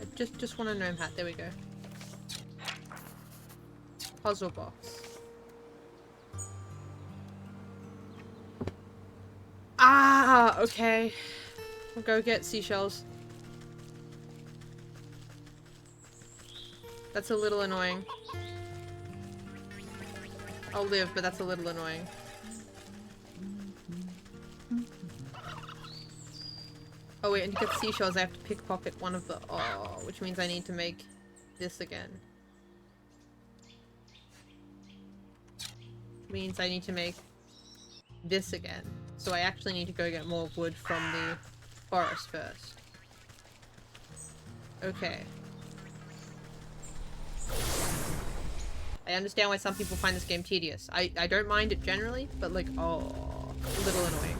I just want a gnome hat. There we go. Puzzle box. Ah, okay. I'll go get seashells. That's a little annoying. I'll live, but that's a little annoying. Oh wait, and to get seashells I have to pickpocket one of the- oh, which means I need to make this again. Means I need to make this again. So I actually need to go get more wood from the forest first. Okay. I understand why some people find this game tedious. I don't mind it generally, but like, oh, a little annoying.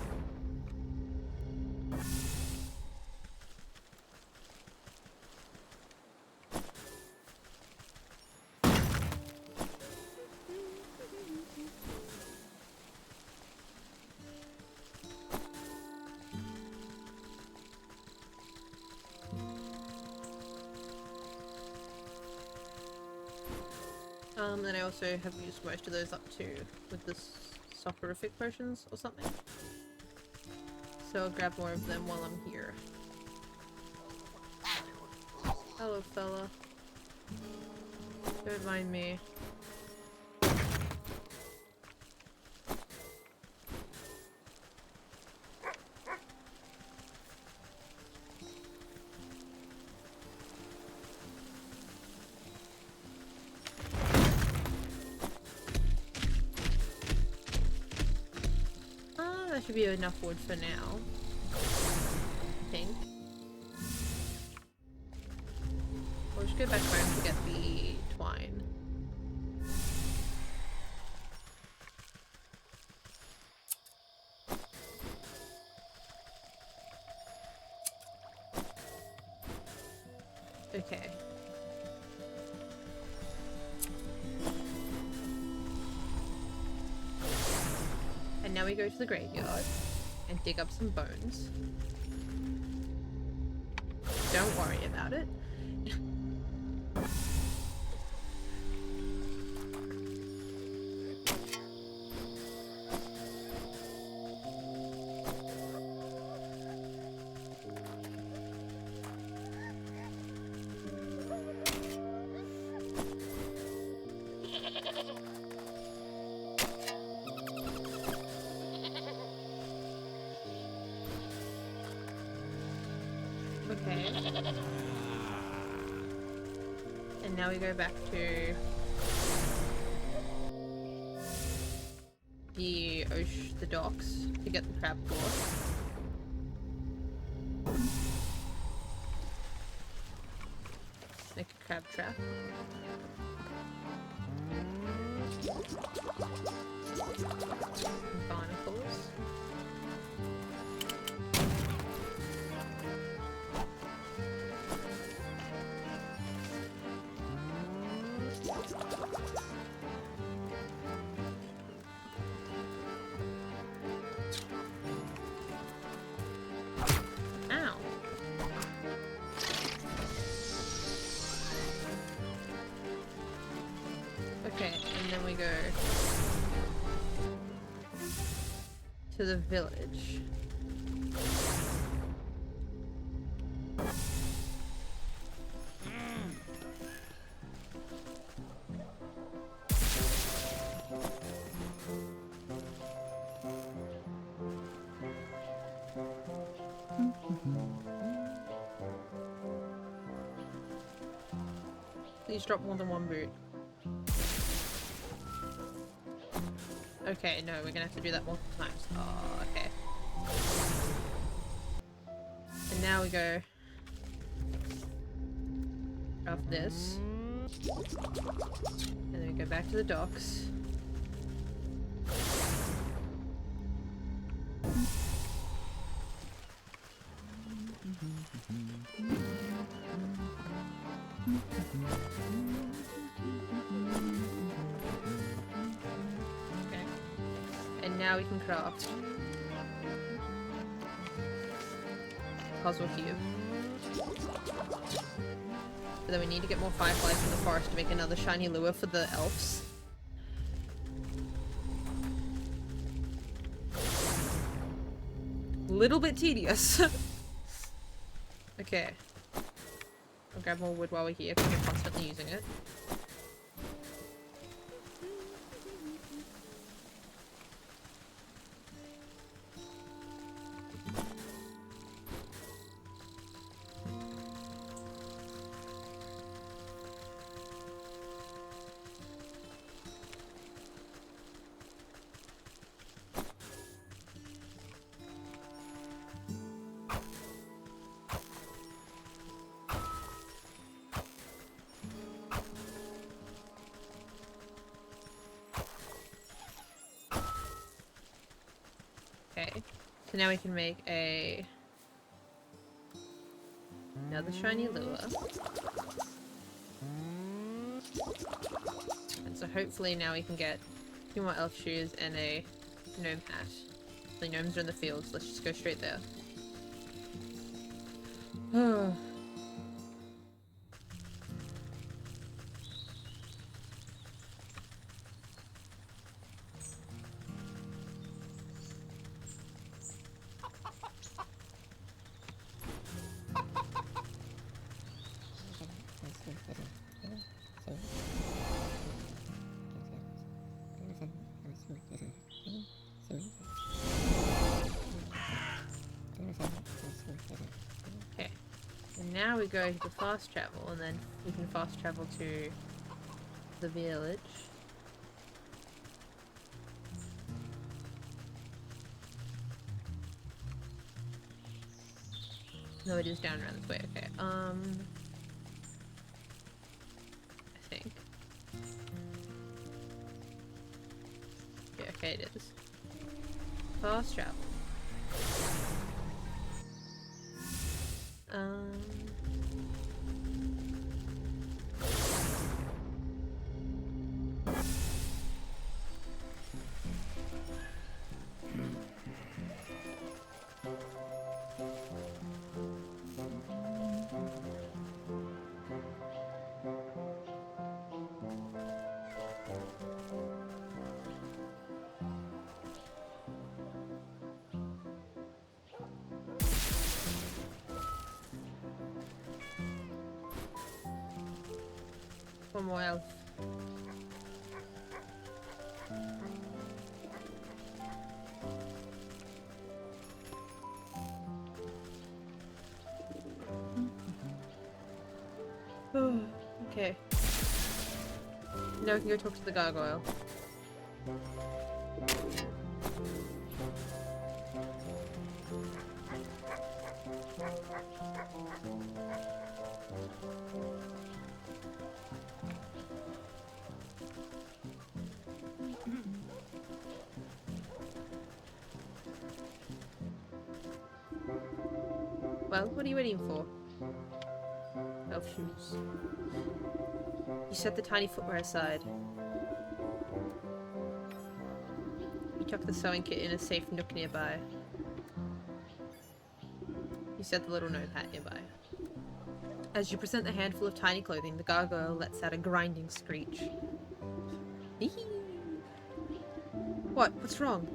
Then I also have used most of those up to with the soporific potions or something. So I'll grab more of them while I'm here. Hello, fella. Don't mind me. That should be enough wood for now. I think. We'll just go back home to get the twine. Okay. And now we go to the graveyard and dig up some bones. Don't worry about it. Okay. And now we go back to the docks to get the crab claw. Make a crab trap. Barnacles. Ow. Okay, and then we go to the village. Please drop more than one boot. Okay, no, we're gonna have to do that multiple times. Oh, okay. And now we go up this. And then we go back to the docks. Okay. And now we can craft puzzle cube. But then we need to get more fireflies from the forest to make another shiny lure for the elves. Little bit tedious. Okay. I'll grab more wood while we're here because we're constantly using it. Okay, so now we can make another shiny lure. And so hopefully now we can get 2 more elf shoes and a gnome hat. The gnomes are in the fields, let's just go straight there. Okay, and now we go to fast travel, and then we can fast travel to the village. No, it is down around this way. Okay, I think. Yeah, okay, it is. Fast travel. One more elf. Okay. Now we can go talk to the gargoyle. Well, what are you waiting for? Elf shoes. You set the tiny footwear aside. You tuck the sewing kit in a safe nook nearby. You set the little gnome hat nearby. As you present the handful of tiny clothing, the gargoyle lets out a grinding screech. What? What's wrong?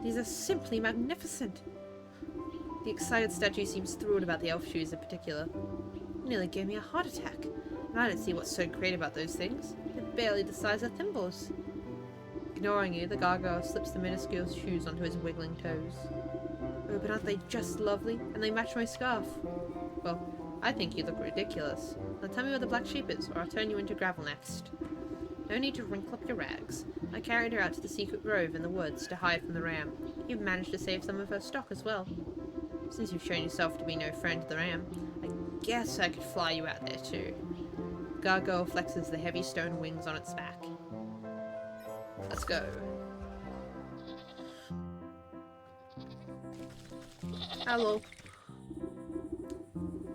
These are simply magnificent. The excited statue seems thrilled about the elf shoes in particular. It nearly gave me a heart attack, and I don't see what's so great about those things. They're barely the size of thimbles. Ignoring you, the gargoyle slips the minuscule shoes onto his wiggling toes. Oh, but aren't they just lovely? And they match my scarf. Well, I think you look ridiculous. Now tell me where the black sheep is, or I'll turn you into gravel next. No need to wrinkle up your rags. I carried her out to the secret grove in the woods to hide from the ram. You've managed to save some of her stock as well. Since you've shown yourself to be no friend to the ram, I guess I could fly you out there too. Gargoyle flexes the heavy stone wings on its back. Let's go. Hello.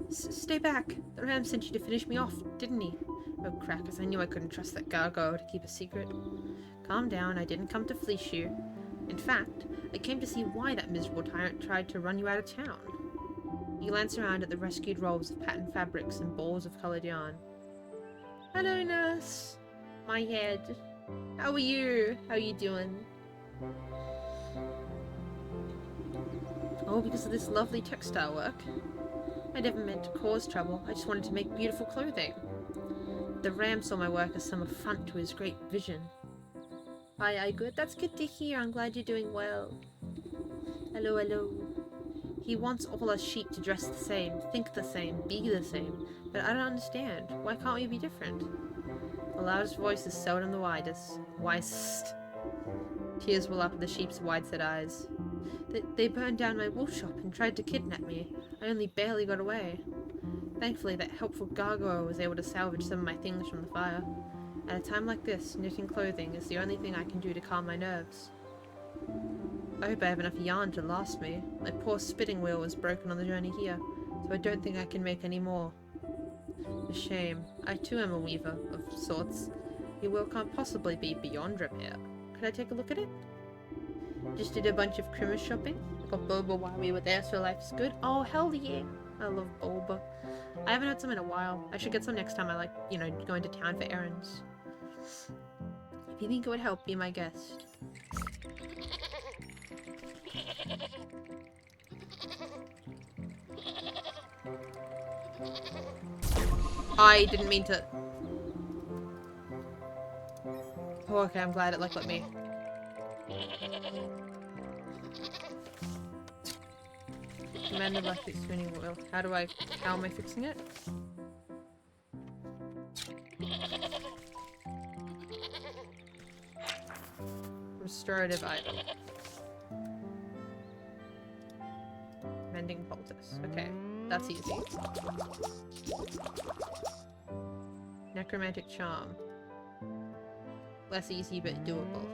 Stay back. The ram sent you to finish me off, didn't he? Oh, crackers, I knew I couldn't trust that gargoyle to keep a secret. Calm down, I didn't come to fleece you. In fact, I came to see why that miserable tyrant tried to run you out of town. You glance around at the rescued rolls of patterned fabrics and balls of coloured yarn. Hello, nurse. My head. How are you? How are you doing? Oh, because of this lovely textile work. I never meant to cause trouble. I just wanted to make beautiful clothing. The ram saw my work as some affront to his great vision. Hi, good. That's good to hear. I'm glad you're doing well. Hello, hello. He wants all us sheep to dress the same, think the same, be the same. But I don't understand. Why can't we be different? The loudest voice is seldom the wisest. Tears well up in the sheep's wide-set eyes. They burned down my wool shop and tried to kidnap me. I only barely got away. Thankfully, that helpful gargoyle was able to salvage some of my things from the fire. At a time like this, knitting clothing is the only thing I can do to calm my nerves. I hope I have enough yarn to last me. My poor spinning wheel was broken on the journey here, so I don't think I can make any more. A shame. I too am a weaver, of sorts. Your wheel can't possibly be beyond repair. Could I take a look at it? Just did a bunch of Christmas shopping. I got boba while we were there, so life's good. Oh, hell yeah! I love boba. I haven't had some in a while. I should get some next time I like, going to town for errands. If you think it would help, be my guest. I didn't mean to... Oh, okay, I'm glad it let me. Command the electric spinning wheel. How am I fixing it? Restorative item. Mending poultice. Okay, that's easy. Necromantic charm. Less easy but doable.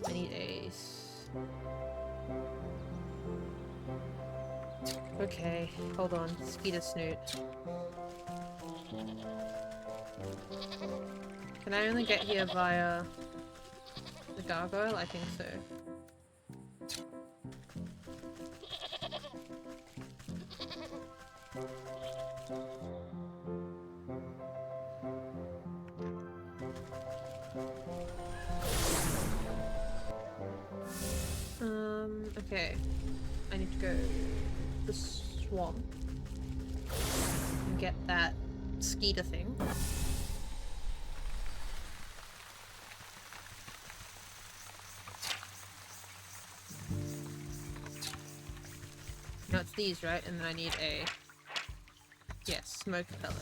I need a... Okay, hold on. Skeeter snoot. Can I only get here via the gargoyle? I think so. Okay. I need to go the swamp and get that skeeter thing. No, it's these, right? And then I need a... Yes, smoke pellet.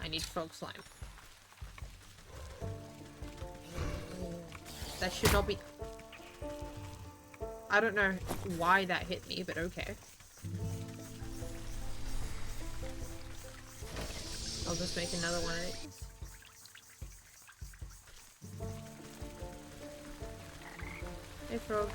I need frog slime. That should not be... I don't know why that hit me, but okay. I'll just make another one of these. Hey, frogs.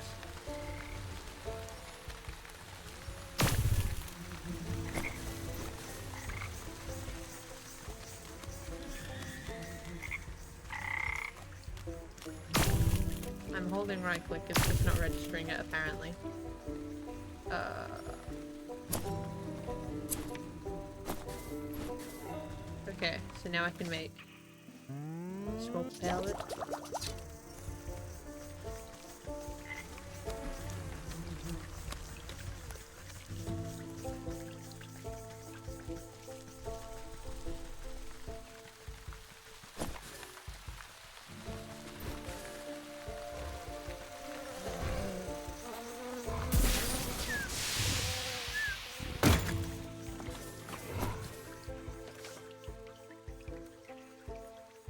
I'm holding right click, it's just not registering it apparently. Okay, so now I can make scroll palette.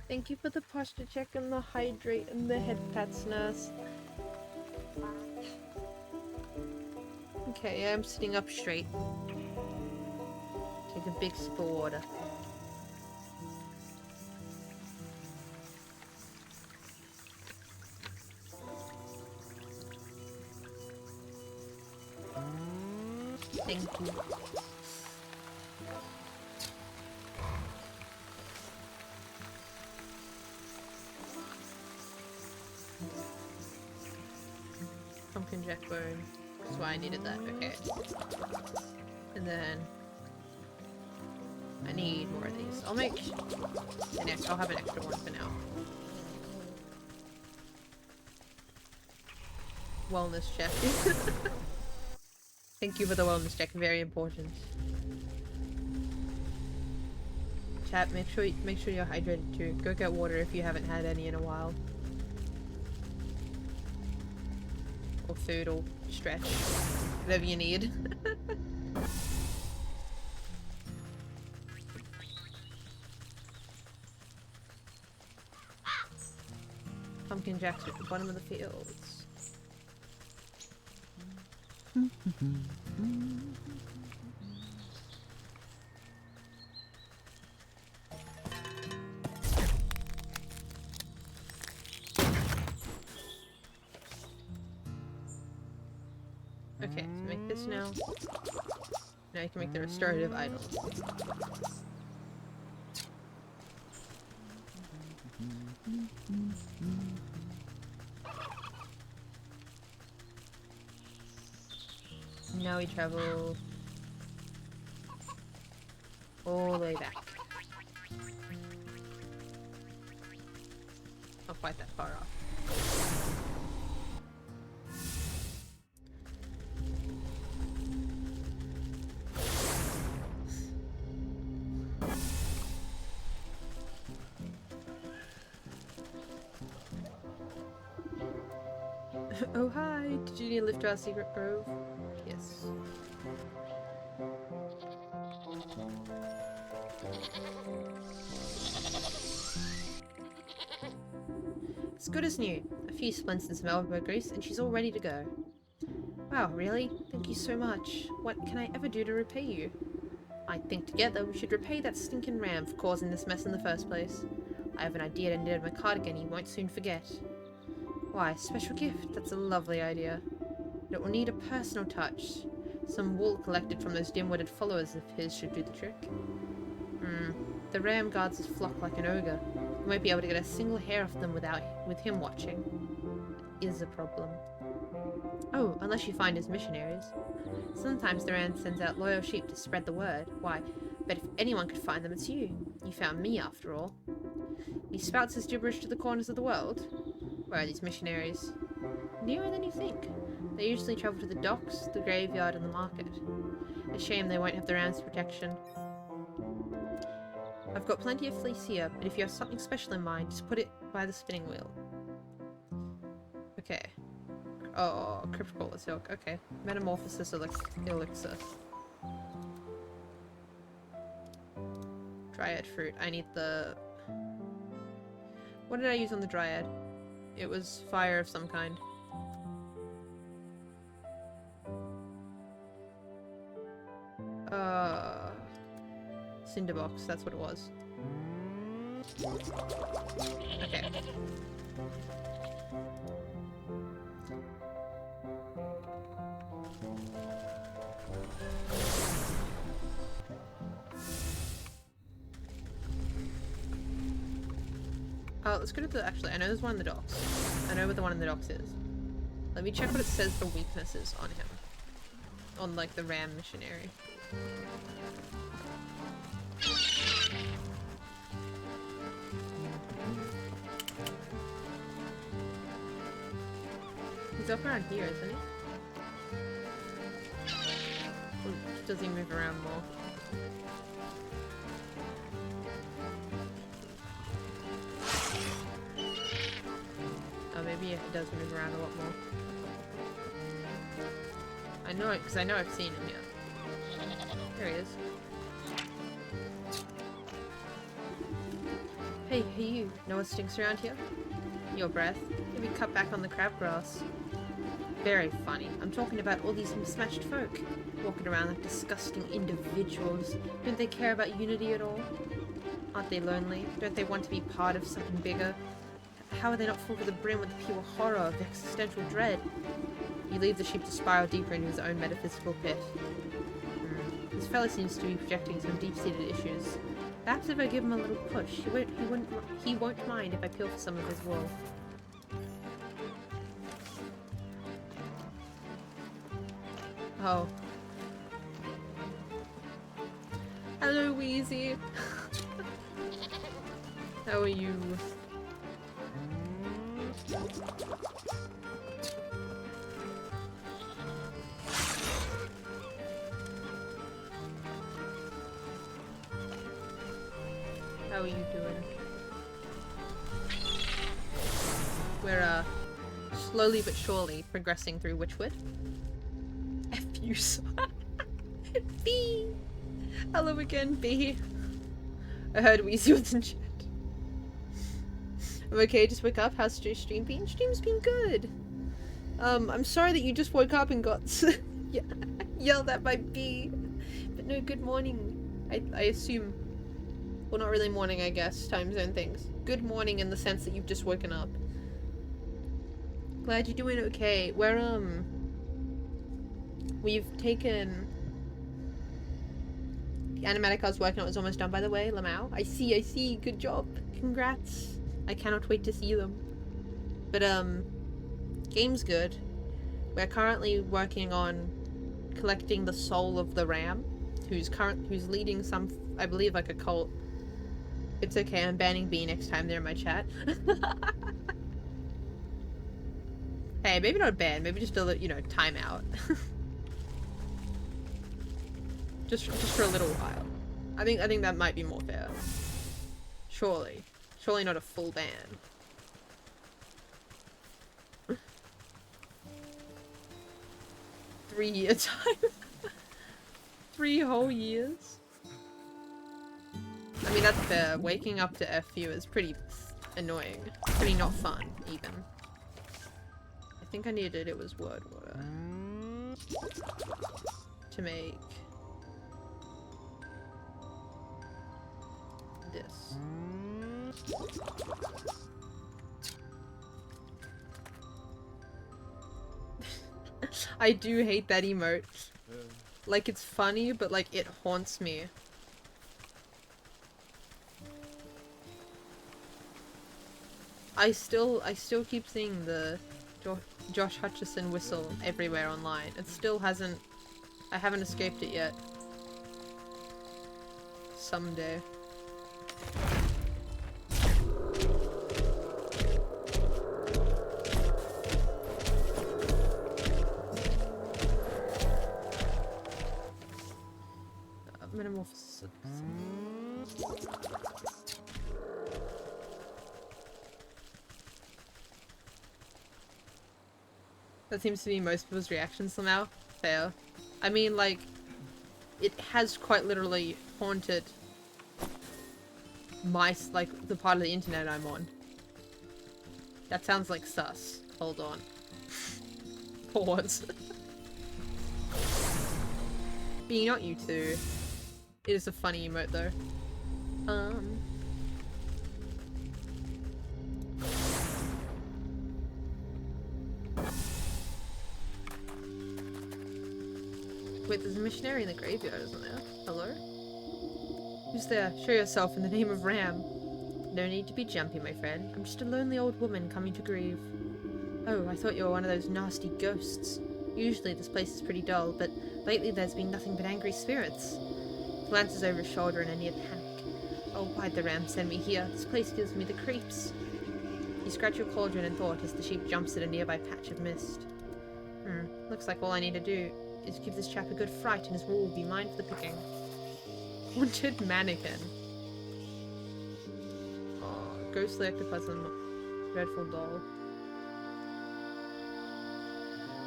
Thank you for the posture check and the hydrate and the head pats, nurse. Okay, I'm sitting up straight. Take a big sip of water. Thank you. Pumpkin jack bone. That's why I needed that. Okay. And then I need more of these. I'll make an extra. I'll have an extra one for now. Wellness check. Thank you for the wellness check. Very important. Chat, make sure you're hydrated too. Go get water if you haven't had any in a while. Or food or stretch. Whatever you need. Pumpkin jacks at the bottom of the fields. Okay, so make this now. Now you can make the restorative idols. Now we travel all the way back. Not quite that far off. Oh hi! Did you need a lift to our secret grove? Yes. As good as new. A few splints and some elbow grease, and she's all ready to go. Wow, really? Thank you so much. What can I ever do to repay you? I think together we should repay that stinking ram for causing this mess in the first place. I have an idea to knit my cardigan he won't soon forget. Why, special gift? That's a lovely idea. But it will need a personal touch. Some wool collected from those dim-witted followers of his should do the trick. The ram guards his flock like an ogre. You won't be able to get a single hair off them with him watching. Is a problem. Oh, unless you find his missionaries. Sometimes the ram sends out loyal sheep to spread the word. Why, but if anyone could find them, it's you. You found me, after all. He spouts his gibberish to the corners of the world. Where are these missionaries? Nearer than you think. They usually travel to the docks, the graveyard, and the market. A shame they won't have the ram's protection. I've got plenty of fleece here, but if you have something special in mind, just put it by the spinning wheel. Okay. Oh, Cryptcrawler Silk. Okay. Metamorphosis Elixir. Dryad fruit. I need the... What did I use on the Dryad? It was fire of some kind. Cinderbox, that's what it was. Okay. Let's go to the... Actually, I know there's one in the docks. I know where the one in the docks is. Let me check what it says for weaknesses on him. On, like, the ram missionary. He's up around here, isn't he? Or does he move around more? Oh, maybe he does move around a lot more. I know it, because I know I've seen him yet. There he is. Hey you. Know what stinks around here? Your breath. Maybe cut back on the crabgrass. Very funny. I'm talking about all these smashed folk. Walking around like disgusting individuals. Don't they care about unity at all? Aren't they lonely? Don't they want to be part of something bigger? How are they not full to the brim with the pure horror of existential dread? You leave the sheep to spiral deeper into his own metaphysical pit. This fella seems to be projecting some deep-seated issues. Perhaps if I give him a little push, he won't mind if I peel for some of his wool. Oh. Hello, Wheezy. How are you? How are you doing? We're, slowly but surely progressing through Wytchwood. F-use. B! Hello again, B. I heard Weezy was in chat. I'm okay, just wake up. How's your stream been? Stream's been good. I'm sorry that you just woke up and got yelled at by B. But no, good morning. I assume. Well, not really morning, I guess. Time zone things. Good morning in the sense that you've just woken up. Glad you're doing okay. We've taken... The animatic I was working on was almost done, by the way, Lamau. I see. Good job. Congrats. I cannot wait to see them. But, game's good. We're currently working on collecting the soul of the ram, who's leading some, I believe, like a cult. It's okay, I'm banning B next time they're in my chat. Hey, maybe not ban, maybe just a, you know, timeout. just for a little while. I think that might be more fair. Surely not a full ban. 3-year time. 3 whole years. I mean, that's fair. Waking up to FU is pretty annoying. Pretty not fun, even. I think I needed it was word water to make this. I do hate that emote. Like, it's funny, but like it haunts me. I still keep seeing the Josh Hutcherson whistle everywhere online. It still hasn't... I haven't escaped it yet. Someday. Metamorphosis. That seems to be most people's reactions somehow. Fair. I mean, like, it has quite literally haunted like, the part of the internet I'm on. That sounds like sus. Hold on. Pause. Being not you two. It is a funny emote though. Wait, there's a missionary in the graveyard, isn't there? Hello? Who's there? Show yourself in the name of Ram. No need to be jumpy, my friend. I'm just a lonely old woman coming to grieve. Oh, I thought you were one of those nasty ghosts. Usually this place is pretty dull, but lately there's been nothing but angry spirits. He glances over his shoulder in a near panic. Oh, why'd the Ram send me here? This place gives me the creeps. You scratch your cauldron in thought as the sheep jumps at a nearby patch of mist. Looks like all I need to do is give this chap a good fright and his wool will be mine for the picking. Haunted mannequin. Oh, ghostly ectoplasm. Dreadful doll.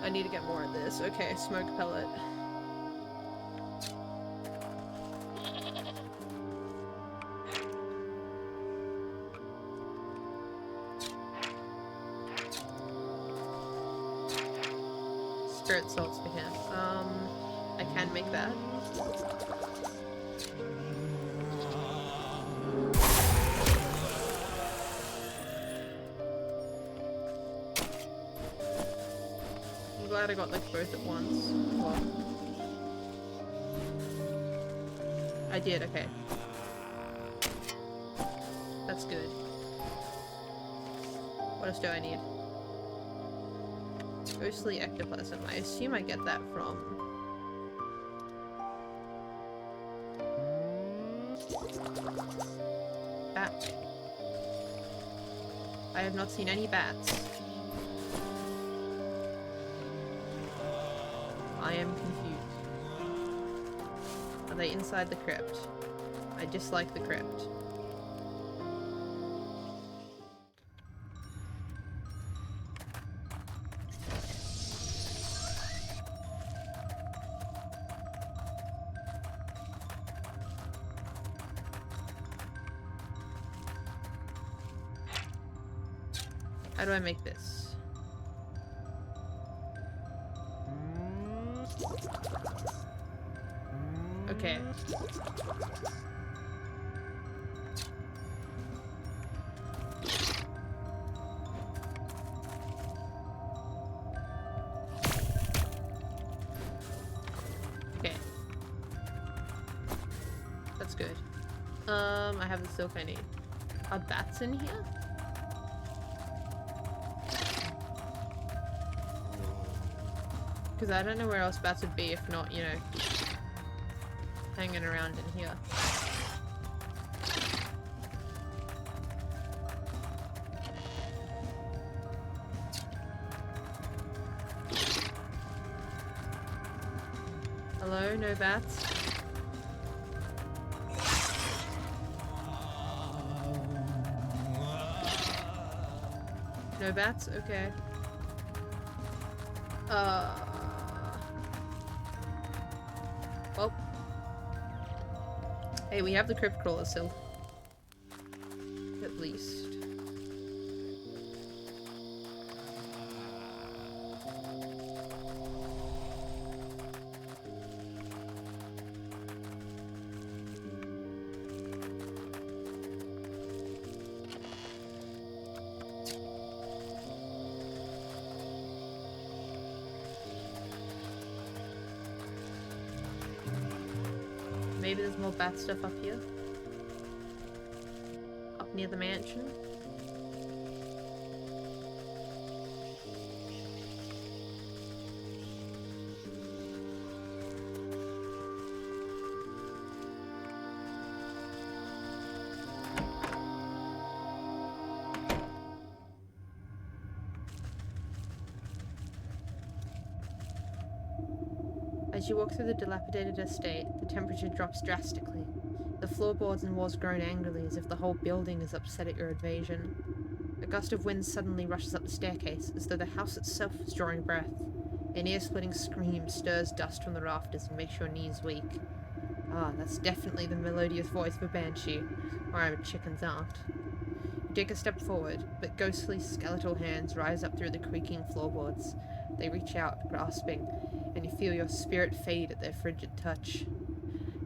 I need to get more of this. Okay, smoke pellet. spirit salts for him. I can make that. I'm glad I got like both at once. Well, I did, okay. That's good. What else do I need? Ghostly ectoplasm. I assume I get that from... bat. I have not seen any bats. I am confused. Are they inside the crypt? I dislike the crypt. How do I make this? Okay. Okay. That's good. I have the silk I need. Are bats in here? Because I don't know where else bats would be if not, you know, hanging around in here. Hello? No bats? No bats? Okay. Well. Hey, we have the crypt crawler still. At least. Maybe there's more bat stuff up here. Up near the mansion. As you walk through the dilapidated estate, the temperature drops drastically. The floorboards and walls groan angrily as if the whole building is upset at your invasion. A gust of wind suddenly rushes up the staircase, as though the house itself is drawing breath. An ear-splitting scream stirs dust from the rafters and makes your knees weak. Ah, that's definitely the melodious voice of a banshee, or I'm a chicken's aunt. You take a step forward, but ghostly skeletal hands rise up through the creaking floorboards. They reach out, grasping, and you feel your spirit fade at their frigid touch.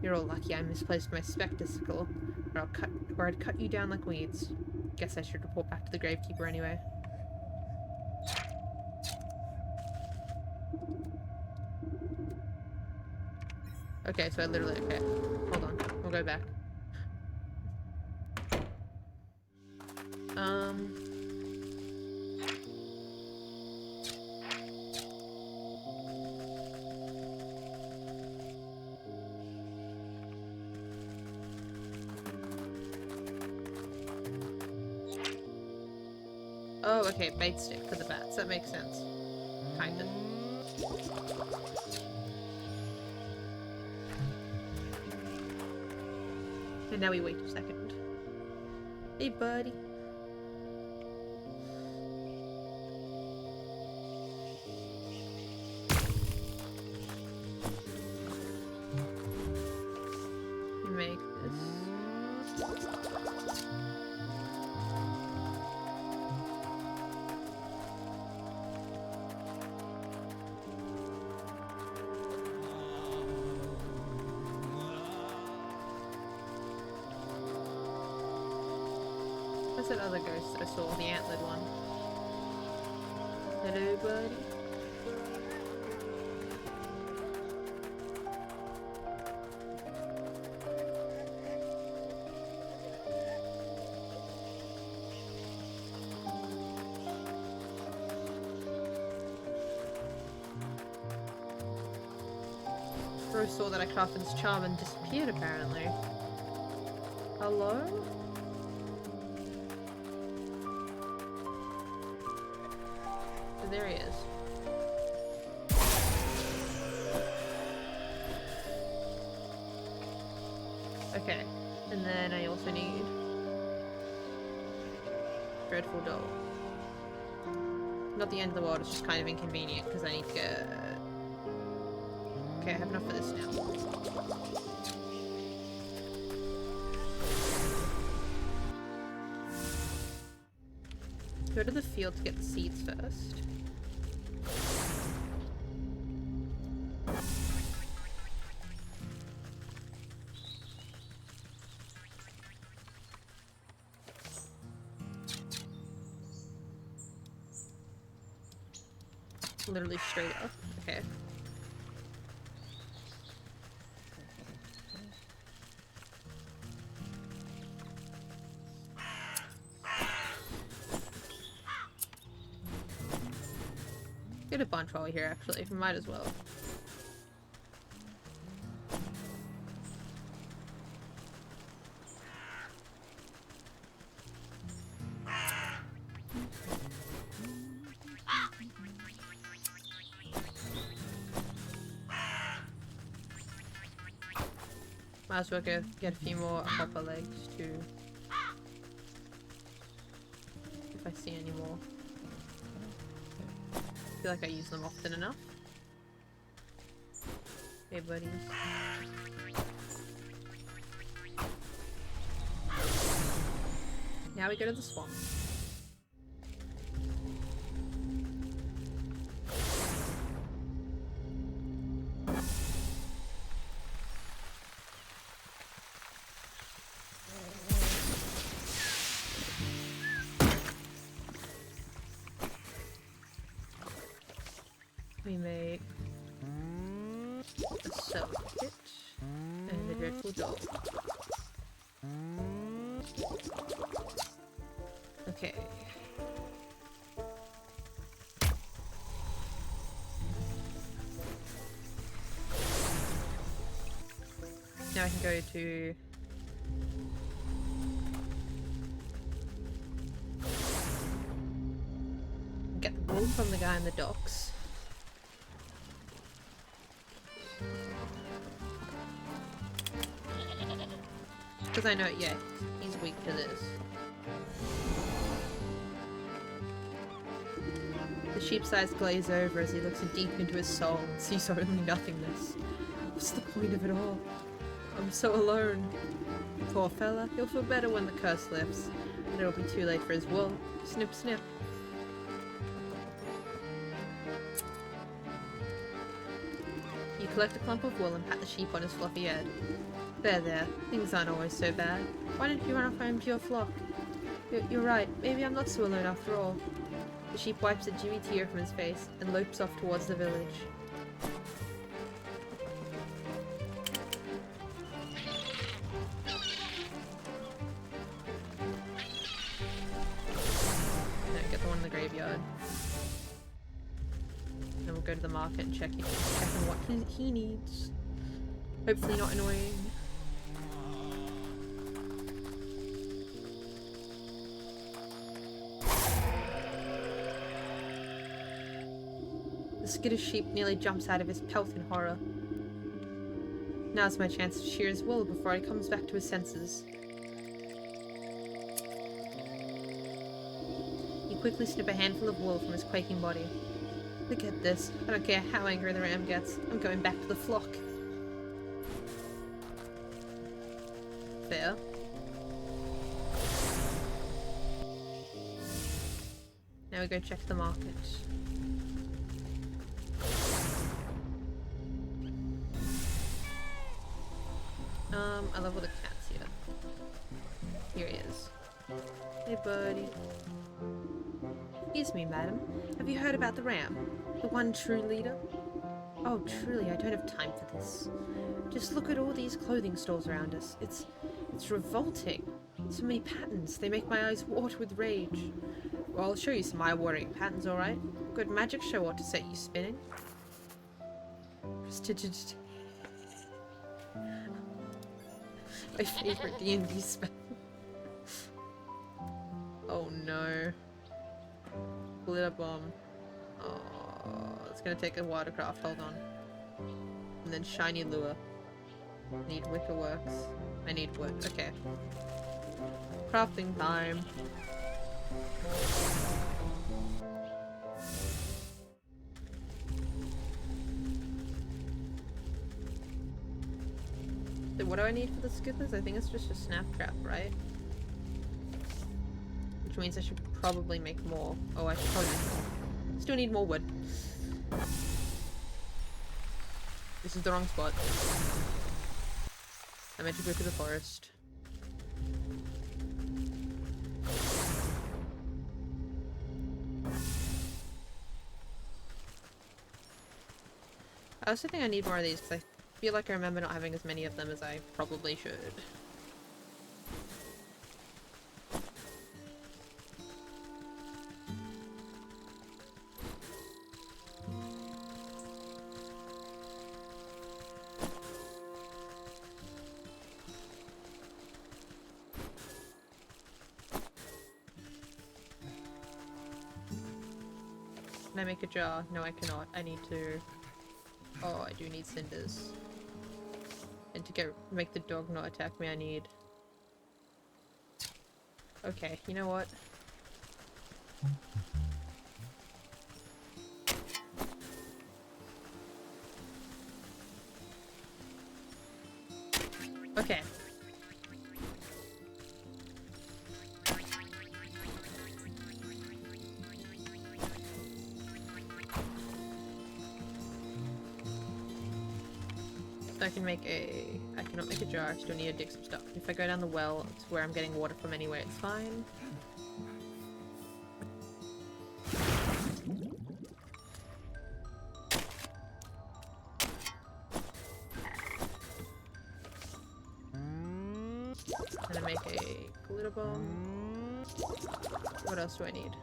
You're all lucky I misplaced my spectacle, or I'd cut you down like weeds. Guess I should report back to the gravekeeper anyway. Okay, so I literally... Okay, hold on. We'll go back. Oh, okay, bait stick for the bats. That makes sense. Kind of. And now we wait a second. Hey, buddy. Make this. Where's that other ghost that I saw? The antlered one. Hello, buddy. Rose saw that I crafted this charm and disappeared apparently. Hello? Oh, there he is. Okay, and then I also need Dreadful Doll. Not the end of the world, it's just kind of inconvenient because I need to get... Okay, I have enough for this now. Go to the field to get the seeds first. Literally straight up. Okay. Get a bunch while we're here, actually. We might as well. Might as well get a few more hopper legs too. If I see any more. I feel like I use them often enough. Hey buddies. Now we go to the swamp. We make a cell kit and a dreadful doll. Okay. Now I can go to get the wool from the guy in the docks. Because I know, yeah, he's weak to this. The sheep's eyes glaze over as he looks deep into his soul and sees only nothingness. What's the point of it all? I'm so alone. Poor fella, he'll feel better when the curse lifts, and it'll be too late for his wool. Snip, snip. You collect a clump of wool and pat the sheep on his fluffy head. There, things aren't always so bad. Why don't you run off home to your flock? You're right, maybe I'm not so alone after all. The sheep wipes a dewy tear from his face and lopes off towards the village. No, get the one in the graveyard. Then we'll go to the market and check on what he needs. Hopefully not annoying. The skittish sheep nearly jumps out of his pelt in horror. Now's my chance to shear his wool before he comes back to his senses. You quickly snip a handful of wool from his quaking body. Look at this. I don't care how angry the ram gets. I'm going back to the flock. Fair. Now we go check the market. I love all the cats here. Here he is. Hey, buddy. Excuse me, madam. Have you heard about the ram? The one true leader? Oh, truly, I don't have time for this. Just look at all these clothing stores around us. It's revolting. So many patterns. They make my eyes water with rage. Well, I'll show you some eye-watering patterns, alright? Good magic show ought to set you spinning. My favorite D&D spell. Oh no. Glitter bomb. Oh, it's gonna take a while to craft. Hold on. And then shiny lure. Need wicker works. I need wood. Okay. Crafting time. So what do I need for the skippers? I think it's just a snap trap, right? Which means I should probably make more. Oh, I should probably make more. Still need more wood. This is the wrong spot. I meant to go to the forest. I also think I need more of these because I feel like I remember not having as many of them as I probably should. Can I make a jar? No, I cannot. I need to... Oh, I do need cinders. And to make the dog not attack me, I need... Okay, you know what? Okay. I can make a... I cannot make a jar, I still need to dig some stuff. If I go down the well, it's where I'm getting water from anyway, it's fine. And I make a glitter bomb. What else do I need?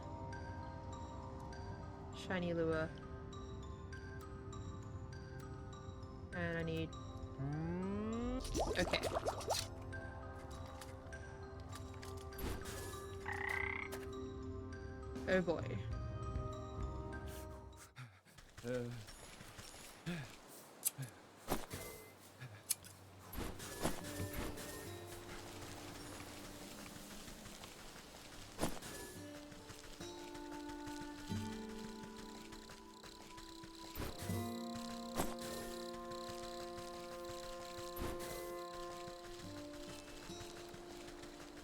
Shiny lure. And I need... Okay. Oh boy.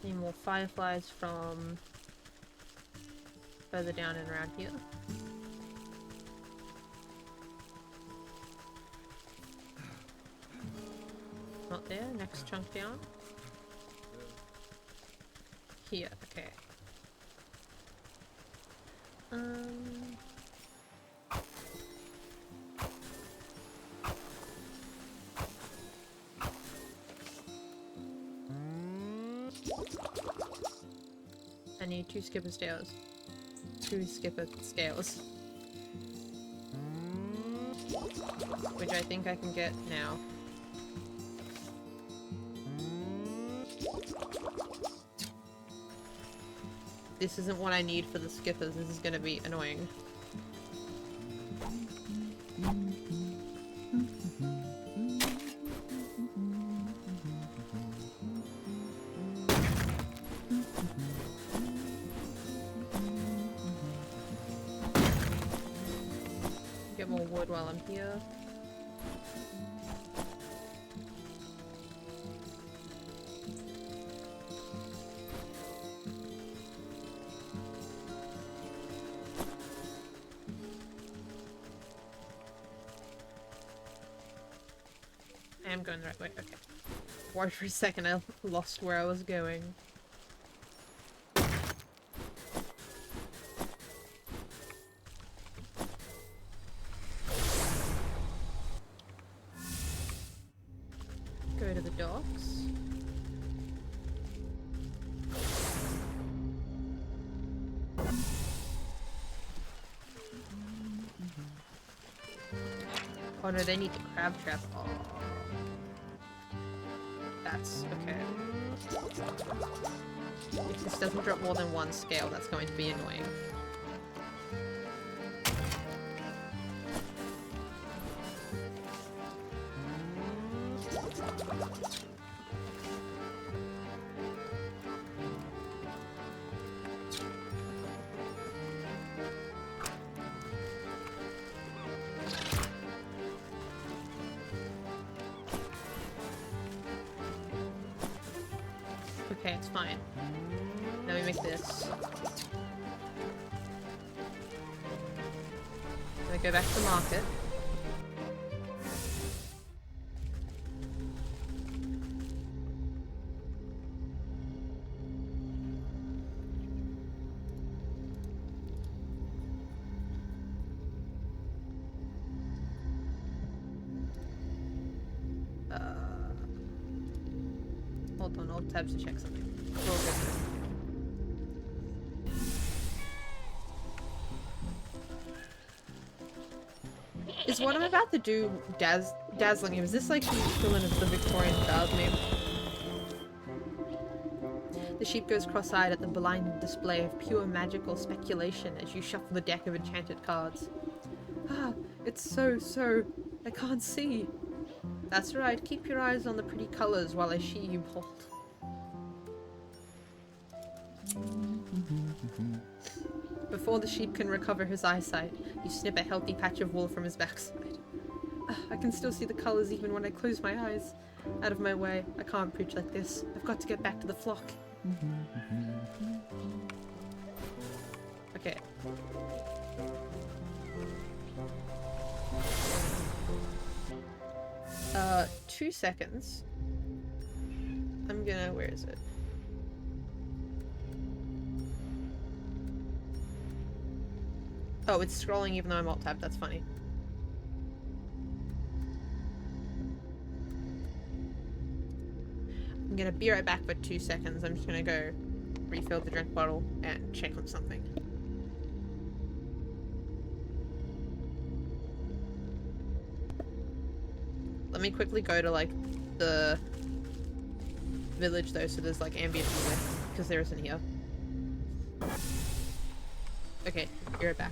Need more fireflies from further down and around here. Not there, next chunk down. Here, okay. I need 2 skipper scales. 2 skipper scales. Which I think I can get now. This isn't what I need for the skippers, this is gonna be annoying. Get more wood while I'm here. I am going the right way, okay. Worried for a second I lost where I was going. Oh no, they need the crab trap. Oh. That's okay. If this doesn't drop more than one scale, that's going to be annoying. Okay, it's fine. Now we make this. Then I go back to the market. Hold on, alt tabs to check something. We're all good. Is what I'm about to do dazzling him? Is this like the equivalent of the Victorian child meme? The sheep goes cross-eyed at the blinded display of pure magical speculation as you shuffle the deck of enchanted cards. Ah, it's so... I can't see. That's right, keep your eyes on the pretty colours while I sheet you bolt. Before the sheep can recover his eyesight, you snip a healthy patch of wool from his backside. I can still see the colours even when I close my eyes. Out of my way, I can't preach like this. I've got to get back to the flock. Okay. 2 seconds. I'm gonna... where is it? Oh, it's scrolling even though I'm alt-tabbed. That's funny. I'm gonna be right back for 2 seconds. I'm just gonna go refill the drink bottle and check on something. Let me quickly go to, like, the village, though, so there's, like, ambient music, because there isn't here. Okay, be right back.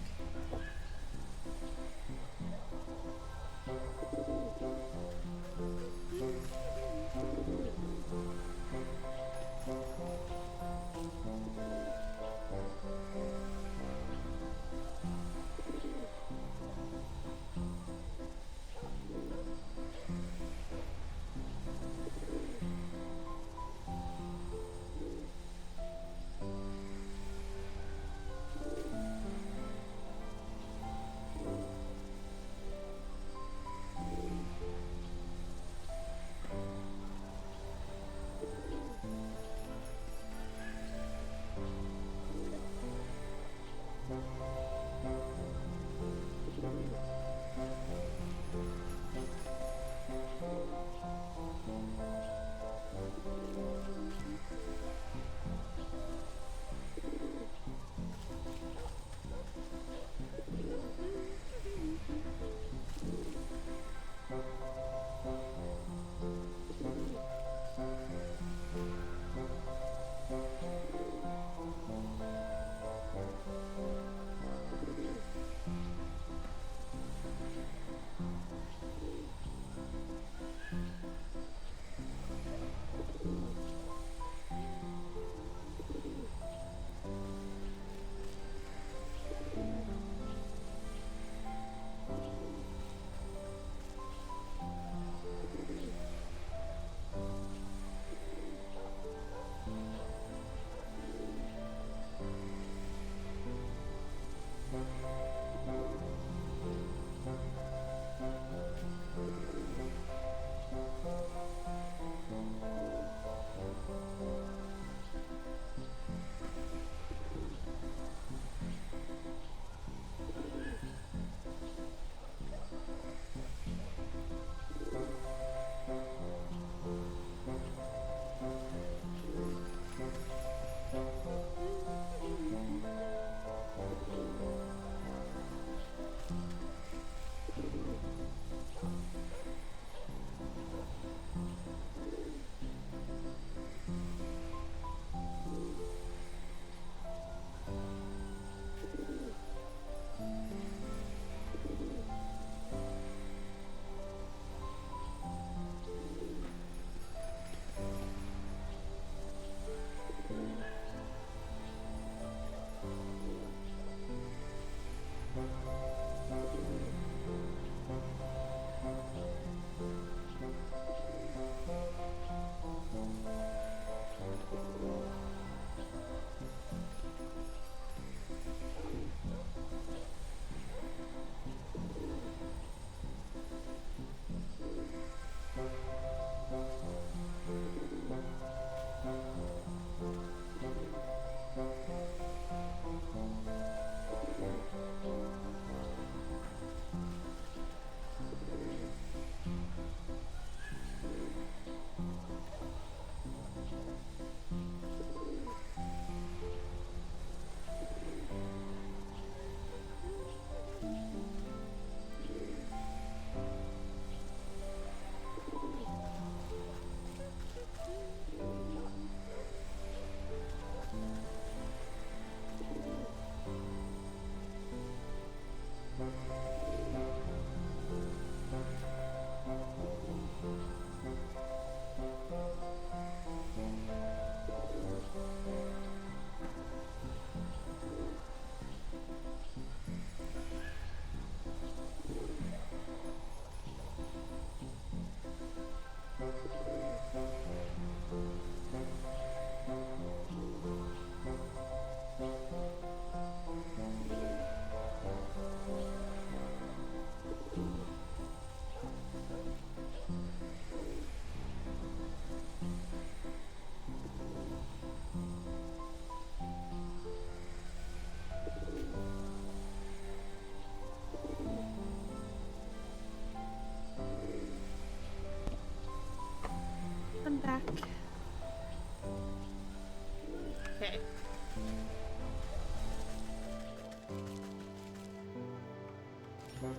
Okay.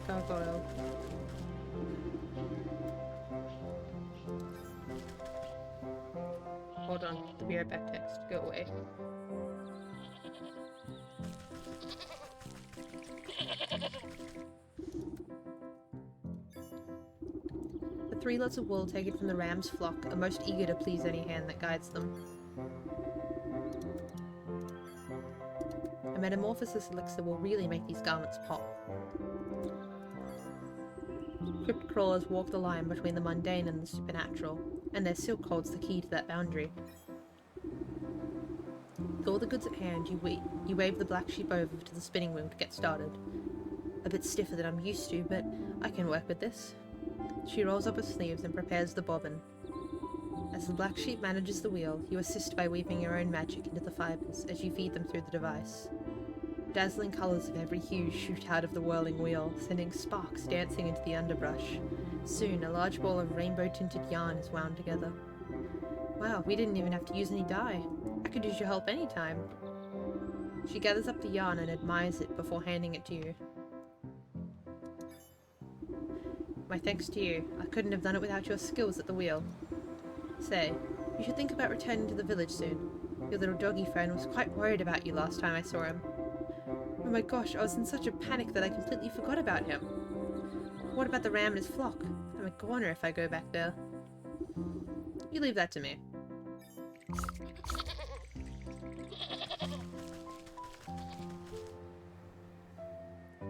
Gargoyle. Hold on. The be right back text. Go away. The 3 lots of wool taken from the ram's flock are most eager to please any hand that guides them. A metamorphosis elixir will really make these garments pop. Crypt crawlers walk the line between the mundane and the supernatural, and their silk holds the key to that boundary. With all the goods at hand, you wave the black sheep over to the spinning wheel to get started. A bit stiffer than I'm used to, but I can work with this. She rolls up her sleeves and prepares the bobbin. As the black sheep manages the wheel, you assist by weaving your own magic into the fibers as you feed them through the device. Dazzling colours of every hue shoot out of the whirling wheel, sending sparks dancing into the underbrush. Soon, a large ball of rainbow-tinted yarn is wound together. Wow, we didn't even have to use any dye. I could use your help anytime. She gathers up the yarn and admires it before handing it to you. My thanks to you. I couldn't have done it without your skills at the wheel. Say, you should think about returning to the village soon. Your little doggy friend was quite worried about you last time I saw him. Oh my gosh, I was in such a panic that I completely forgot about him. What about the ram and his flock? I'm a goner if I go back there. You leave that to me.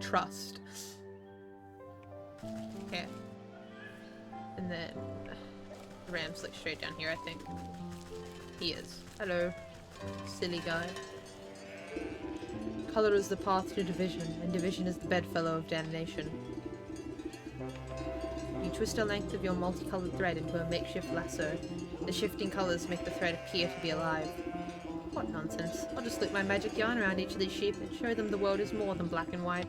Trust. Okay. And then the ram's like straight down here, I think. He is. Hello, silly guy. Colour is the path to division, and division is the bedfellow of damnation. You twist a length of your multicoloured thread into a makeshift lasso. The shifting colours make the thread appear to be alive. What nonsense. I'll just loop my magic yarn around each of these sheep and show them the world is more than black and white.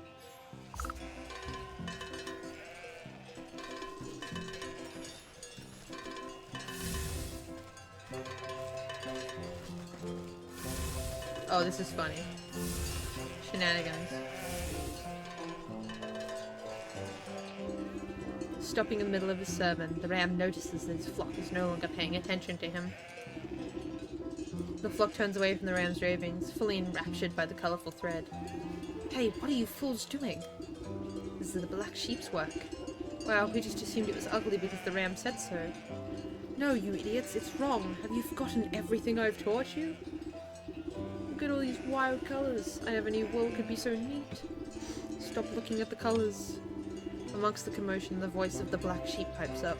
Oh, this is funny. Shenanigans. Stopping in the middle of his sermon, the ram notices that his flock is no longer paying attention to him. The flock turns away from the ram's ravings, fully enraptured by the colourful thread. Hey, what are you fools doing? This is the black sheep's work. Wow, we just assumed it was ugly because the ram said so. No, you idiots, it's wrong. Have you forgotten everything I've taught you? Look at all these wild colours. I never knew wool could be so neat. Stop looking at the colours. Amongst the commotion, the voice of the black sheep pipes up.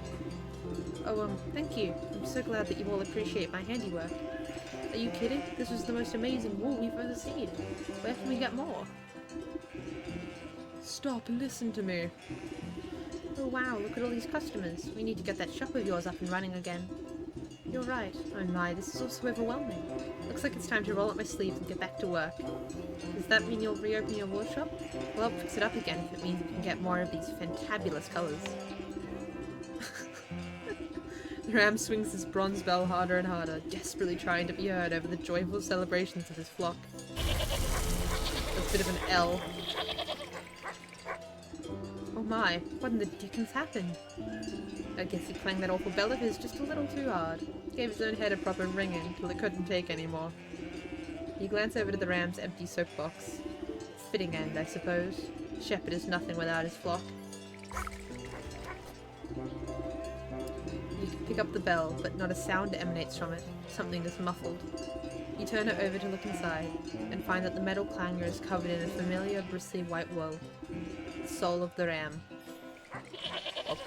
Oh, thank you. I'm so glad that you all appreciate my handiwork. Are you kidding? This was the most amazing wool we've ever seen. Where can we get more? Stop and listen to me. Oh wow, look at all these customers. We need to get that shop of yours up and running again. You're right. Oh my, this is also overwhelming. Looks like it's time to roll up my sleeves and get back to work. Does that mean you'll reopen your wool shop? Well, I'll fix it up again if it means we can get more of these fantabulous colours. The ram swings his bronze bell harder and harder, desperately trying to be heard over the joyful celebrations of his flock. That's a bit of an L. Oh my, what in the dickens happened? I guess he clanged that awful bell of his just a little too hard. Gave his own head a proper ringing till it couldn't take any more. You glance over to the ram's empty soapbox. Fitting end, I suppose. A shepherd is nothing without his flock. You pick up the bell, but not a sound emanates from it. Something is muffled. You turn it over to look inside, and find that the metal clanger is covered in a familiar bristly white wool. The soul of the ram. Oh.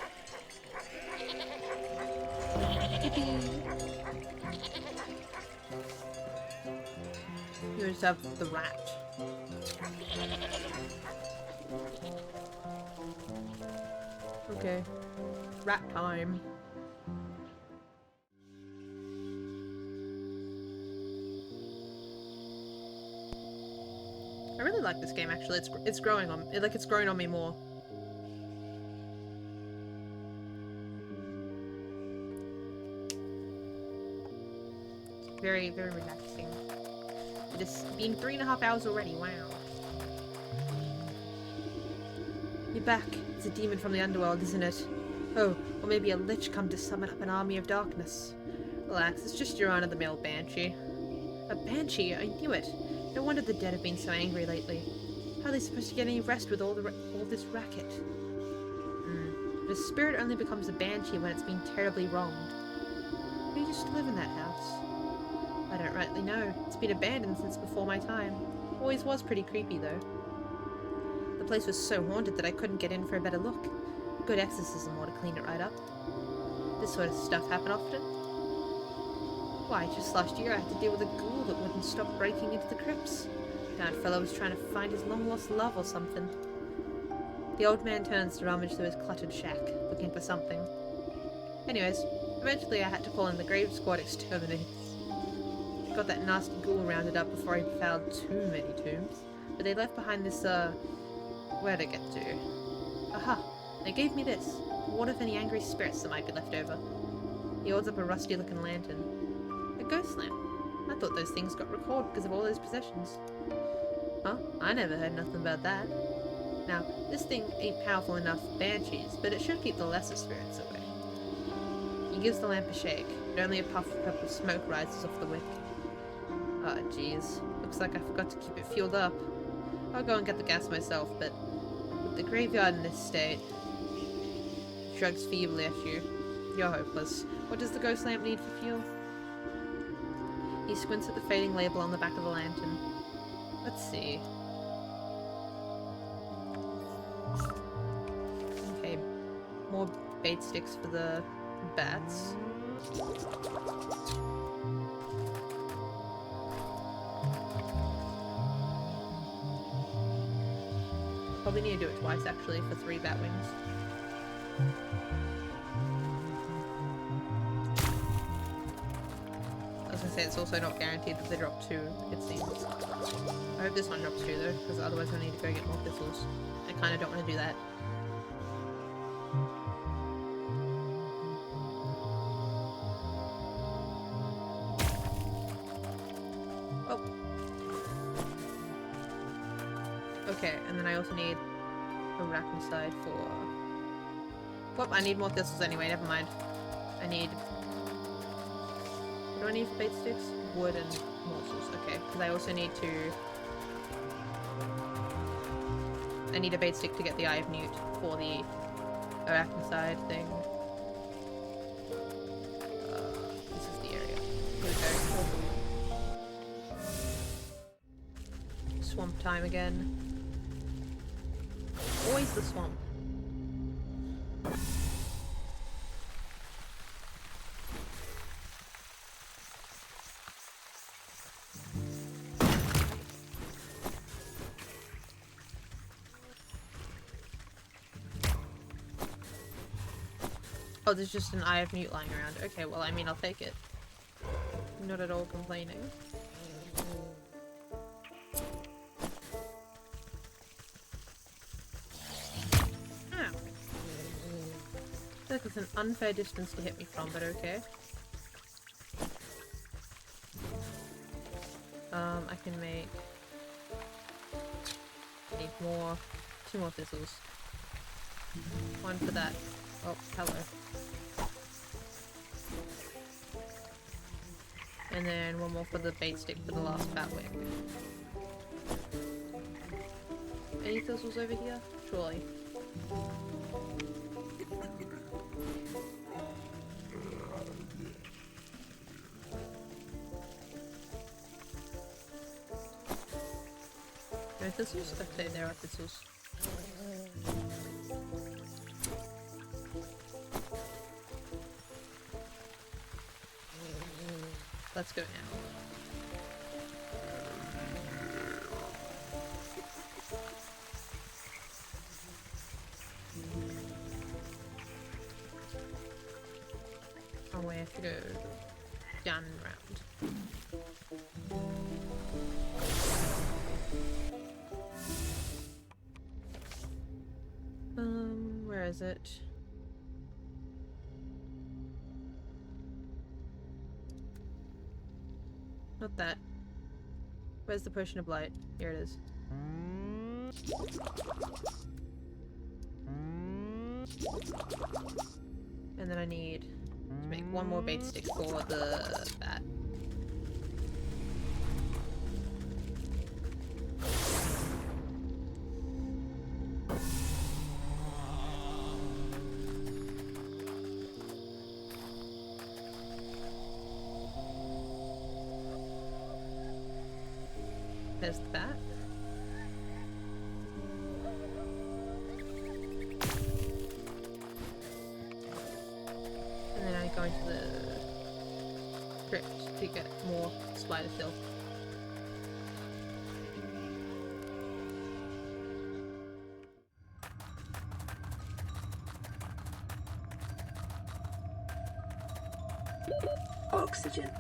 You just have the rat. Okay. Rat time. I really like this game actually. It's growing on it's growing on me more. Very, very relaxing. It has been 3.5 hours already, wow. You're back. It's a demon from the underworld, isn't it? Oh, or maybe a lich come to summon up an army of darkness. Relax, it's just your run-of-the-mill banshee. A banshee? I knew it. No wonder the dead have been so angry lately. How are they supposed to get any rest with all this racket? The spirit only becomes a banshee when it's been terribly wronged. Who used to live in that house? I don't rightly know. It's been abandoned since before my time. Always was pretty creepy, though. The place was so haunted that I couldn't get in for a better look. A good exorcism ought to clean it right up. This sort of stuff happen often? Why, just last year I had to deal with a ghoul that wouldn't stop breaking into the crypts. That fellow was trying to find his long-lost love or something. The old man turns to rummage through his cluttered shack, looking for something. Anyways, eventually I had to call in the grave squad exterminators. Got that nasty ghoul rounded up before he fouled too many tombs, but they left behind this, where'd it get to? Aha! They gave me this. What if any angry spirits that might be left over? He holds up a rusty-looking lantern. A ghost lamp. I thought those things got recalled because of all those possessions. Huh? I never heard nothing about that. Now, this thing ain't powerful enough for banshees, but it should keep the lesser spirits away. He gives the lamp a shake, but only a puff of purple smoke rises off the wick. Ah, jeez. Looks like I forgot to keep it fueled up. I'll go and get the gas myself, but with the graveyard in this state... Shrugs feebly at you. You're hopeless. What does the ghost lamp need for fuel? He squints at the fading label on the back of the lantern. Let's see. Okay, more bait sticks for the bats. Probably need to do it twice actually for 3 bat wings. I was gonna say it's also not guaranteed that they drop 2, it seems. I hope this one drops 2 though, because otherwise I need to go get more thistles. I kinda don't want to do that. Oh. Okay, and then I also need arachnicide for... Whoop, I need more thistles anyway, never mind. I need... What do I need for bait sticks? Wood and morsels, okay. Because I also need to... I need a bait stick to get the Eye of Newt for the arachnicide thing. This is the area. Here we go. Swamp time again. Always the swamp. Oh, there's just an Eye of Newt lying around. Okay, well, I mean, I'll take it. Not at all complaining. Ow. I feel like it's an unfair distance to hit me from, but okay. I can make... I need more... 2 more thistles. 1 for that. Oh, hello. And then 1 more for the bait stick for the last bat wing. Any thistles over here? Surely. No thistles? Okay, there are thistles. Let's go now. Oh, we have to go down and around. Where is it? Not that. Where's the potion of light? Here it is. And then I need to make one more bait stick for the bat. There's the bat. And then I go into the crypt to get more spider silk. Oxygen.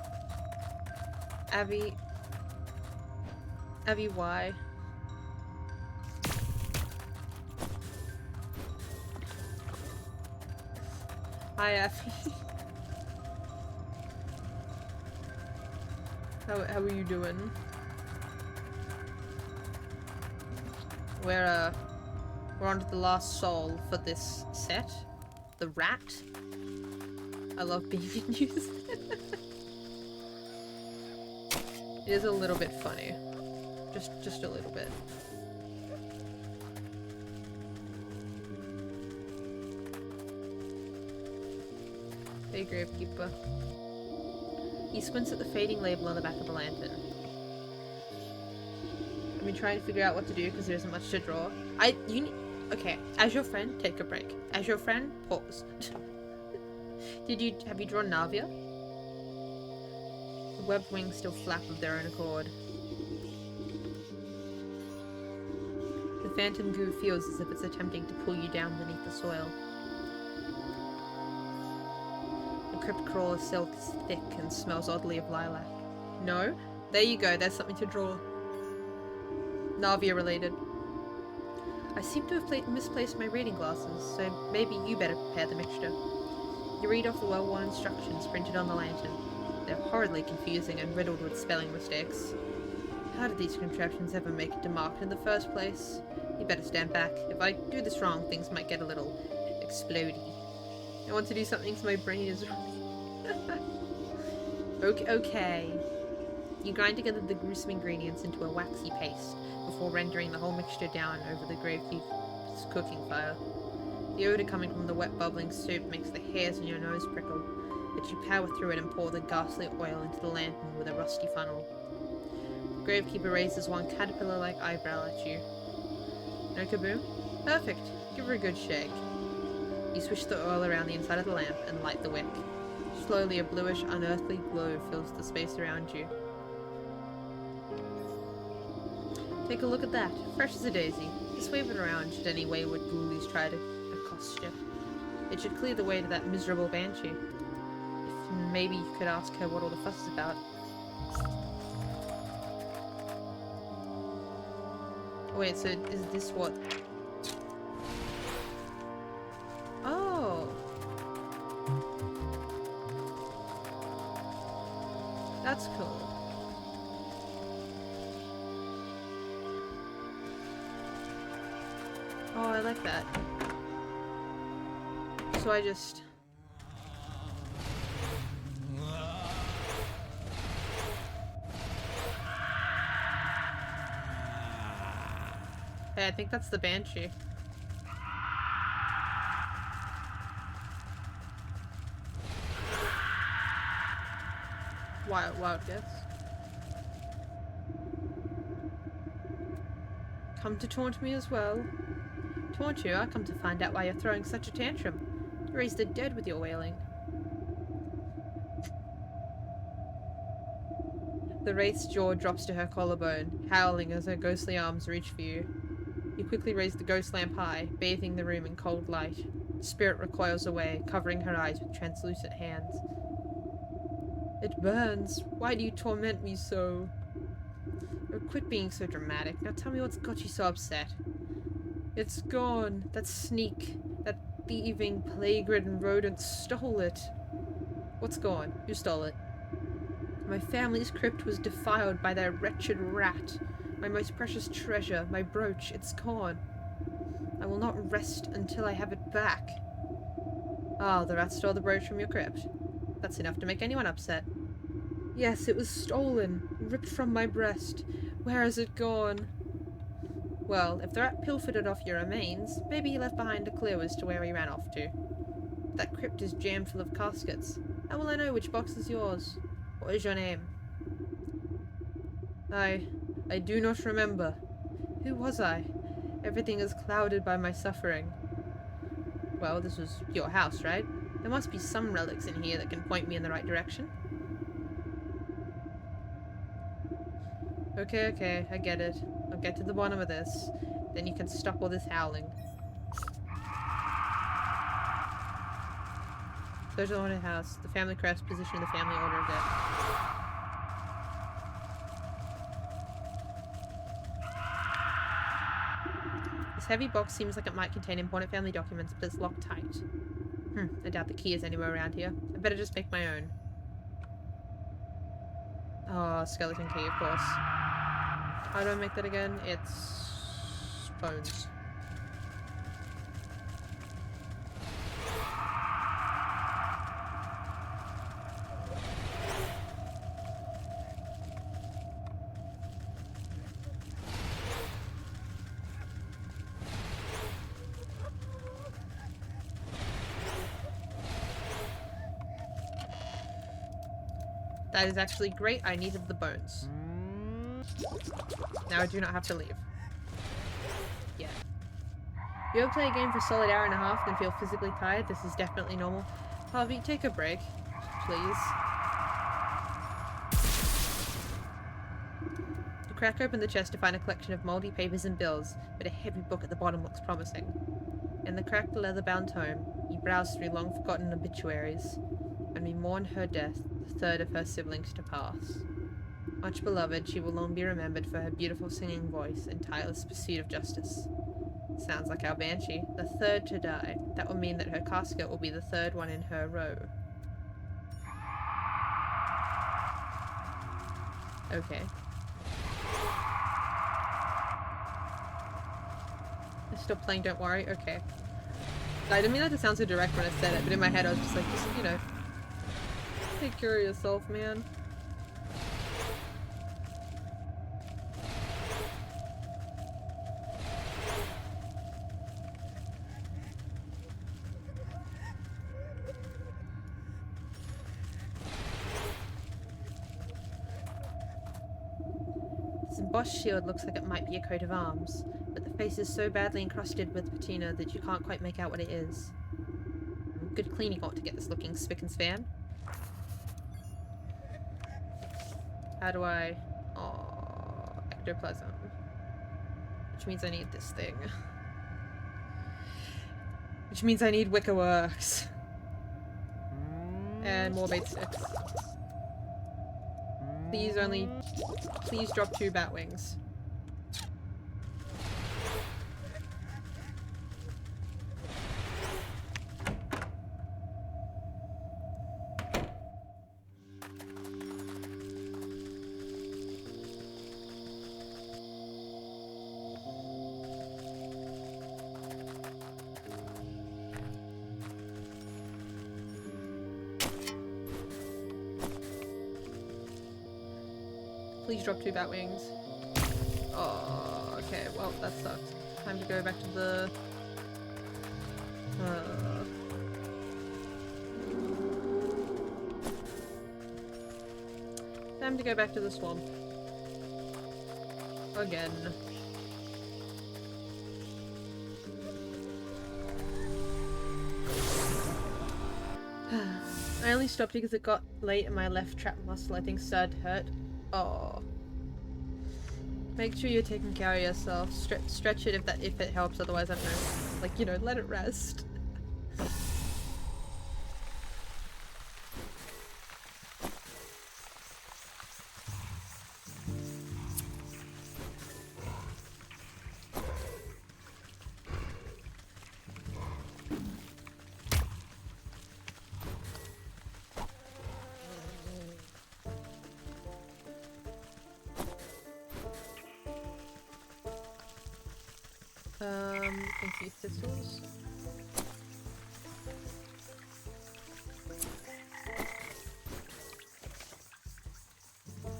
Abby, why? Hi, Abby. How are you doing? We're on to the last soul for this set. The rat. I love being in use. It is a little bit funny. Just a little bit. Hey, Gravekeeper. He squints at the fading label on the back of the lantern. I've been trying to figure out what to do because there isn't much to draw. Okay, as your friend, take a break. As your friend, pause. Have you drawn Navia? The webbed wings still flap of their own accord. The phantom goo feels as if it's attempting to pull you down beneath the soil. The crypt crawler silk is thick and smells oddly of lilac. No? There you go, there's something to draw. Navia related. I seem to have misplaced my reading glasses, so maybe you better prepare the mixture. You read off the well-worn instructions printed on the lantern. They're horridly confusing and riddled with spelling mistakes. How did these contraptions ever make it to market in the first place? You better stand back. If I do this wrong, things might get a little explodey. I want to do something so my brain is okay. You grind together the gruesome ingredients into a waxy paste before rendering the whole mixture down over the Gravekeeper's cooking fire. The odour coming from the wet bubbling soup makes the hairs on your nose prickle, but you power through it and pour the ghastly oil into the lantern with a rusty funnel. The Gravekeeper raises one caterpillar-like eyebrow at you. No kaboom? Perfect. Give her a good shake. You swish the oil around the inside of the lamp and light the wick. Slowly a bluish, unearthly glow fills the space around you. Take a look at that. Fresh as a daisy. Just wave it around should any wayward ghoulies try to accost you. It should clear the way to that miserable banshee. If maybe you could ask her what all the fuss is about. Wait, so is this what... Oh! That's cool. Oh, I like that. So I just... Hey, I think that's the banshee. Wild guess. Come to taunt me as well. Taunt you? I come to find out why you're throwing such a tantrum. You raise the dead with your wailing. The wraith's jaw drops to her collarbone, howling as her ghostly arms reach for you. You quickly raise the ghost lamp high, bathing the room in cold light. The spirit recoils away, covering her eyes with translucent hands. It burns. Why do you torment me so? Oh, quit being so dramatic. Now tell me what's got you so upset. It's gone. That sneak, that thieving, plague-ridden rodent stole it. What's gone? Who stole it? My family's crypt was defiled by that wretched rat. My most precious treasure, my brooch, it's gone. I will not rest until I have it back. Ah, the rat stole the brooch from your crypt. That's enough to make anyone upset. Yes, it was stolen, ripped from my breast. Where has it gone? Well, if the rat pilfered it off your remains, maybe he left behind a clue as to where he ran off to. That crypt is jammed full of caskets. How will I know which box is yours? What is your name? I do not remember. Who was I? Everything is clouded by my suffering. Well, this was your house, right? There must be some relics in here that can point me in the right direction. Okay, I get it. I'll get to the bottom of this. Then you can stop all this howling. Go to the haunted house. The family crest position in the family order of death. This heavy box seems like it might contain important family documents, but it's locked tight. I doubt the key is anywhere around here. I better just make my own. Oh, skeleton key, of course. How do I make that again? It's bones. That is actually great. I needed the bones. Now I do not have to leave. Yeah. You ever play a game for a solid hour and a half then feel physically tired? This is definitely normal. Harvey, take a break. Please. You crack open the chest to find a collection of mouldy papers and bills, but a heavy book at the bottom looks promising. In the cracked leather-bound tome, you browse through long-forgotten obituaries, and we mourn her death, the third of her siblings to pass. Much beloved, she will long be remembered for her beautiful singing voice and tireless pursuit of justice. Sounds like our banshee, the third to die. That will mean that her casket will be the third one in her row. Okay. I'm still playing Don't Worry? Okay. I didn't mean that to sound so direct when I said it, but in my head I was just like, you know, take care of yourself, man. This embossed shield looks like it might be a coat of arms, but the face is so badly encrusted with patina that you can't quite make out what it is. Good cleaning ought to get this looking spick and span. How do I... Oh, ectoplasm. Which means I need this thing. Which means I need Wickerworks. And more bait sticks. Please drop 2 bat wings. Please drop 2 bat wings. Oh, okay. Well, that sucks. Time to go back to the... Time to go back to the swamp. Again. I only stopped because it got late and my left trap muscle I think started to hurt. Oh. Make sure you're taking care of yourself. Stretch it if it helps, otherwise I don't know. Like, you know, let it rest. Thank you, thistles.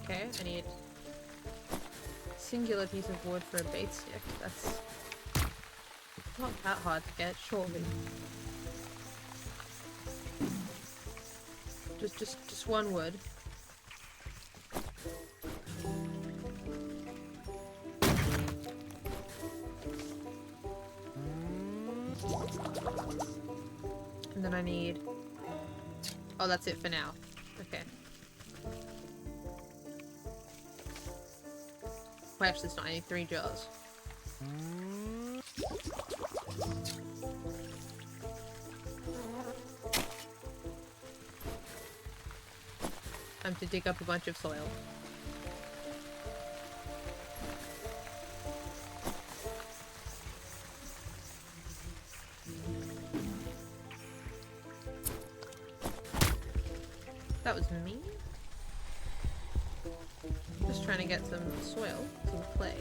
Okay, I need a singular piece of wood for a bait stick. That's not that hard to get, surely. Just one wood. And then I need... Oh, that's it for now. Okay. Well, actually, it's not. I need 3 jars. Time to dig up a bunch of soil. That was me. Just trying to get some soil, some clay.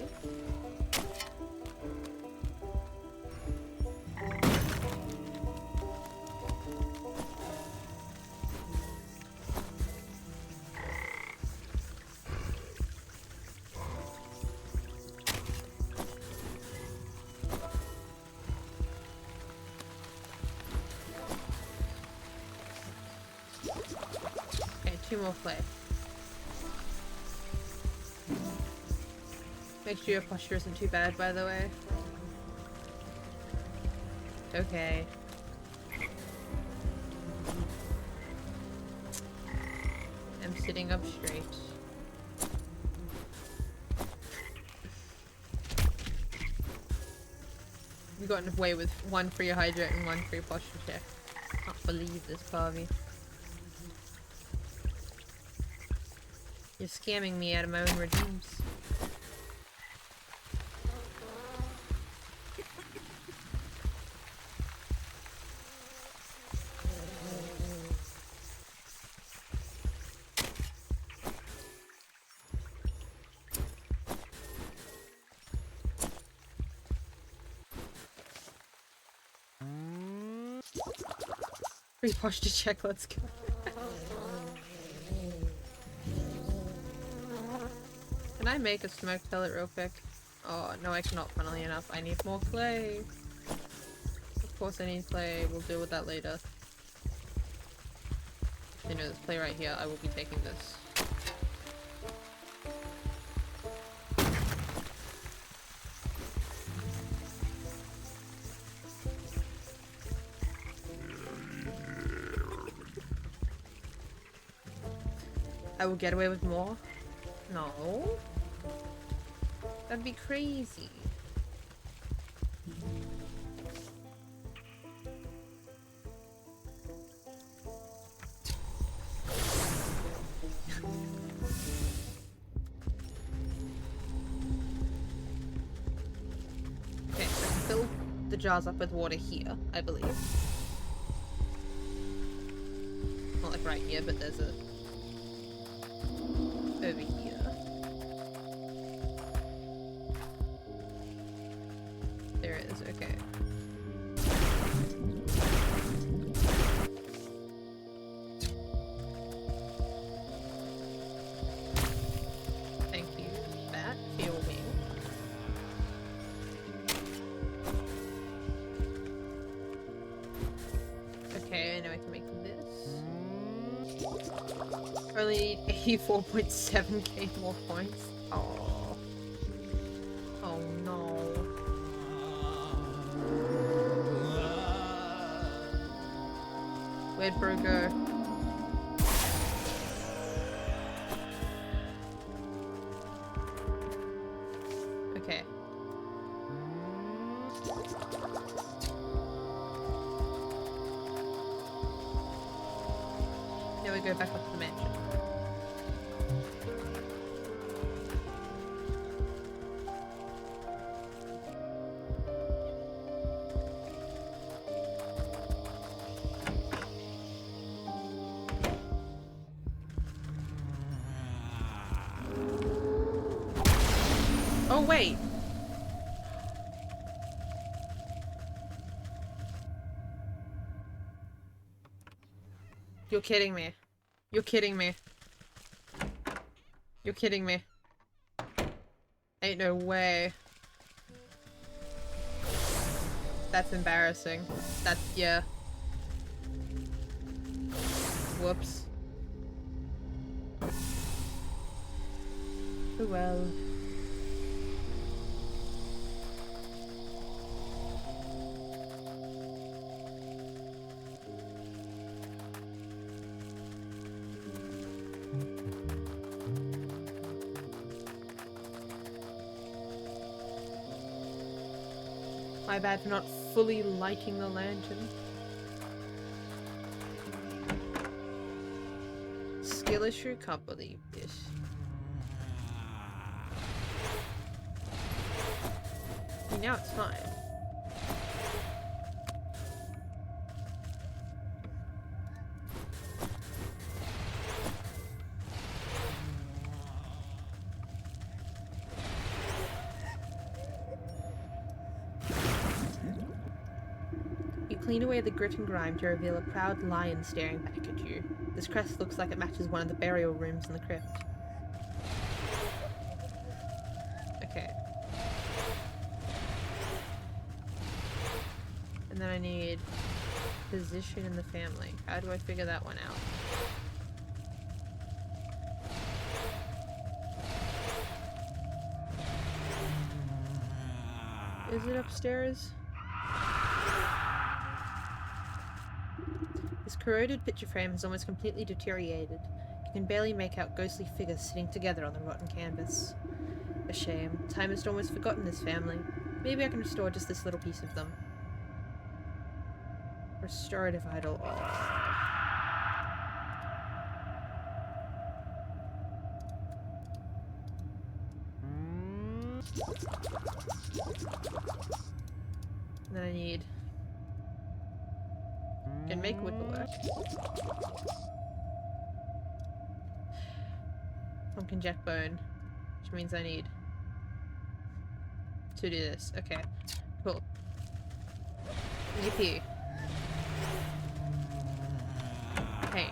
Okay, 2 more clay. Make sure your posture isn't too bad, by the way. Okay. I'm sitting up straight. You got away with 1 for your hydrate and 1 for your posture check. I can't believe this, Barbie. You're scamming me out of my own redeems. Free posture check, let's go. Can I make a smoke pellet real quick? Oh, no I cannot, funnily enough. I need more clay. Of course I need clay, we'll deal with that later. You know, this clay right here, I will be taking this. I will get away with more? No. That'd be crazy. Okay, so I can fill the jars up with water here, I believe. Not like right here, but there's a... over here. There it is, okay. Thank you for that, feel me. Okay, I know I can make this. Only need 84.7k more points. Oh. Oh no. Where'd bro go? Okay. Now we go back up to the mansion. Oh wait! You're kidding me. You're kidding me. You're kidding me. Ain't no way. That's embarrassing. That's, yeah. Whoops. Oh well. My bad for not fully lighting the lantern. Skill issue? Can't believe this. Now it's fine. You clean away the grit and grime to reveal a proud lion staring back at you. This crest looks like it matches one of the burial rooms in the crypt. Okay. And then I need position in the family. How do I figure that one out? Is it upstairs? This corroded picture frame has almost completely deteriorated. You can barely make out ghostly figures sitting together on the rotten canvas. A shame. Time has almost forgotten this family. Maybe I can restore just this little piece of them. Restorative idol. Oh. And then I need... Can make wood work. Pumpkin jack bone. Which means I need to do this. Okay. Cool. Yippee. Hey.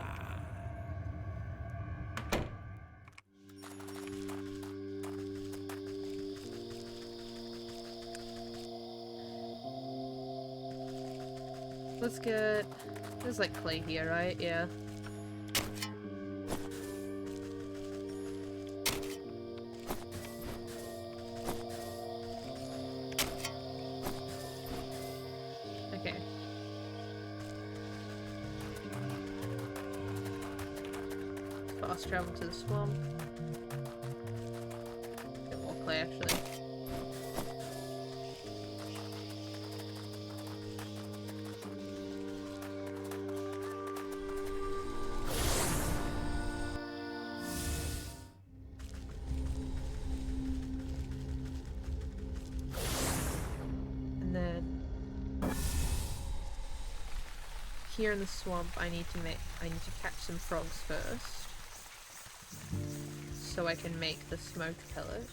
Let's get... There's like clay here, right? Yeah. Okay. Fast travel to the swamp. Get more clay, actually. Here in the swamp, I need to catch some frogs first, so I can make the smoke pellet.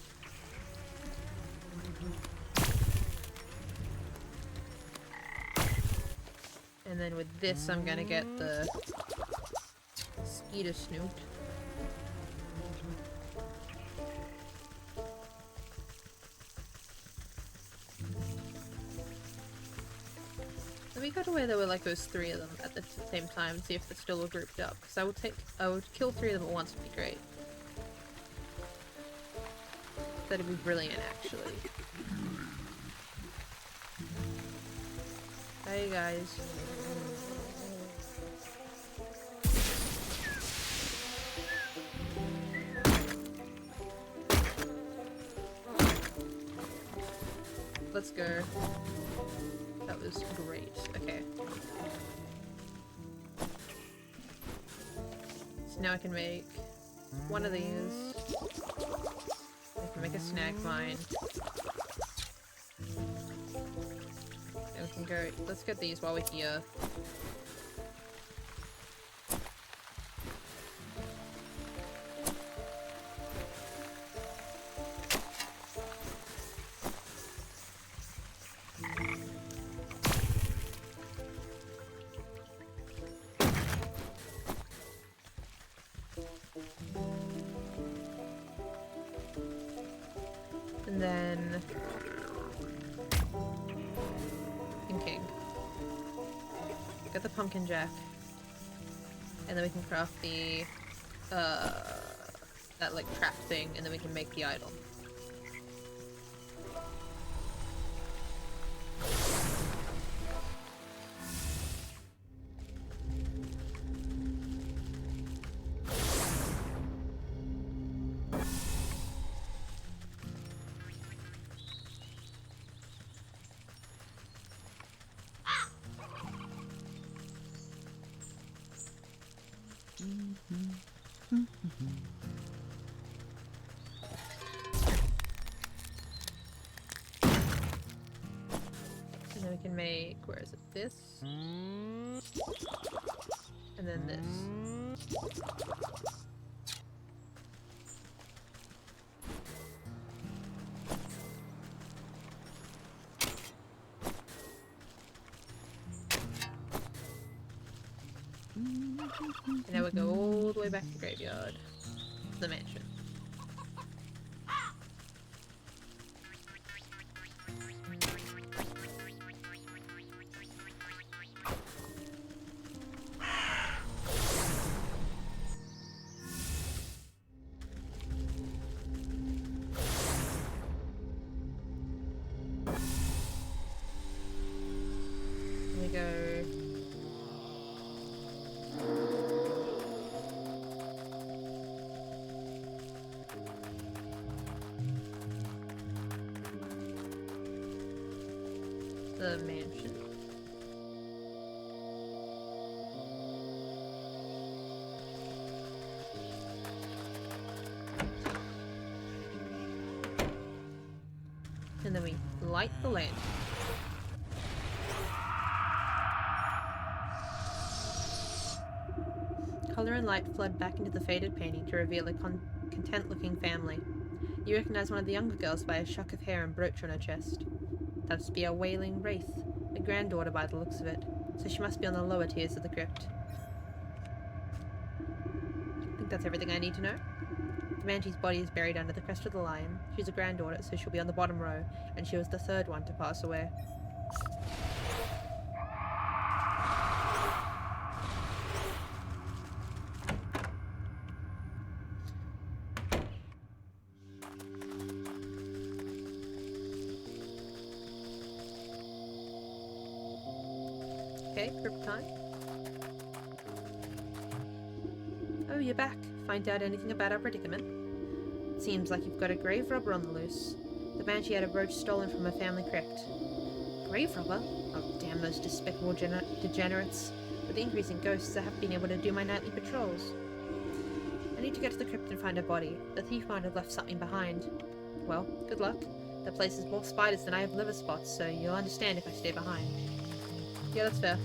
And then with this, I'm gonna get the mosquito snoot. Let me go to where there were like those three of them at the same time and see if they're still all grouped up. Because I would kill three of them at once would be great. That'd be brilliant, actually. Hey guys. Let's go. That was great. Okay. So now I can make one of these. I can make a snag vine. And we can go... Let's get these while we're here. the pumpkin jack. And then we can craft the, that, like, trap thing, and then we can make the idol. And then we can make, where is it, this? And then this. And now we go all the way back to the graveyard. To the mansion. We go. The mansion. And then we light the lantern. Color and light flood back into the faded painting to reveal a content-looking family. You recognize one of the younger girls by a shock of hair and brooch on her chest. That must be a wailing wraith, a granddaughter by the looks of it, so she must be on the lower tiers of the crypt. I think that's everything I need to know. The Banshee's body is buried under the crest of the lion. She's a granddaughter, so she'll be on the bottom row, and she was the third one to pass away. Okay, crypt time. Oh, you're back. Find out anything about our predicament? Seems like you've got a grave robber on the loose. The Banshee had a brooch stolen from a family crypt. Grave robber? Oh, damn those despicable degenerates. With the increase in ghosts, I haven't been able to do my nightly patrols. I need to get to the crypt and find her body. The thief might have left something behind. Well, good luck. That place has more spiders than I have liver spots, so you'll understand if I stay behind. Yeah, that's fair.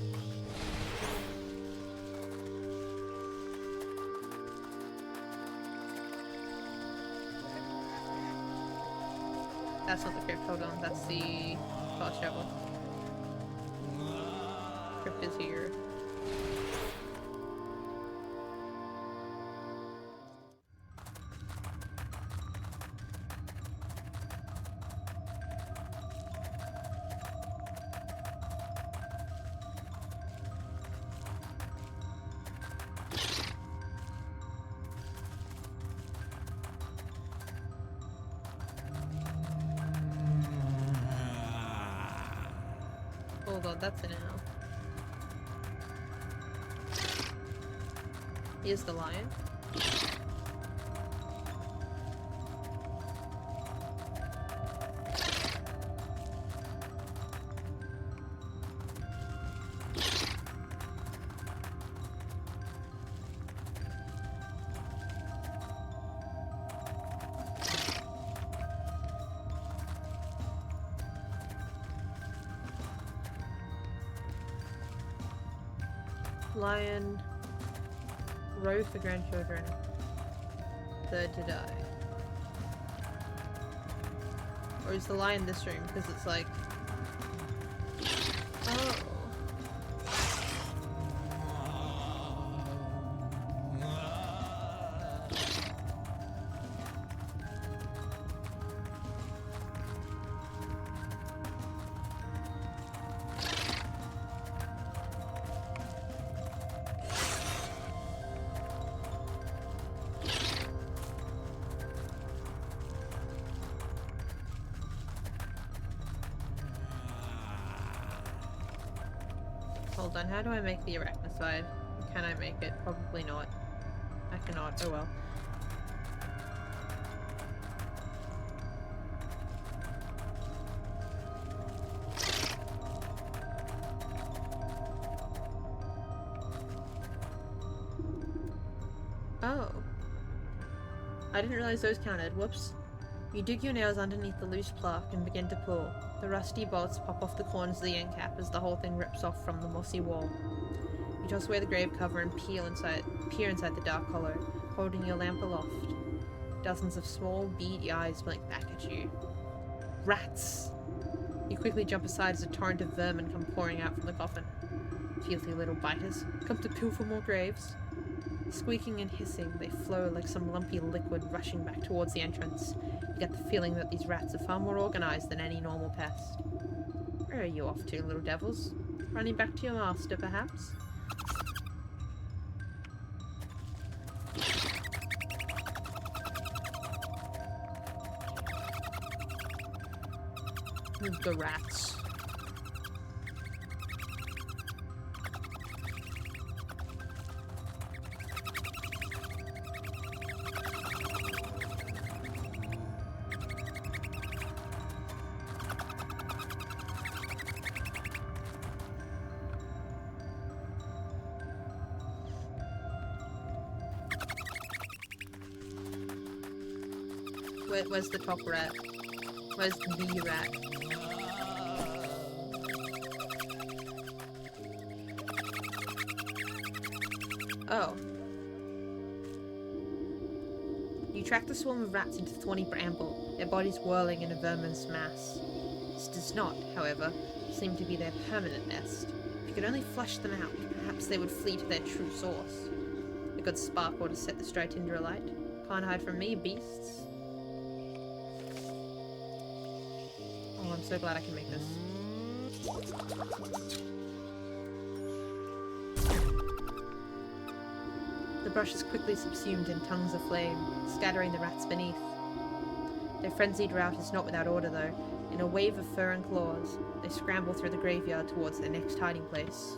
That's not the crypt, hold on, that's the fast travel. Crypt is here. Hold on, that's an L. Here's the lion. Lion. Row for grandchildren. Third to die. Or is the lion this room? Because it's like... Oh. Hold on, how do I make the arachnocide? Can I make it? Probably not. I cannot. Oh well. Oh. I didn't realize those counted. Whoops. You dig your nails underneath the loose plaque and begin to pull. The rusty bolts pop off the corners of the end cap as the whole thing rips off from the mossy wall. You toss away the grave cover and peer inside the dark hollow, holding your lamp aloft. Dozens of small, beady eyes blink back at you. Rats! You quickly jump aside as a torrent of vermin come pouring out from the coffin. Filthy little biters, come to pilfer more graves. Squeaking and hissing, they flow like some lumpy liquid rushing back towards the entrance. You get the feeling that these rats are far more organized than any normal pest. Where are you off to, little devils? Running back to your master, perhaps? The rats. Where's the top rat? Where's the rat? Oh. You track the swarm of rats into thorny bramble, their bodies whirling in a verminous mass. This does not, however, seem to be their permanent nest. If you could only flush them out, perhaps they would flee to their true source. A good spark ought to set the Strytindra alight. Can't hide from me, beasts. Oh, I'm so glad I can make this. The brush is quickly subsumed in tongues of flame, scattering the rats beneath. Their frenzied rout is not without order, though. In a wave of fur and claws, they scramble through the graveyard towards their next hiding place.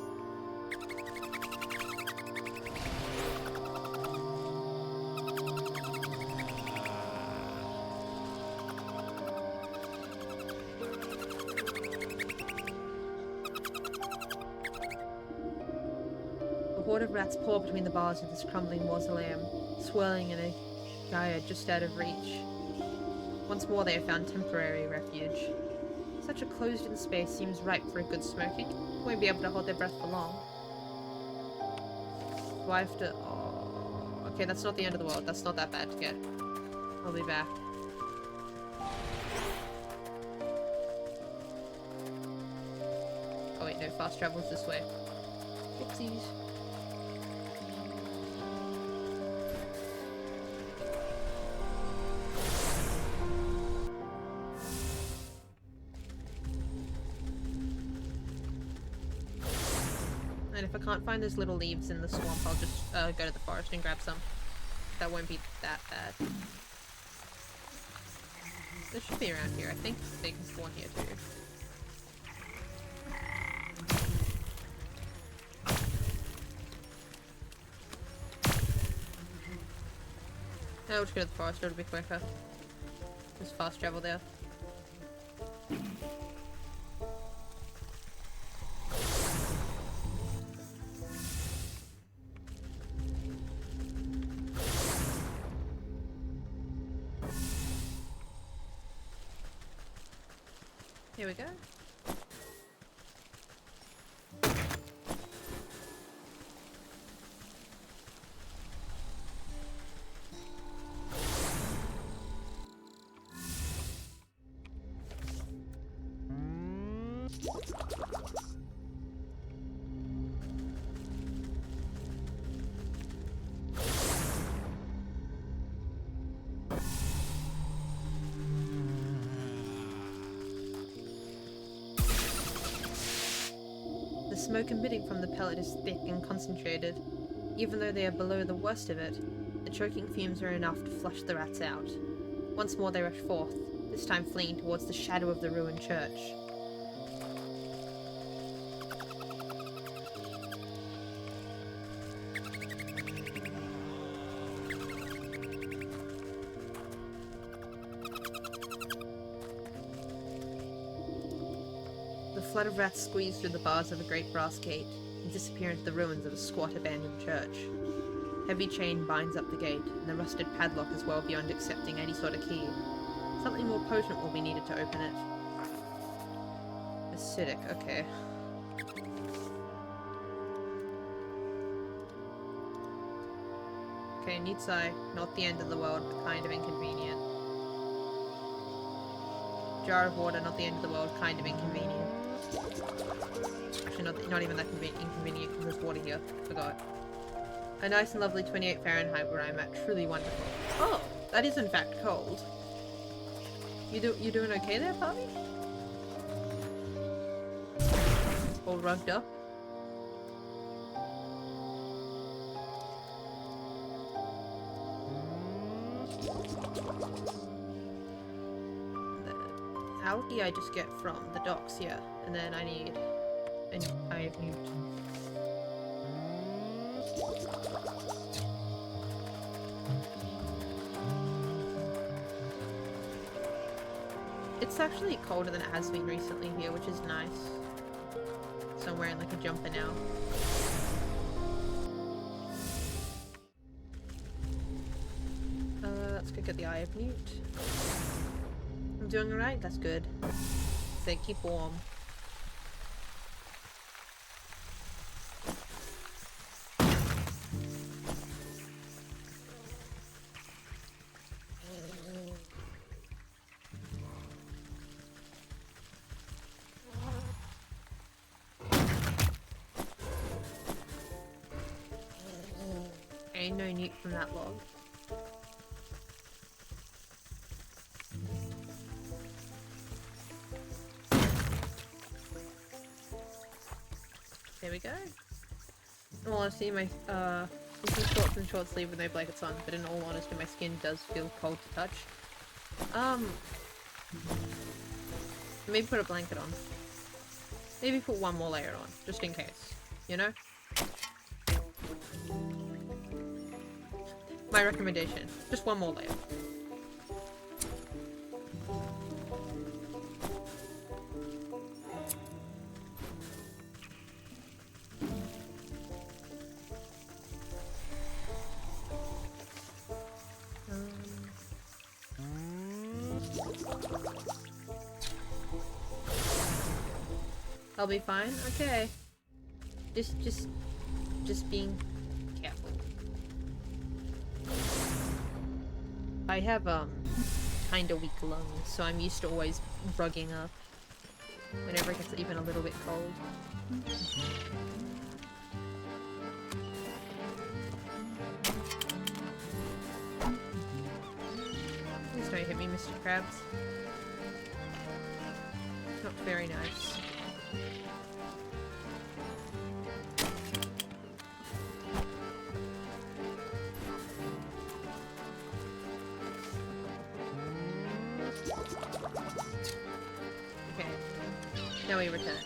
A horde of rats pour between the bars of this crumbling mausoleum, swirling in a gyre just out of reach. Once more they have found temporary refuge. Such a closed-in space seems ripe for a good smoking. Won't be able to hold their breath for long. Do I have to... Oh... Okay, that's not the end of the world. That's not that bad to get. I'll be back. Oh wait, no, fast travel's this way. Oopsies. And if I can't find those little leaves in the swamp, I'll just go to the forest and grab some. That won't be that bad. This should be around here. I think they can spawn here too. I'll just go to the forest, it'll be quicker. There's fast travel there. Here we go. The smoke emitting from the pellet is thick and concentrated. Even though they are below the worst of it, the choking fumes are enough to flush the rats out. Once more they rush forth, this time fleeing towards the shadow of the ruined church. The flood of rats squeeze through the bars of a great brass gate and disappear into the ruins of a squat abandoned church. Heavy chain binds up the gate, and the rusted padlock is well beyond accepting any sort of key. Something more potent will be needed to open it. Acidic, okay. Okay, Nitzai, not the end of the world, but kind of inconvenient. Jar of water, not the end of the world, kind of inconvenient. Actually, not even that inconvenient because there's water here. Forgot. A nice and lovely 28 Fahrenheit where I'm at. Truly wonderful. Oh, that is in fact cold. You doing okay there, Bobby? All rugged up? The algae I just get from the docks, yeah. And then I need an eye of newt. It's actually colder than it has been recently here, which is nice. So I'm wearing like a jumper now. Let's go get the eye of newt. I'm doing alright, that's good. So keep warm. Ain't no newt from that log. There we go. In all honesty, my this is shorts and short sleeve with no blankets on, but in all honesty, my skin does feel cold to touch. Maybe put a blanket on. Maybe put one more layer on, just in case. You know? My recommendation, just one more layer. I'll be fine? Okay. Just being careful. I have, kinda weak lungs, so I'm used to always rugging up whenever it gets even a little bit cold. Please don't hit me, Mr. Krabs. Not very nice. Okay, now we return.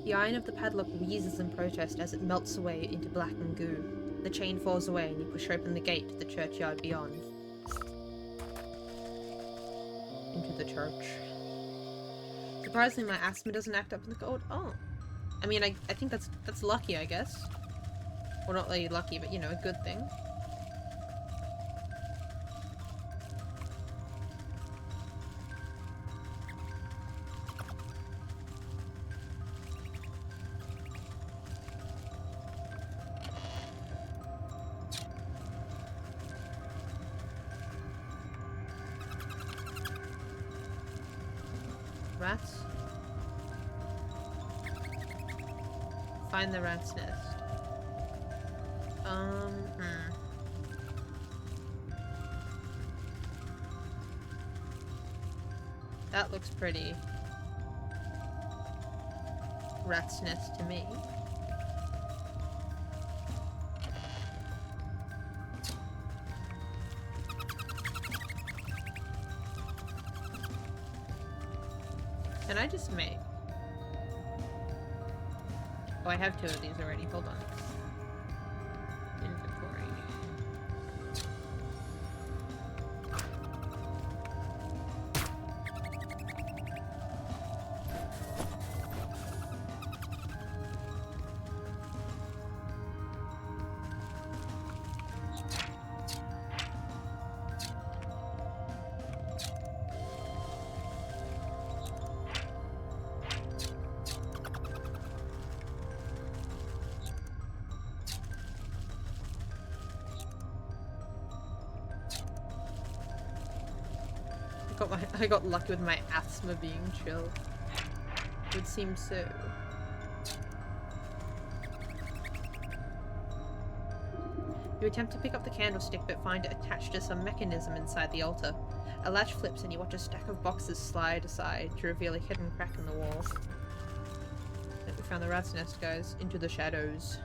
The iron of the padlock wheezes in protest as it melts away into blackened goo. The chain falls away and you push open the gate to the churchyard beyond. Into the church. Surprisingly, my asthma doesn't act up in the cold. Oh. I mean, I think that's lucky, I guess. Well, not really lucky, but you know, a good thing. Rats? Find the rat's nest. That looks pretty rat's nest to me. Can I just make... Oh, I have 2 of these already. Hold on. Inventory. I got lucky with my asthma being chill. It would seem so. You attempt to pick up the candlestick but find it attached to some mechanism inside the altar. A latch flips and you watch a stack of boxes slide aside to reveal a hidden crack in the wall. I think we found the rat's nest, guys. Into the shadows.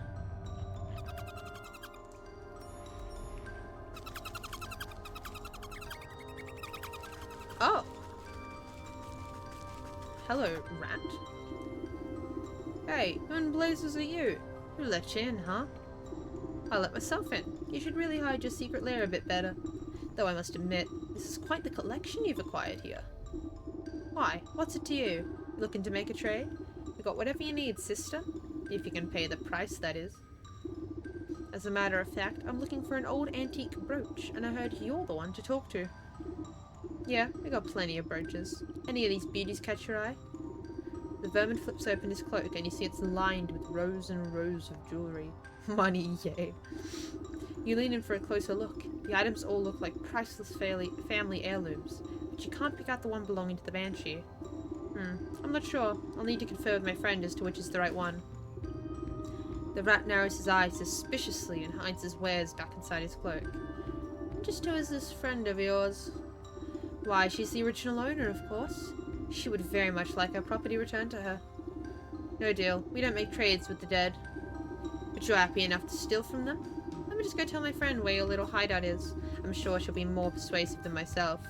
Oh! Hello, rat. Hey, who in blazes are you? Who let you in, huh? I let myself in. You should really hide your secret lair a bit better. Though I must admit, this is quite the collection you've acquired here. Why? What's it to you? Looking to make a trade? You got whatever you need, sister. If you can pay the price, that is. As a matter of fact, I'm looking for an old antique brooch, and I heard you're the one to talk to. Yeah, I got plenty of brooches. Any of these beauties catch your eye? The vermin flips open his cloak and you see it's lined with rows and rows of jewellery. Money, yay. You lean in for a closer look. The items all look like priceless family heirlooms, but you can't pick out the one belonging to the Banshee. I'm not sure. I'll need to confer with my friend as to which is the right one. The rat narrows his eyes suspiciously and hides his wares back inside his cloak. Just who is this friend of yours? Why, she's the original owner, of course. She would very much like her property returned to her. No deal. We don't make trades with the dead. But you're happy enough to steal from them? Let me just go tell my friend where your little hideout is. I'm sure she'll be more persuasive than myself.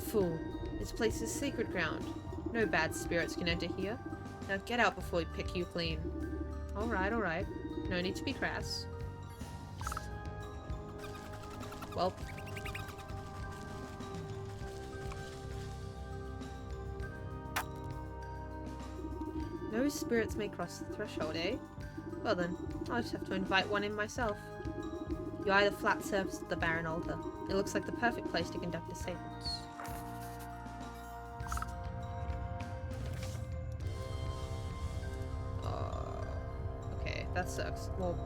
Fool. This place is sacred ground. No bad spirits can enter here. Now get out before we pick you clean. Alright, alright. No need to be crass. Well... No spirits may cross the threshold, eh? Well then, I'll just have to invite one in myself. You eye the flat surface of the barren altar. It looks like the perfect place to conduct a seance. Okay, that sucks. Well...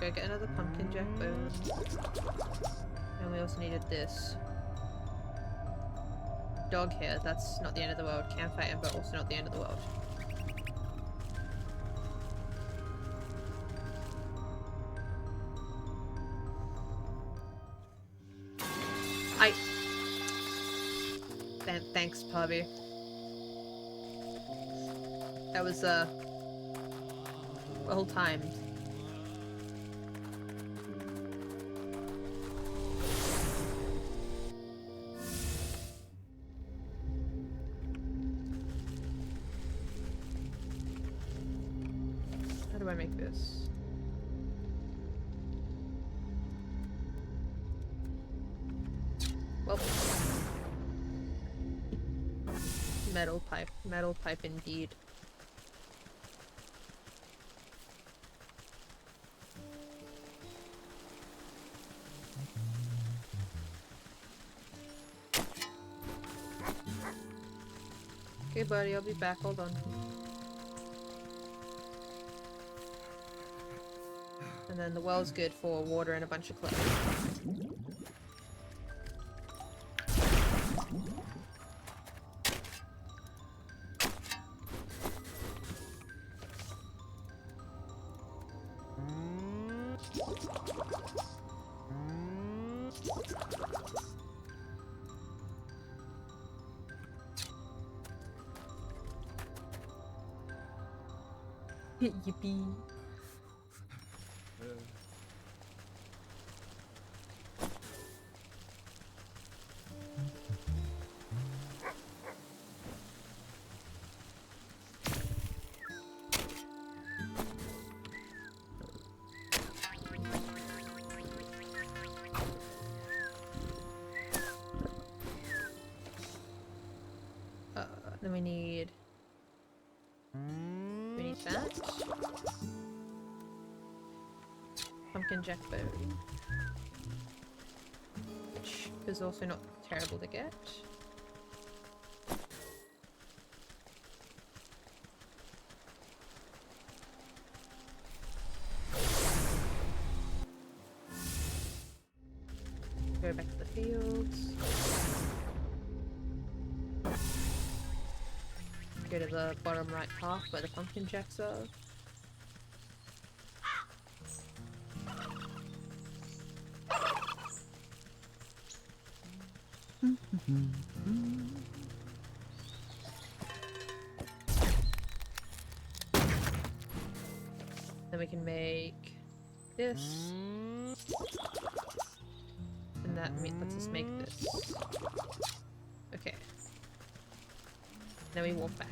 Go get another pumpkin jack boom. And we also needed this. Dog hair, that's not the end of the world. Campfire ember, also not the end of the world. Thanks, Pubby. That was, well timed. How do I make this? Well, metal pipe indeed. Okay, buddy, I'll be back. Hold on. And then the well's good for water and a bunch of clothes. Yippee. Then we need that. Pumpkin jackberry. Which is also not terrible to get. Go back to the fields. Go to the bottom right path where the pumpkin jacks are. Then we can make this. And that lets us make this. Okay. Now we walk back.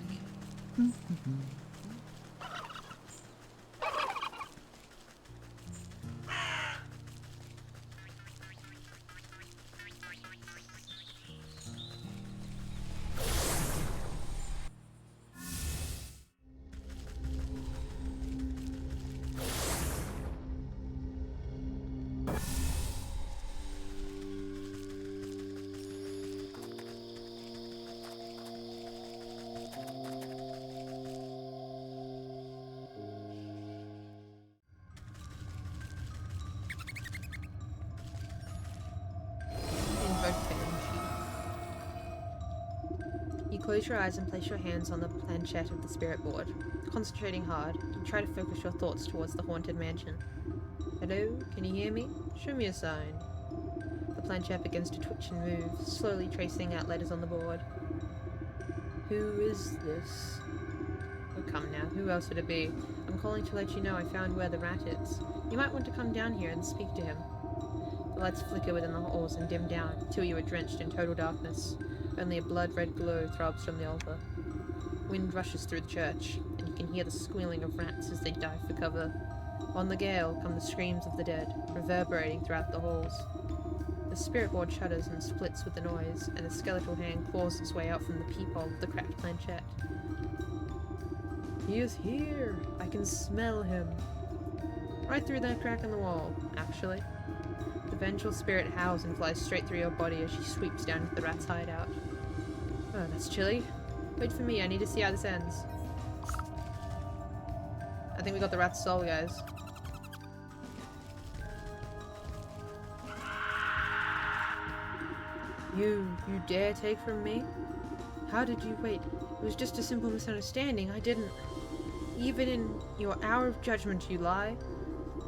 You close your eyes and place your hands on the planchette of the spirit board. Concentrating hard, you try to focus your thoughts towards the haunted mansion. Hello? Can you hear me? Show me a sign. The planchette begins to twitch and move, slowly tracing out letters on the board. Who is this? Oh, come now. Who else would it be? I'm calling to let you know I found where the rat is. You might want to come down here and speak to him. The lights flicker within the halls and dim down, till you are drenched in total darkness. Only a blood-red glow throbs from the altar. Wind rushes through the church, and you can hear the squealing of rats as they dive for cover. On the gale come the screams of the dead, reverberating throughout the halls. The spirit board shudders and splits with the noise, and a skeletal hand claws its way out from the peephole of the cracked planchette. He is here! I can smell him! Right through that crack in the wall, actually. The vengeful spirit howls and flies straight through your body as she sweeps down to the rat's hideout. Oh, that's chilly. Wait for me, I need to see how this ends. I think we got the rat's soul, guys. You dare take from me? How did you wait? It was just a simple misunderstanding. I didn't... Even in your hour of judgment, you lie.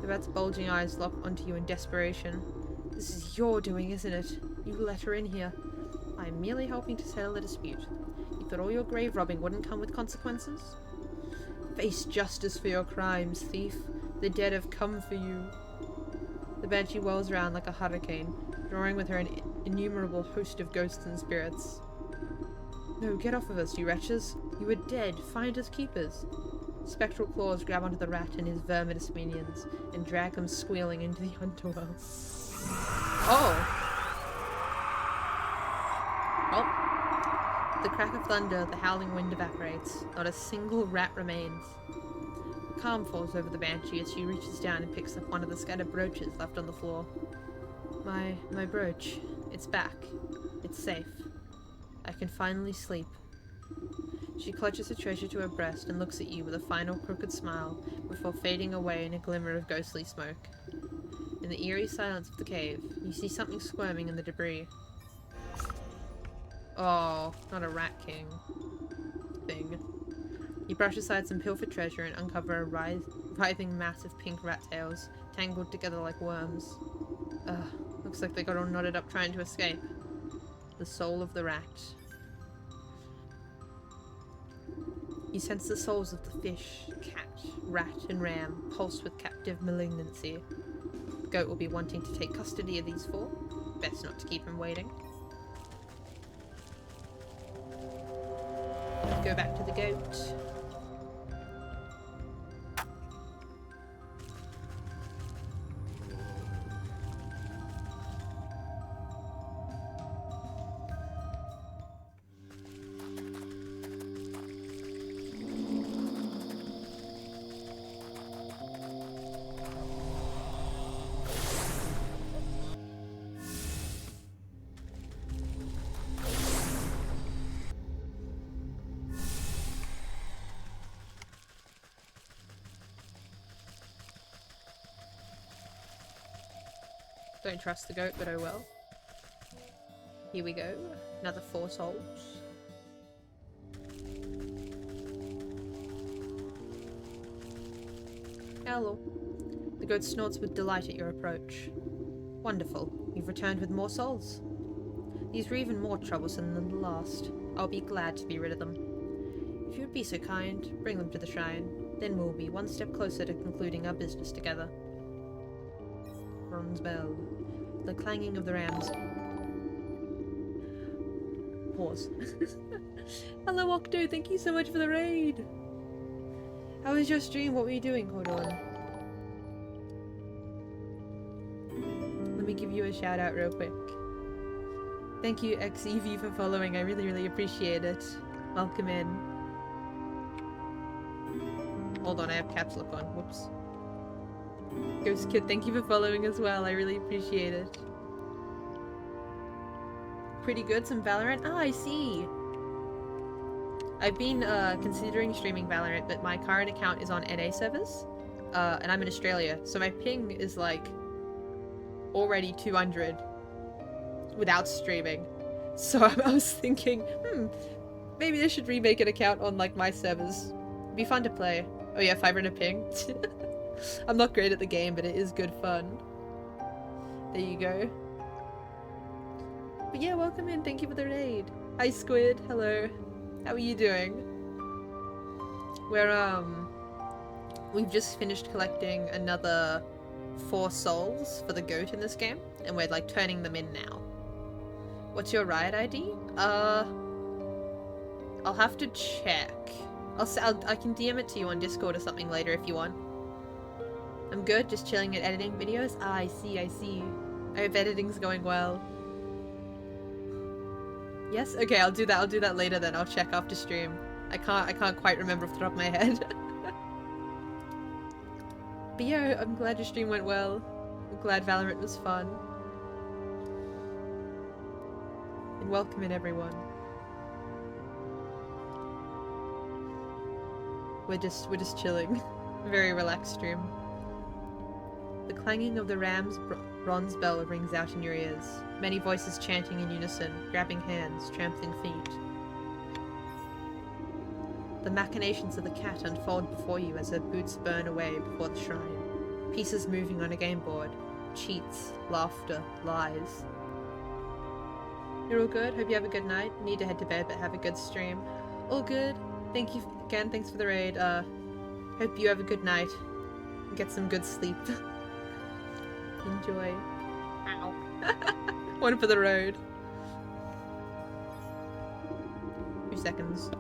The rat's bulging eyes lock onto you in desperation. This is your doing, isn't it? You let her in here. I am merely helping to settle a dispute. You thought all your grave robbing wouldn't come with consequences? Face justice for your crimes, thief. The dead have come for you. The banshee whirls around like a hurricane, drawing with her an innumerable host of ghosts and spirits. No, get off of us, you wretches. You are dead. Find us keepers. Spectral claws grab onto the rat and his verminous minions, and drag them squealing into the underworld. Oh! Well, the crack of thunder, the howling wind evaporates. Not a single rat remains. Calm falls over the banshee as she reaches down and picks up one of the scattered brooches left on the floor. My brooch. It's back. It's safe. I can finally sleep. She clutches the treasure to her breast and looks at you with a final crooked smile before fading away in a glimmer of ghostly smoke. In the eerie silence of the cave, you see something squirming in the debris. Oh, not a rat king thing. You brush aside some pilfered treasure and uncover a writhing mass of pink rat tails, tangled together like worms. Ugh, looks like they got all knotted up trying to escape. The soul of the rat. You sense the souls of the fish, cat, rat, and ram pulse with captive malignancy. The goat will be wanting to take custody of these four. Best not to keep him waiting. Go back to the goat. Don't trust the goat, but oh well. Here we go. Another 4 souls. Hello. The goat snorts with delight at your approach. Wonderful. You've returned with more souls. These were even more troublesome than the last. I'll be glad to be rid of them. If you would be so kind, bring them to the shrine. Then we'll be one step closer to concluding our business together. Bronze bell. The clanging of the rams. Pause. Hello, Octo. Thank you so much for the raid. How was your stream? What were you doing? Hold on. Let me give you a shout out real quick. Thank you, XEV, for following. I really, really appreciate it. Welcome in. Hold on, I have caps lock on. Whoops. Ghost Kid, thank you for following as well. I really appreciate it. Pretty good, some Valorant. Ah, I see. I've been considering streaming Valorant, but my current account is on NA servers, and I'm in Australia, so my ping is like already 200 without streaming. So I was thinking, maybe I should remake an account on like my servers. It'd be fun to play. Oh yeah, 500 ping. I'm not great at the game, but it is good fun. There you go. But yeah, welcome in. Thank you for the raid. Hi Squid. Hello. How are you doing? We've just finished collecting another 4 souls for the goat in this game, and we're like turning them in now. What's your riot ID? I'll have to check. I can DM it to you on Discord or something later if you want. I'm good, just chilling and editing videos. Ah, I see. I hope editing's going well. Yes? Okay, I'll do that later then. I'll check after stream. I can't quite remember off the top of my head. But yeah, I'm glad your stream went well. I'm glad Valorant was fun. And welcome in everyone. We're just chilling. Very relaxed stream. The clanging of the ram's bronze bell rings out in your ears. Many voices chanting in unison, grabbing hands, trampling feet. The machinations of the cat unfold before you as her boots burn away before the shrine. Pieces moving on a game board. Cheats, laughter, lies. You're all good? Hope you have a good night. Need to head to bed, but have a good stream. All good. Thank you again. Thanks for the raid. Hope you have a good night. Get some good sleep. Enjoy. Ow. One for the road. 2 seconds.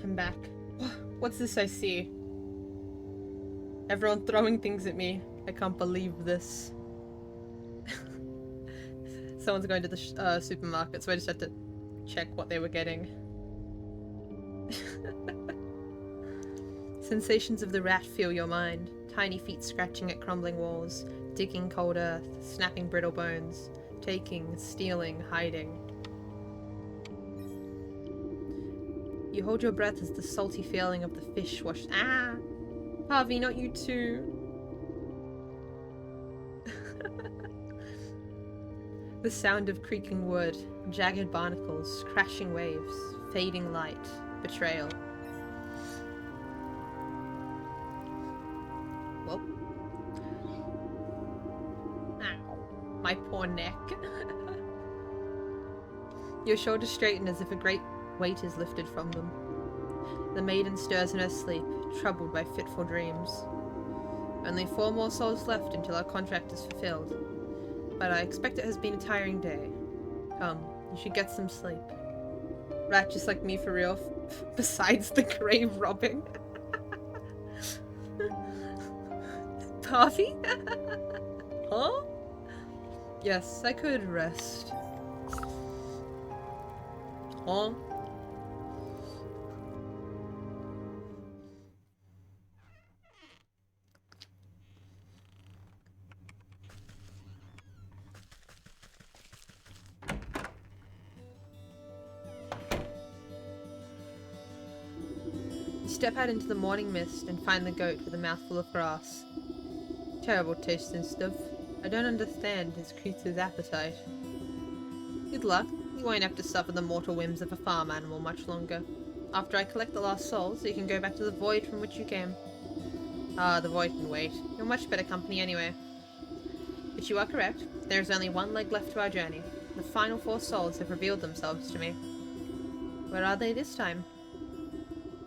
I'm back. What's this I see? Everyone throwing things at me. I can't believe this. Someone's going to the supermarket, so I just had to check what they were getting. Sensations of the rat fill your mind. Tiny feet scratching at crumbling walls, digging cold earth, snapping brittle bones, taking, stealing, hiding. You hold your breath as the salty feeling of the fish washes. Ah! Harvey, not you too. The sound of creaking wood, jagged barnacles, crashing waves, fading light, betrayal. Well. Ow. My poor neck. Your shoulders straighten as if a great weight is lifted from them. The maiden stirs in her sleep, troubled by fitful dreams. Only 4 more souls left until our contract is fulfilled. But I expect it has been a tiring day. Come, you should get some sleep. Rat just like me for real, besides the grave robbing. Harvey? Huh? Yes, I could rest. Huh? You step out into the morning mist and find the goat with a mouthful of grass. Terrible tasting stuff. I don't understand his creature's appetite. Good luck. You won't have to suffer the mortal whims of a farm animal much longer. After I collect the last souls, you can go back to the void from which you came. Ah, the void can wait. You're much better company anyway. But you are correct. There is only one leg left to our journey. The final 4 souls have revealed themselves to me. Where are they this time?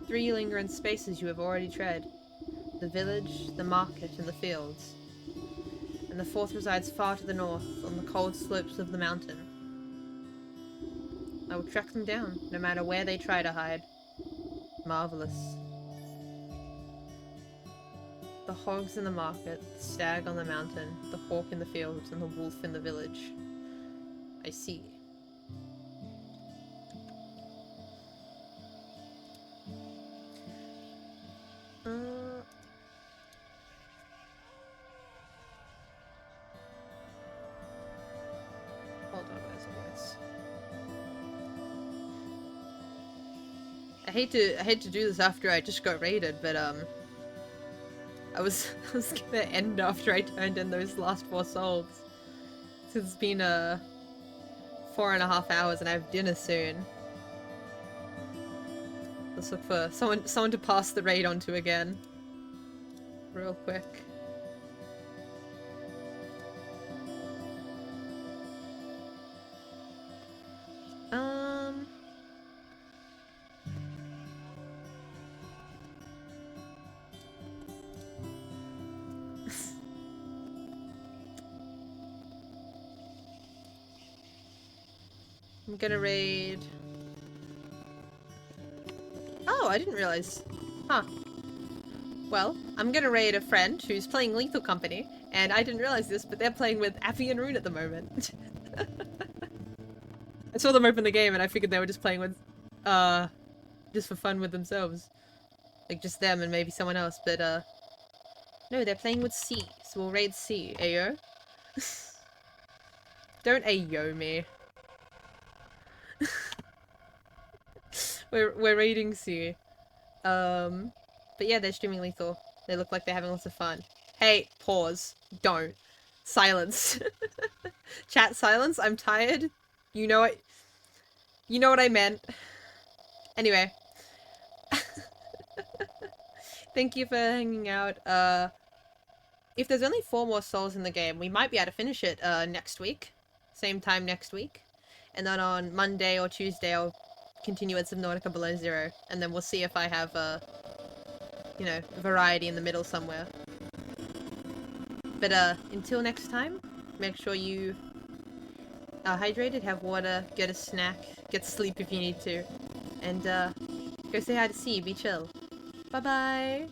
3 linger in spaces you have already tread. The village, the market, and the fields. And the 4th resides far to the north, on the cold slopes of the mountain. I will track them down, no matter where they try to hide. Marvelous. The hogs in the market, the stag on the mountain, the hawk in the fields, and the wolf in the village. I see. Hold on, guys. I hate to do this after I just got raided, but I was gonna end after I turned in those last 4 souls. So it's been 4.5 hours and I have dinner soon. Let's look for someone to pass the raid on to again. Real quick. I'm gonna raid... Oh, I didn't realize. Huh. Well, I'm gonna raid a friend who's playing Lethal Company, and I didn't realize this, but they're playing with Appy and Rune at the moment. I saw them open the game and I figured they were just playing with, just for fun with themselves. Like, just them and maybe someone else, but, no, they're playing with C, so we'll raid C. Ayo? Don't ayo me. We're raiding C. But yeah, they're streaming Lethal. They look like they're having lots of fun. Hey, pause. Don't. Silence. Chat, silence. I'm tired. You know it. You know what I meant. Anyway. Thank you for hanging out. If there's only 4 more souls in the game, we might be able to finish it, next week. Same time next week. And then on Monday or Tuesday, I'll continue with Subnautica Below Zero. And then we'll see if I have, you know, variety in the middle somewhere. But, until next time, make sure you are hydrated, have water, get a snack, get sleep if you need to. And, go say hi to C, be chill. Bye-bye!